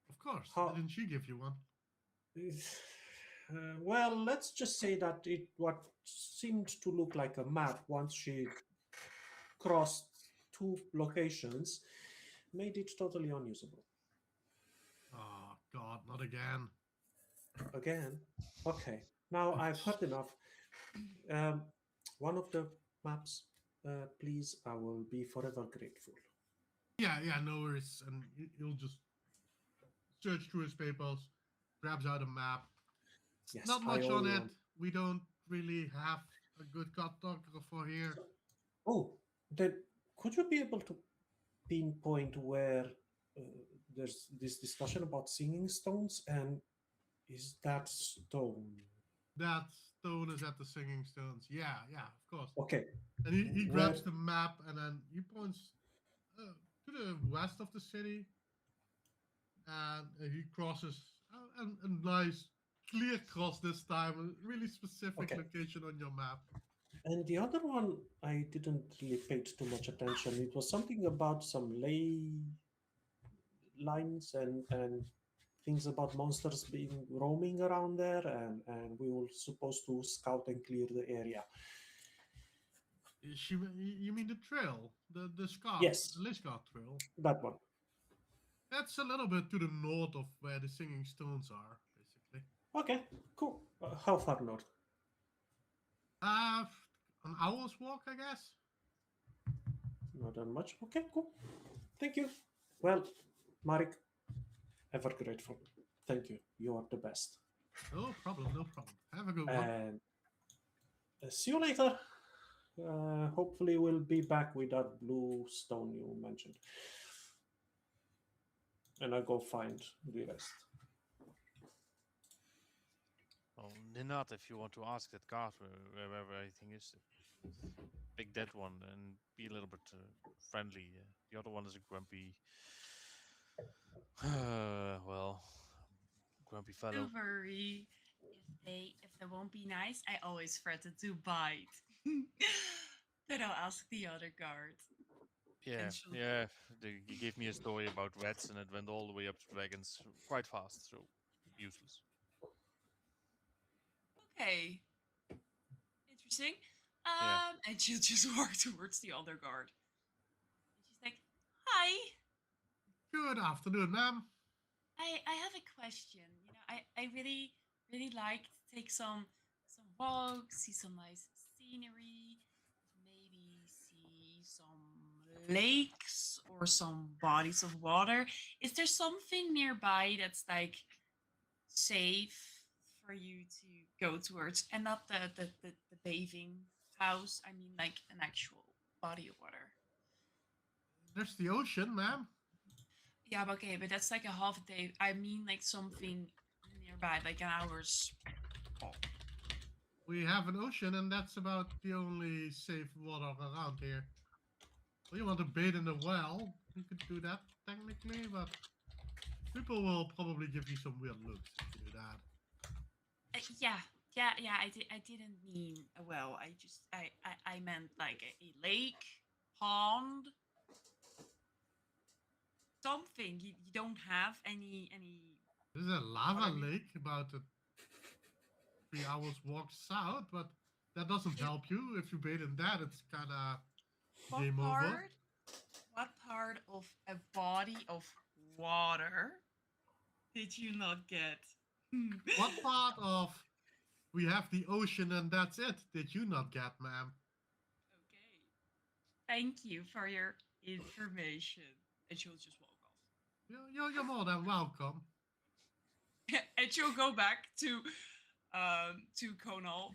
Speaker 1: Of course.
Speaker 5: How-
Speaker 1: Didn't she give you one?
Speaker 5: Well, let's just say that what seemed to look like a map once she crossed two locations made it totally unusable.
Speaker 1: Oh, God, not again.
Speaker 5: Again? Okay. Now I've heard enough. One of the maps, please. I will be forever grateful.
Speaker 1: Yeah, no worries. And he'll just search through his papers, grabs out a map.
Speaker 5: Yes,
Speaker 1: Not
Speaker 5: I
Speaker 1: much on
Speaker 5: only
Speaker 1: it.
Speaker 5: want-
Speaker 1: We don't really have a good cartographer for here.
Speaker 5: Oh, then could you be able to pinpoint where there's this discussion about singing stones, and is that stone?
Speaker 1: That stone is at the Singing Stones. Yeah, of course.
Speaker 5: Okay.
Speaker 1: And he grabs
Speaker 5: Where-
Speaker 1: the map and then he points to the west of the city. And he crosses a nice clear cross this time, a really specific
Speaker 5: Okay.
Speaker 1: location on your map.
Speaker 5: And the other one, I didn't really pay too much attention. It was something about some ley lines and things about monsters being roaming around there, and we were supposed to scout and clear the area.
Speaker 1: You mean the trail? The Scar?
Speaker 5: Yes.
Speaker 1: The Liscar Trail?
Speaker 5: That one.
Speaker 1: That's a little bit to the north of where the Singing Stones are, basically.
Speaker 5: Okay, cool. How far north?
Speaker 1: An hour's walk, I guess.
Speaker 5: Not that much. Okay, cool. Thank you. Well, Marek, ever grateful. Thank you. You are the best.
Speaker 1: No problem, no problem. Have a good one.
Speaker 5: And see you later. Hopefully, we'll be back with that blue stone you mentioned. And I'll go find the rest.
Speaker 3: Well, Ninat, if you want to ask that guard wherever everything is, pick that one and be a little bit friendly. The other one is a grumpy, well, grumpy fellow.
Speaker 2: Don't worry. If they won't be nice, I always threaten to bite. Then I'll ask the other guard.
Speaker 3: Yeah,
Speaker 2: Potentially.
Speaker 3: yeah. He gave me a story about rats, and it went all the way up to dragons quite fast. So useless.
Speaker 2: Okay. Interesting.
Speaker 3: Yeah.
Speaker 2: And she'll just walk towards the other guard. And she's like, "Hi.
Speaker 1: Good afternoon, ma'am.
Speaker 2: I have a question. You know, I really like to take some walks, see some nice scenery, maybe see some lakes or some bodies of water. Is there something nearby that's like safe for you to go towards, and not the bathing house? I mean, like an actual body of water.
Speaker 1: There's the ocean, ma'am.
Speaker 2: Yeah, but okay, but that's like a half a day. I mean, like something nearby, like an hour's.
Speaker 1: We have an ocean, and that's about the only safe water around here. Well, you want to bathe in the well? You could do that technically, but people will probably give you some weird looks if you do that.
Speaker 2: Yeah. I didn't mean a well. I meant like a lake, pond, something. You don't have any.
Speaker 1: There's a lava
Speaker 2: Water.
Speaker 1: lake about 3 hours walk south, but that doesn't help you. If you bathe in that, it's kind of game over.
Speaker 2: What part of a body of water did you not get?
Speaker 1: What part of we have the ocean and that's it did you not get, ma'am?
Speaker 2: Okay. Thank you for your information. And she'll just walk off.
Speaker 1: You're more than welcome.
Speaker 2: And she'll go back to Conal.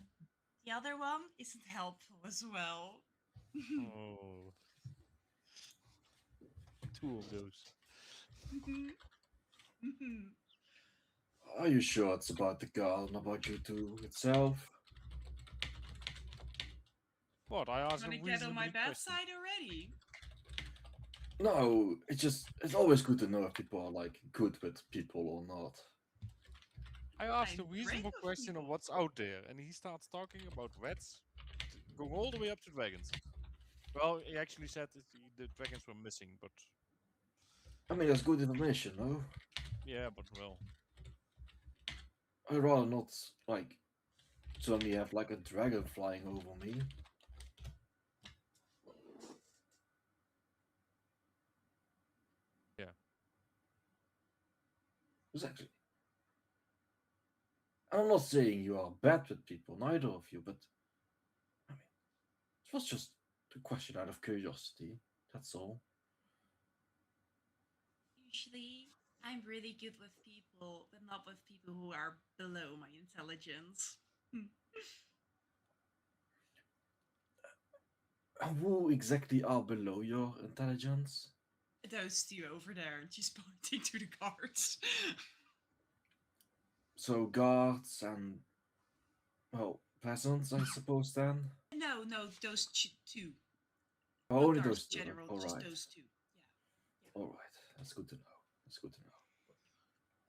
Speaker 2: The other one isn't helpful as well.
Speaker 3: Oh, two of those.
Speaker 4: Are you sure it's about the girl and about you two itself?
Speaker 3: What? I asked
Speaker 2: Gonna
Speaker 3: a
Speaker 2: get on my
Speaker 3: reasonably
Speaker 2: bad
Speaker 3: question.
Speaker 2: side already.
Speaker 4: No, it's always good to know if people are like good with people or not.
Speaker 3: I asked a
Speaker 2: I'm
Speaker 3: reasonable
Speaker 2: afraid of
Speaker 3: question of
Speaker 2: people.
Speaker 3: what's out there, and he starts talking about rats, going all the way up to dragons. Well, he actually said that the dragons were missing, but
Speaker 4: I mean, that's good information, no?
Speaker 3: yeah, but well,
Speaker 4: I'd rather not like suddenly have like a dragon flying over me.
Speaker 3: Yeah.
Speaker 4: Exactly. I'm not saying you are bad with people, neither of you, but I mean, it was just a question out of curiosity. That's all.
Speaker 2: Usually, I'm really good with people, but not with people who are below my intelligence.
Speaker 4: Who exactly are below your intelligence?
Speaker 2: Those two over there, and she's pointing to the guards.
Speaker 4: So guards and well, peasants, I suppose. Then
Speaker 2: No, those two.
Speaker 4: oh,
Speaker 2: Not
Speaker 4: only
Speaker 2: guards
Speaker 4: those two.
Speaker 2: general,
Speaker 4: All
Speaker 2: just
Speaker 4: right,
Speaker 2: those two.
Speaker 4: all right. That's good to know. That's good to know.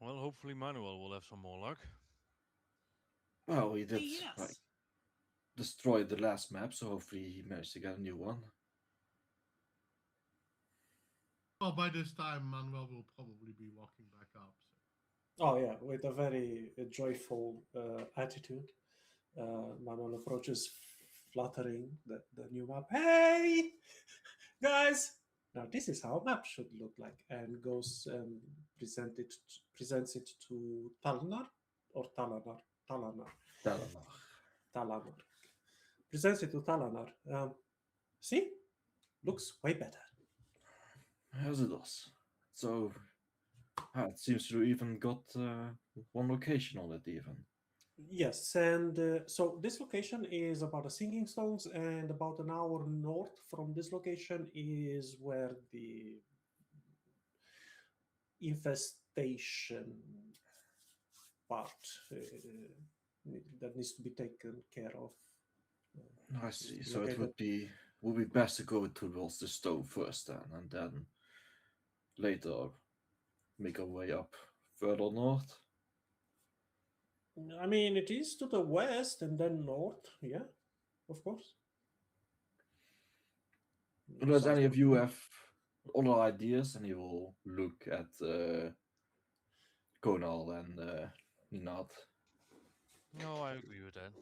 Speaker 3: well, hopefully Manuel will have some more luck.
Speaker 4: Well, he did
Speaker 2: Yes.
Speaker 4: like destroy the last map, so hopefully he managed to get a new one.
Speaker 1: Well, by this time, Manuel will probably be walking back up.
Speaker 5: Oh yeah, with a very joyful attitude, Manuel approaches, fluttering the new map. Hey, guys! Now this is how a map should look like, and goes presents it to Talanar or Talanar. Presents it to Talanar. See, looks way better.
Speaker 4: As it does. So, It seems you even got one location on it, even.
Speaker 5: Yes, and so this location is about the Singing Stones, and about an hour north from this location is where the infestation part that needs to be taken care of.
Speaker 4: I see.
Speaker 5: is
Speaker 4: So it would be best to go towards the stove first then, and then later make our way up further north.
Speaker 5: I mean, it is to the west and then north. Yeah, of course.
Speaker 4: Unless any of you
Speaker 5: South.
Speaker 4: have other ideas, and you will look at Konal and Ninat.
Speaker 3: No, I agree with that.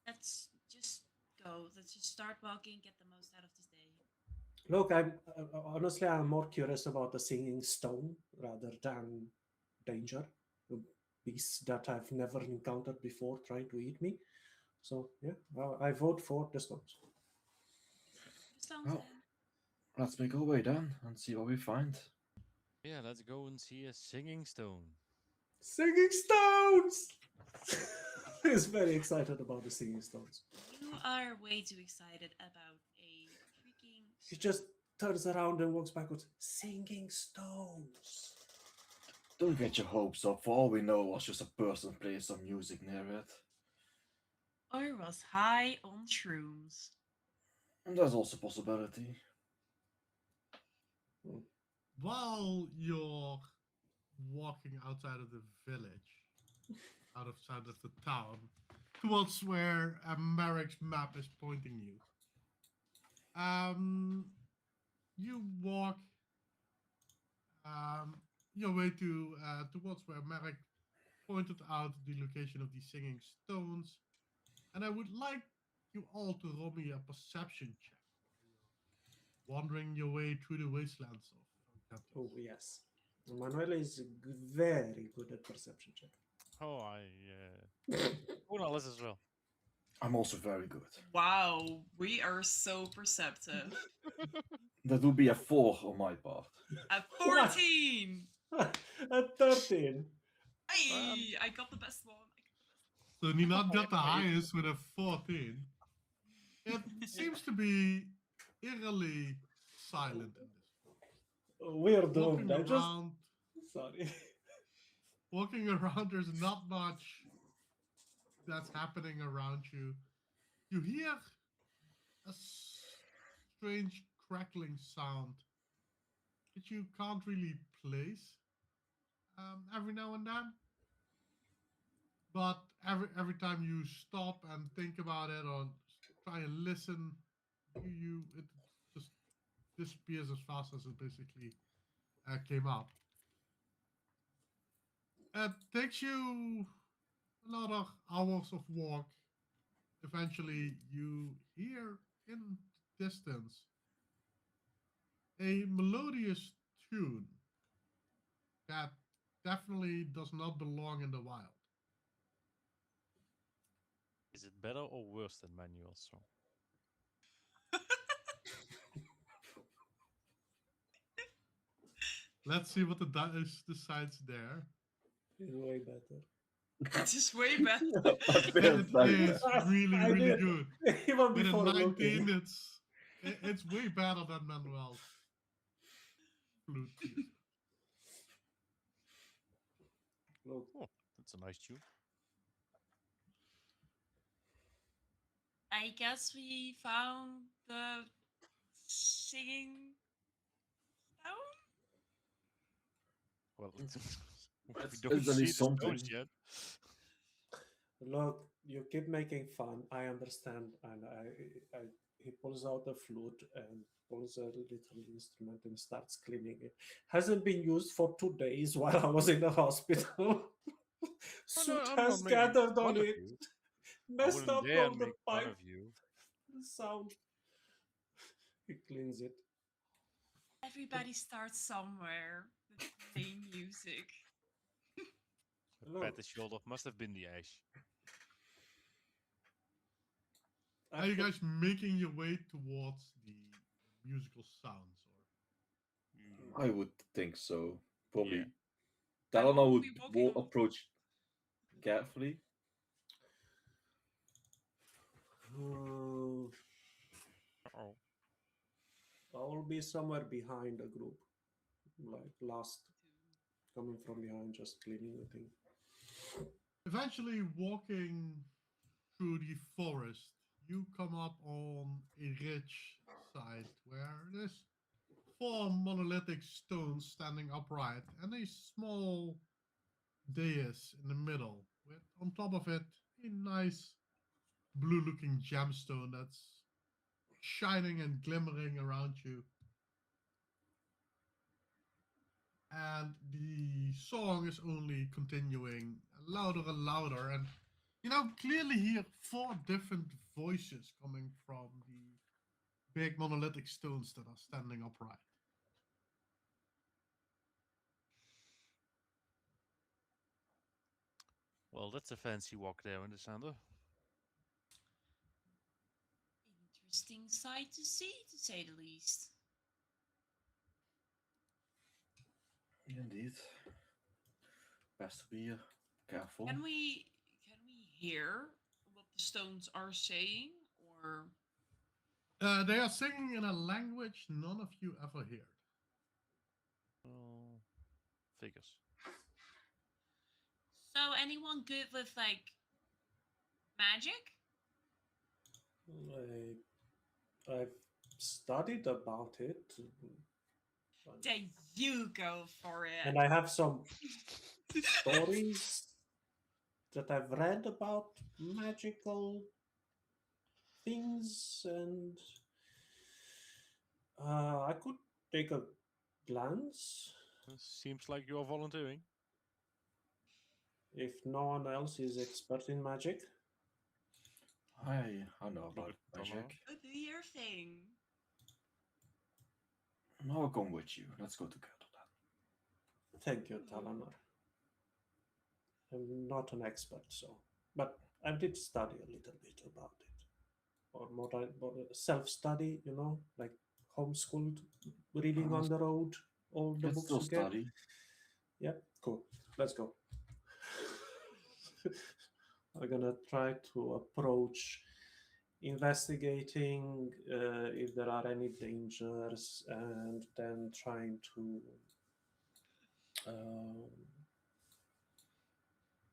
Speaker 2: Let's just go. Let's just start walking, get the most out of this day.
Speaker 5: Look, I'm honestly, I'm more curious about the Singing Stone rather than danger, a beast that I've never encountered before trying to eat me. So yeah, well, I vote for the stones.
Speaker 2: Stones
Speaker 4: Well, let's make our way then and see what we find.
Speaker 3: Yeah, let's go and see a singing stone.
Speaker 5: Singing Stones! He's very excited about the Singing Stones.
Speaker 2: You are way too excited about a freaking.
Speaker 5: He just turns around and walks backwards. Singing Stones.
Speaker 4: Don't get your hopes up. For all we know, it was just a person playing some music near it.
Speaker 2: Or was high on shrooms.
Speaker 4: And there's also a possibility.
Speaker 1: While you're walking outside of the village, outside of the town, towards where Merrick's map is pointing you, you walk your way to towards where Merrick pointed out the location of the singing stones, and I would like you all to roll me a perception check. Wandering your way through the wastelands of
Speaker 5: Oh, yes. Manuel is very good at perception check.
Speaker 3: Oh, Konal is as well.
Speaker 4: I'm also very good.
Speaker 2: Wow, we are so perceptive.
Speaker 4: That would be a 4 on my part.
Speaker 2: A 14!
Speaker 5: At 13.
Speaker 2: Hey, I got the best one.
Speaker 1: So Ninat got the highest with a 14. It seems to be eerily silent in this.
Speaker 5: We're
Speaker 1: Walking
Speaker 5: doomed.
Speaker 1: around,
Speaker 5: Sorry.
Speaker 1: walking around, there's not much that's happening around you. You hear a strange crackling sound that you can't really place every now and then. But every time you stop and think about it or try and listen, it just disappears as fast as it basically came up. It takes you a lot of hours of walk. Eventually, you hear in distance a melodious tune that definitely does not belong in the wild.
Speaker 3: Is it better or worse than manual song?
Speaker 1: Let's see what the dice decides there.
Speaker 5: It's way better.
Speaker 2: It's just way better.
Speaker 1: It is really,
Speaker 5: I
Speaker 1: really
Speaker 5: did.
Speaker 1: good.
Speaker 5: Even
Speaker 1: With a
Speaker 5: before
Speaker 1: 19,
Speaker 5: looking.
Speaker 1: it's way better than Manuel's flute music.
Speaker 5: Look,
Speaker 3: Oh, that's a nice tune.
Speaker 2: I guess we found the singing stone?
Speaker 3: Well, we
Speaker 4: That's
Speaker 3: don't
Speaker 4: at
Speaker 3: see
Speaker 4: least
Speaker 3: the stones
Speaker 4: something.
Speaker 3: yet.
Speaker 5: look, you keep making fun. I understand, and he pulls out the flute and pulls a little instrument and starts cleaning it. Hasn't been used for 2 days while I was in the hospital. Soot
Speaker 3: I'm not
Speaker 5: has
Speaker 3: making
Speaker 5: gathered
Speaker 3: fun
Speaker 5: on
Speaker 3: of
Speaker 5: it,
Speaker 3: you. I
Speaker 5: messed
Speaker 3: wouldn't
Speaker 5: up
Speaker 3: dare
Speaker 5: all the
Speaker 3: make fun
Speaker 5: pipe,
Speaker 3: of you.
Speaker 5: the sound. He cleans it.
Speaker 2: Everybody starts somewhere with playing music.
Speaker 3: A pat the shoulder must have been the ash.
Speaker 1: Are you guys making your way towards the musical sounds? Or
Speaker 4: I would think so. Probably.
Speaker 3: Yeah.
Speaker 4: Dalinar would
Speaker 2: Be walking on-
Speaker 4: approach carefully.
Speaker 5: Uh,
Speaker 3: Oh.
Speaker 5: I'll be somewhere behind a group, like last, coming from behind, just cleaning the thing.
Speaker 1: Eventually, walking through the forest, you come up on a ridge side where there's 4 monolithic stones standing upright and a small dais in the middle, with on top of it a nice blue-looking gemstone that's shining and glimmering around you. And the song is only continuing louder and louder, and you know, clearly hear 4 different voices coming from the big monolithic stones that are standing upright.
Speaker 3: Well, that's a fancy walk there in the center.
Speaker 2: Interesting sight to see, to say the least.
Speaker 4: Indeed. Best to be careful.
Speaker 2: Can we hear what the stones are saying, or
Speaker 1: They are singing in a language none of you ever heard.
Speaker 3: Oh, figures.
Speaker 2: so anyone good with like magic?
Speaker 5: I've studied about it,
Speaker 2: Then you go for it.
Speaker 5: and I have some stories that I've read about magical things, and I could take a glance
Speaker 3: Seems like you're volunteering.
Speaker 5: if no one else is expert in magic.
Speaker 4: I know
Speaker 3: Look
Speaker 4: about
Speaker 3: at Dalinar.
Speaker 4: magic.
Speaker 2: Go do your thing.
Speaker 4: I'll come with you. Let's go together then.
Speaker 5: Thank you, Talanar. I'm not an expert, but I did study a little bit about it, or more self-study, like homeschooled, reading on the road, all the
Speaker 4: Let's
Speaker 5: books
Speaker 4: still
Speaker 5: you get.
Speaker 4: study.
Speaker 5: Yeah, cool. Let's go. I'm gonna try to approach investigating if there are any dangers, and then trying to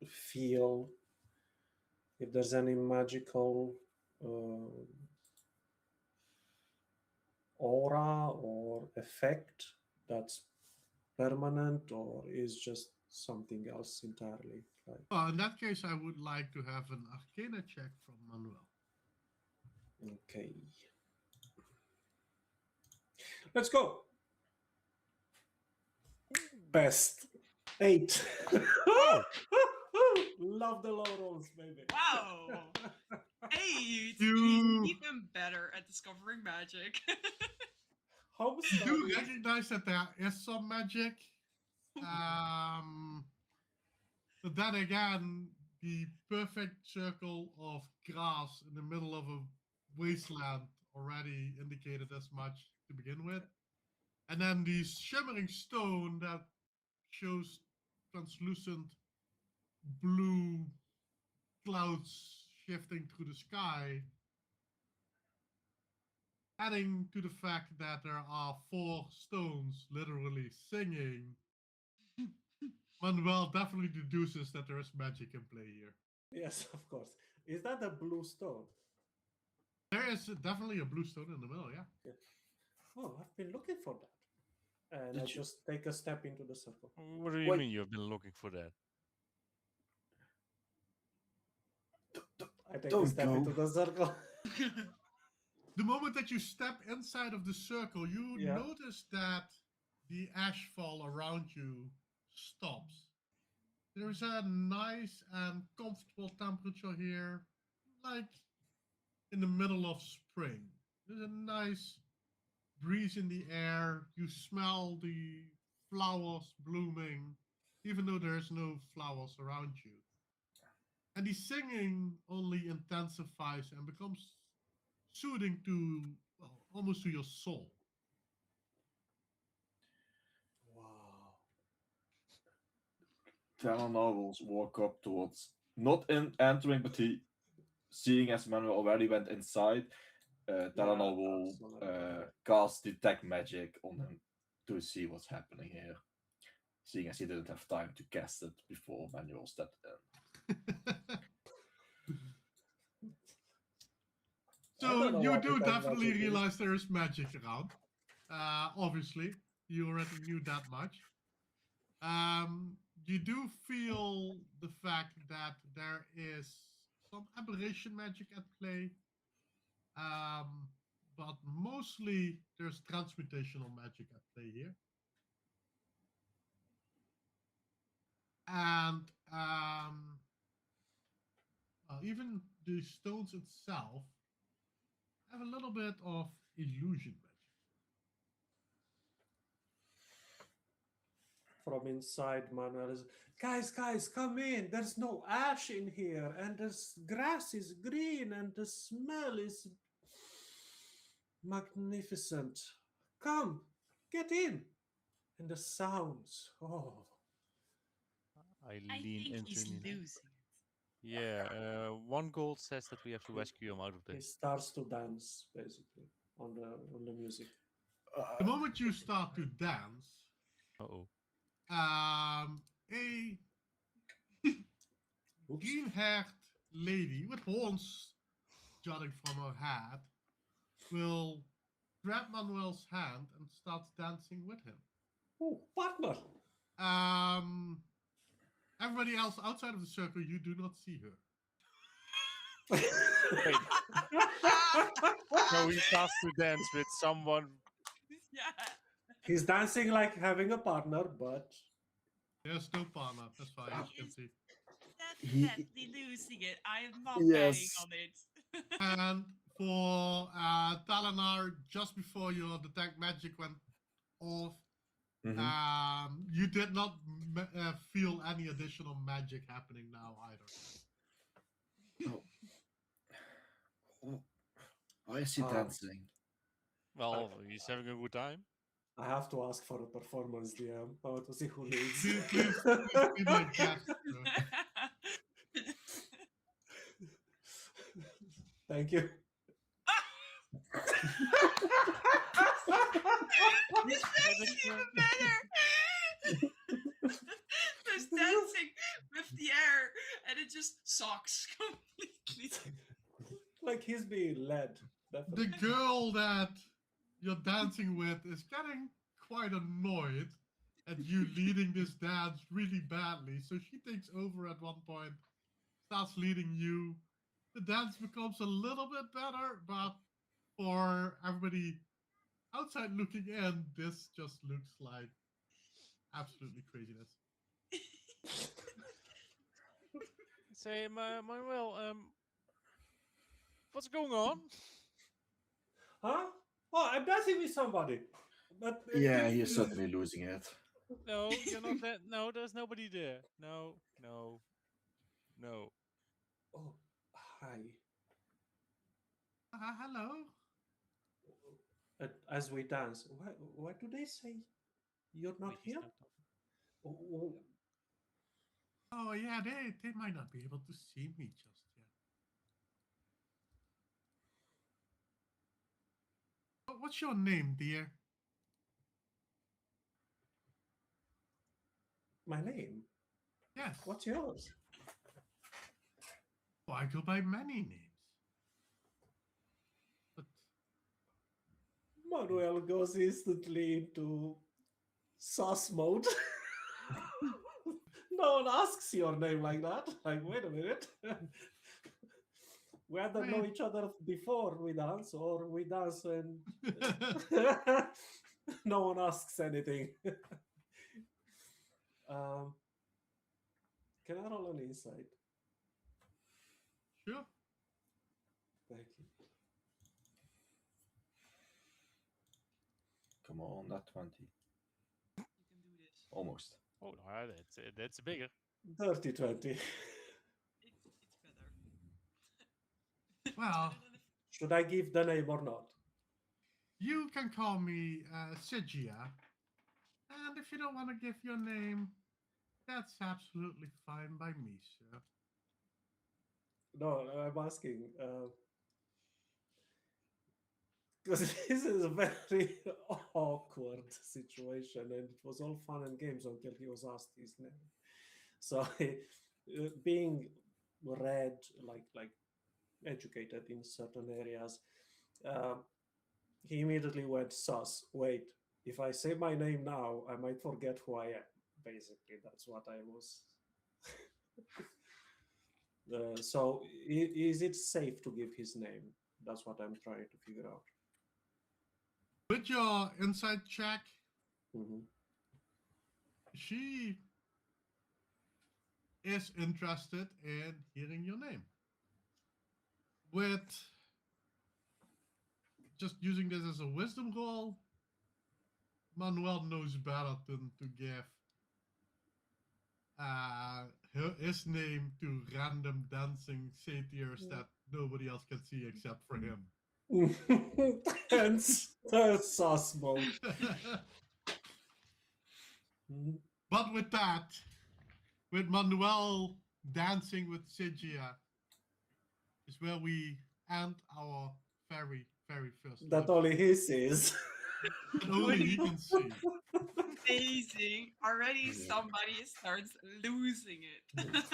Speaker 5: feel if there's any magical aura or effect that's permanent, or is just something else entirely. Like,
Speaker 1: Well, in that case, I would like to have an Arcana check from Manuel.
Speaker 5: okay, let's go. Best 8. Love the low rolls, baby.
Speaker 2: Wow. Hey,
Speaker 1: You-
Speaker 2: even better at discovering magic.
Speaker 5: Home
Speaker 1: You do
Speaker 5: studies.
Speaker 1: recognize that there is some magic. But then again, the perfect circle of grass in the middle of a wasteland already indicated as much to begin with. And then the shimmering stone that shows translucent blue clouds shifting through the sky, adding to the fact that there are 4 stones literally singing. Manuel definitely deduces that there is magic in play here.
Speaker 5: Yes, of course. Is that a blue stone?
Speaker 1: There is definitely a blue stone in the middle, yeah.
Speaker 5: Oh, I've been looking for that. And
Speaker 4: Did
Speaker 5: I
Speaker 4: you-
Speaker 5: just take a step into the circle.
Speaker 3: What do you
Speaker 4: Wait.
Speaker 3: mean you've been looking for that?
Speaker 5: I take a
Speaker 4: Don't
Speaker 5: step
Speaker 4: go.
Speaker 5: into the circle.
Speaker 1: The moment that you step inside of the circle, you
Speaker 5: Yeah.
Speaker 1: notice that the ashfall around you stops. There is a nice and comfortable temperature here, like in the middle of spring. There's a nice breeze in the air. You smell the flowers blooming, even though there's no flowers around you. And the singing only intensifies and becomes soothing to, well, almost to your soul.
Speaker 5: Wow.
Speaker 4: Talana will walk up towards, not in entering, but seeing as Manuel already went inside, Talana will cast Detect Magic on him to see what's happening here, seeing as he didn't have time to cast it before Manuel stepped in.
Speaker 1: So you do definitely realize there is magic around. Obviously, you already knew that much. You do feel the fact that there is some aberration magic at play, but mostly there's transmutational magic at play here. And even the stones itself have a little bit of illusion magic.
Speaker 5: From inside, Manuel is, guys, come in. There's no ash in here, and the grass is green, and the smell is magnificent. Come, get in. And the sounds, oh.
Speaker 3: I
Speaker 2: I
Speaker 3: lean
Speaker 2: think
Speaker 3: into
Speaker 2: he's
Speaker 3: Nina.
Speaker 2: losing.
Speaker 3: Yeah, 1 gold says that we have to rescue him out of
Speaker 5: He
Speaker 3: this.
Speaker 5: starts to dance, basically, on the music.
Speaker 1: The moment you start to dance,
Speaker 3: Uh-oh.
Speaker 1: a green-haired lady with horns jutting from her head will grab Manuel's hand and start dancing with him.
Speaker 5: Oh, partner!
Speaker 1: Everybody else outside of the circle, you do not see her.
Speaker 3: Wait. So he starts to dance with someone.
Speaker 2: Yeah.
Speaker 5: He's dancing like having a partner, but
Speaker 1: There's no partner. That's fine. As you can see.
Speaker 2: Definitely losing it. I am not
Speaker 4: Yes.
Speaker 2: betting on it.
Speaker 1: And for Talanar, just before your detect magic went off, you did not feel any additional magic happening now either.
Speaker 4: Why is he dancing?
Speaker 3: Well, he's having a good time.
Speaker 5: I have to ask for a performance DM. I want to see who leads.
Speaker 1: Please give me a guess.
Speaker 5: Thank you.
Speaker 2: This makes it even better. There's dancing with the air, and it just sucks completely.
Speaker 5: Like he's being led.
Speaker 1: The girl that you're dancing with is getting quite annoyed at you leading this dance really badly. So she takes over at one point, starts leading you. The dance becomes a little bit better, but for everybody outside looking in, this just looks like absolutely craziness.
Speaker 3: Say, Manuel, what's going on?
Speaker 5: Huh? Oh, I'm dancing with somebody. But
Speaker 4: Yeah, he's certainly losing it.
Speaker 3: No, you're not that. No, there's nobody there. No.
Speaker 5: Oh, hi.
Speaker 1: Hello.
Speaker 5: As we dance, what do they say? You're not
Speaker 3: Wait, he's
Speaker 5: here?
Speaker 3: not talking.
Speaker 5: Oh,
Speaker 1: Oh yeah, they might not be able to see me just yet. What's your name, dear?
Speaker 5: my name?
Speaker 1: Yes.
Speaker 5: What's yours?
Speaker 1: Oh, I go by many names. But
Speaker 5: Manuel goes instantly into sauce mode. No one asks your name like that. Like, wait a minute. We either know each other before we dance, or we dance and no one asks anything. Can I roll an insight?
Speaker 1: sure.
Speaker 5: Thank you.
Speaker 4: Come on, that 20.
Speaker 2: You can do this.
Speaker 4: Almost.
Speaker 3: Oh, no, that's bigger.
Speaker 5: Dirty 20.
Speaker 2: It's better.
Speaker 1: Well,
Speaker 5: Should I give the name or not?
Speaker 1: you can call me Sigia. And if you don't want to give your name, That's absolutely fine by me, sir.
Speaker 5: No, I'm asking because this is a very awkward situation, and it was all fun and games until he was asked his name. So, being read, like educated in certain areas, he immediately went sus. Wait, if I say my name now, I might forget who I am. Basically, that's what I was. So, is it safe to give his name? That's what I'm trying to figure out.
Speaker 1: With your insight check,
Speaker 5: Mm-hmm.
Speaker 1: she is interested in hearing your name. With just using this as a wisdom roll, Manuel knows better than to give his name to random dancing satyrs that nobody else can see except for him.
Speaker 5: Hence the sus mode. Mhm.
Speaker 1: But with that, with Manuel dancing with Sigia, is where we end our very, very first.
Speaker 5: That
Speaker 1: live
Speaker 5: only he sees.
Speaker 1: that only he can see.
Speaker 2: Amazing. Already
Speaker 4: Yeah.
Speaker 2: somebody starts losing it.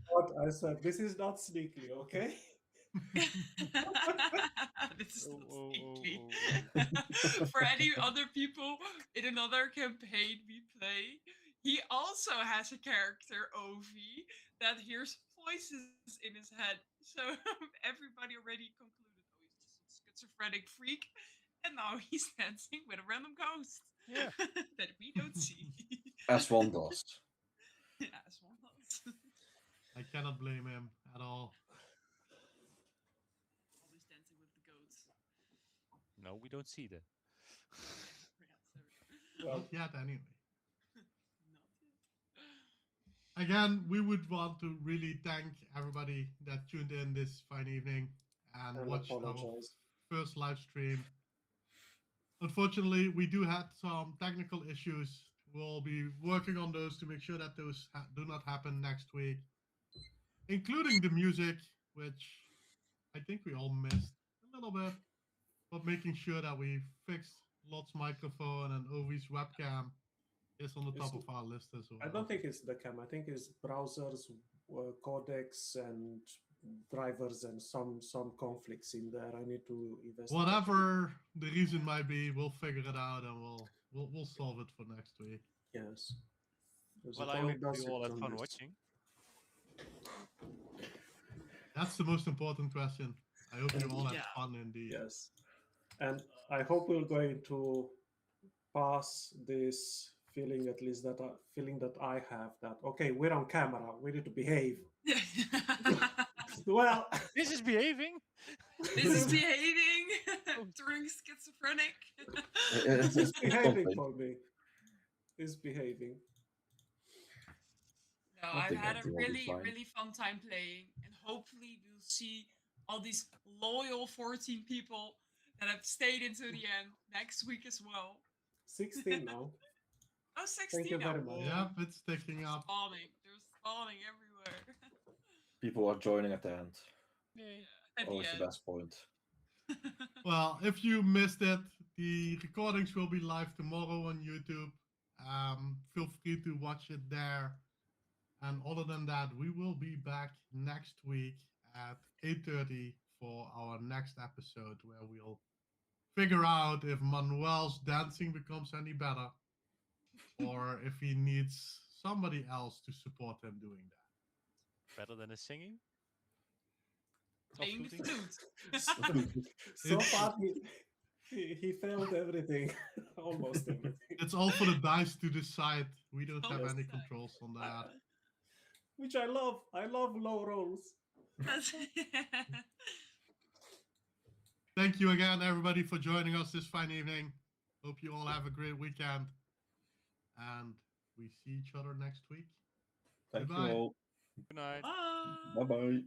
Speaker 5: What I said, this is not sneaky, okay?
Speaker 2: This is not
Speaker 3: Oh,
Speaker 2: sneaky.
Speaker 3: oh.
Speaker 2: For any other people in another campaign we play, he also has a character, Ovi, that hears voices in his head. So everybody already concluded, oh, he's just a schizophrenic freak. And now he's dancing with a random ghost.
Speaker 3: Yeah.
Speaker 2: That we don't see.
Speaker 4: As one does.
Speaker 2: Yeah, as one does.
Speaker 1: I cannot blame him at all.
Speaker 2: Always dancing with the goats.
Speaker 3: No, we don't see that.
Speaker 2: Yeah, sorry.
Speaker 5: Well,
Speaker 1: Not yet, anyway.
Speaker 2: Not yet.
Speaker 1: Again, we would want to really thank everybody that tuned in this fine evening and
Speaker 5: and
Speaker 1: watched our
Speaker 5: apologize.
Speaker 1: first live stream. Unfortunately, we do have some technical issues. We'll be working on those to make sure that those do not happen next week, including the music, which I think we all missed a little bit, but making sure that we fixed Lot's microphone and Ovi's webcam is on the top of our list as well.
Speaker 5: I don't think it's the cam. I think it's browsers, codecs, and drivers, and some conflicts in there. I need to investigate.
Speaker 1: Whatever the reason might be, we'll figure it out and we'll solve it for next week.
Speaker 5: Yes. Because
Speaker 3: Well,
Speaker 5: it
Speaker 3: I
Speaker 5: only
Speaker 3: hope
Speaker 5: does
Speaker 3: you all
Speaker 5: it
Speaker 3: had fun
Speaker 5: on this.
Speaker 3: watching.
Speaker 1: That's the most important question. I hope you all had
Speaker 2: Yeah.
Speaker 1: fun indeed.
Speaker 5: Yes. And I hope we're going to pass this feeling, at least that feeling that I have, that okay, we're on camera, we need to behave. Well,
Speaker 3: This is behaving.
Speaker 2: This is behaving. Turning schizophrenic.
Speaker 5: it's behaving
Speaker 4: something.
Speaker 5: for me. It's behaving.
Speaker 2: No,
Speaker 4: I
Speaker 2: I've
Speaker 4: think
Speaker 2: had a
Speaker 4: everything will be
Speaker 2: really,
Speaker 4: fine.
Speaker 2: really fun time playing, and hopefully we'll see all these loyal 14 people that have stayed into the end next week as well.
Speaker 5: 16 now.
Speaker 2: Oh, 16
Speaker 5: you
Speaker 2: now.
Speaker 5: very much.
Speaker 2: Whoa.
Speaker 1: Yeah, it's sticking up.
Speaker 2: Spawning. There's spawning everywhere.
Speaker 4: People are joining at the end.
Speaker 3: Yay.
Speaker 2: At
Speaker 4: Always
Speaker 2: the
Speaker 4: the best point.
Speaker 2: end.
Speaker 1: Well, if you missed it, the recordings will be live tomorrow on YouTube. Feel free to watch it there. And other than that, we will be back next week at 8:30 for our next episode, where we'll figure out if Manuel's dancing becomes any better, or if he needs somebody else to support him doing that.
Speaker 3: Better than his singing.
Speaker 2: Playing the
Speaker 3: Top-footing?
Speaker 2: flute.
Speaker 5: So far, he failed everything, almost everything.
Speaker 1: It's all for the dice to decide. We don't have
Speaker 2: Almost
Speaker 1: any
Speaker 2: decide.
Speaker 1: controls on that.
Speaker 5: Which I love. I love low rolls.
Speaker 1: Thank you again, everybody, for joining us this fine evening. Hope you all have a great weekend. And we see each other next week.
Speaker 4: Thank
Speaker 1: Goodbye.
Speaker 4: you all.
Speaker 3: Good night.
Speaker 2: Bye.
Speaker 4: Bye bye.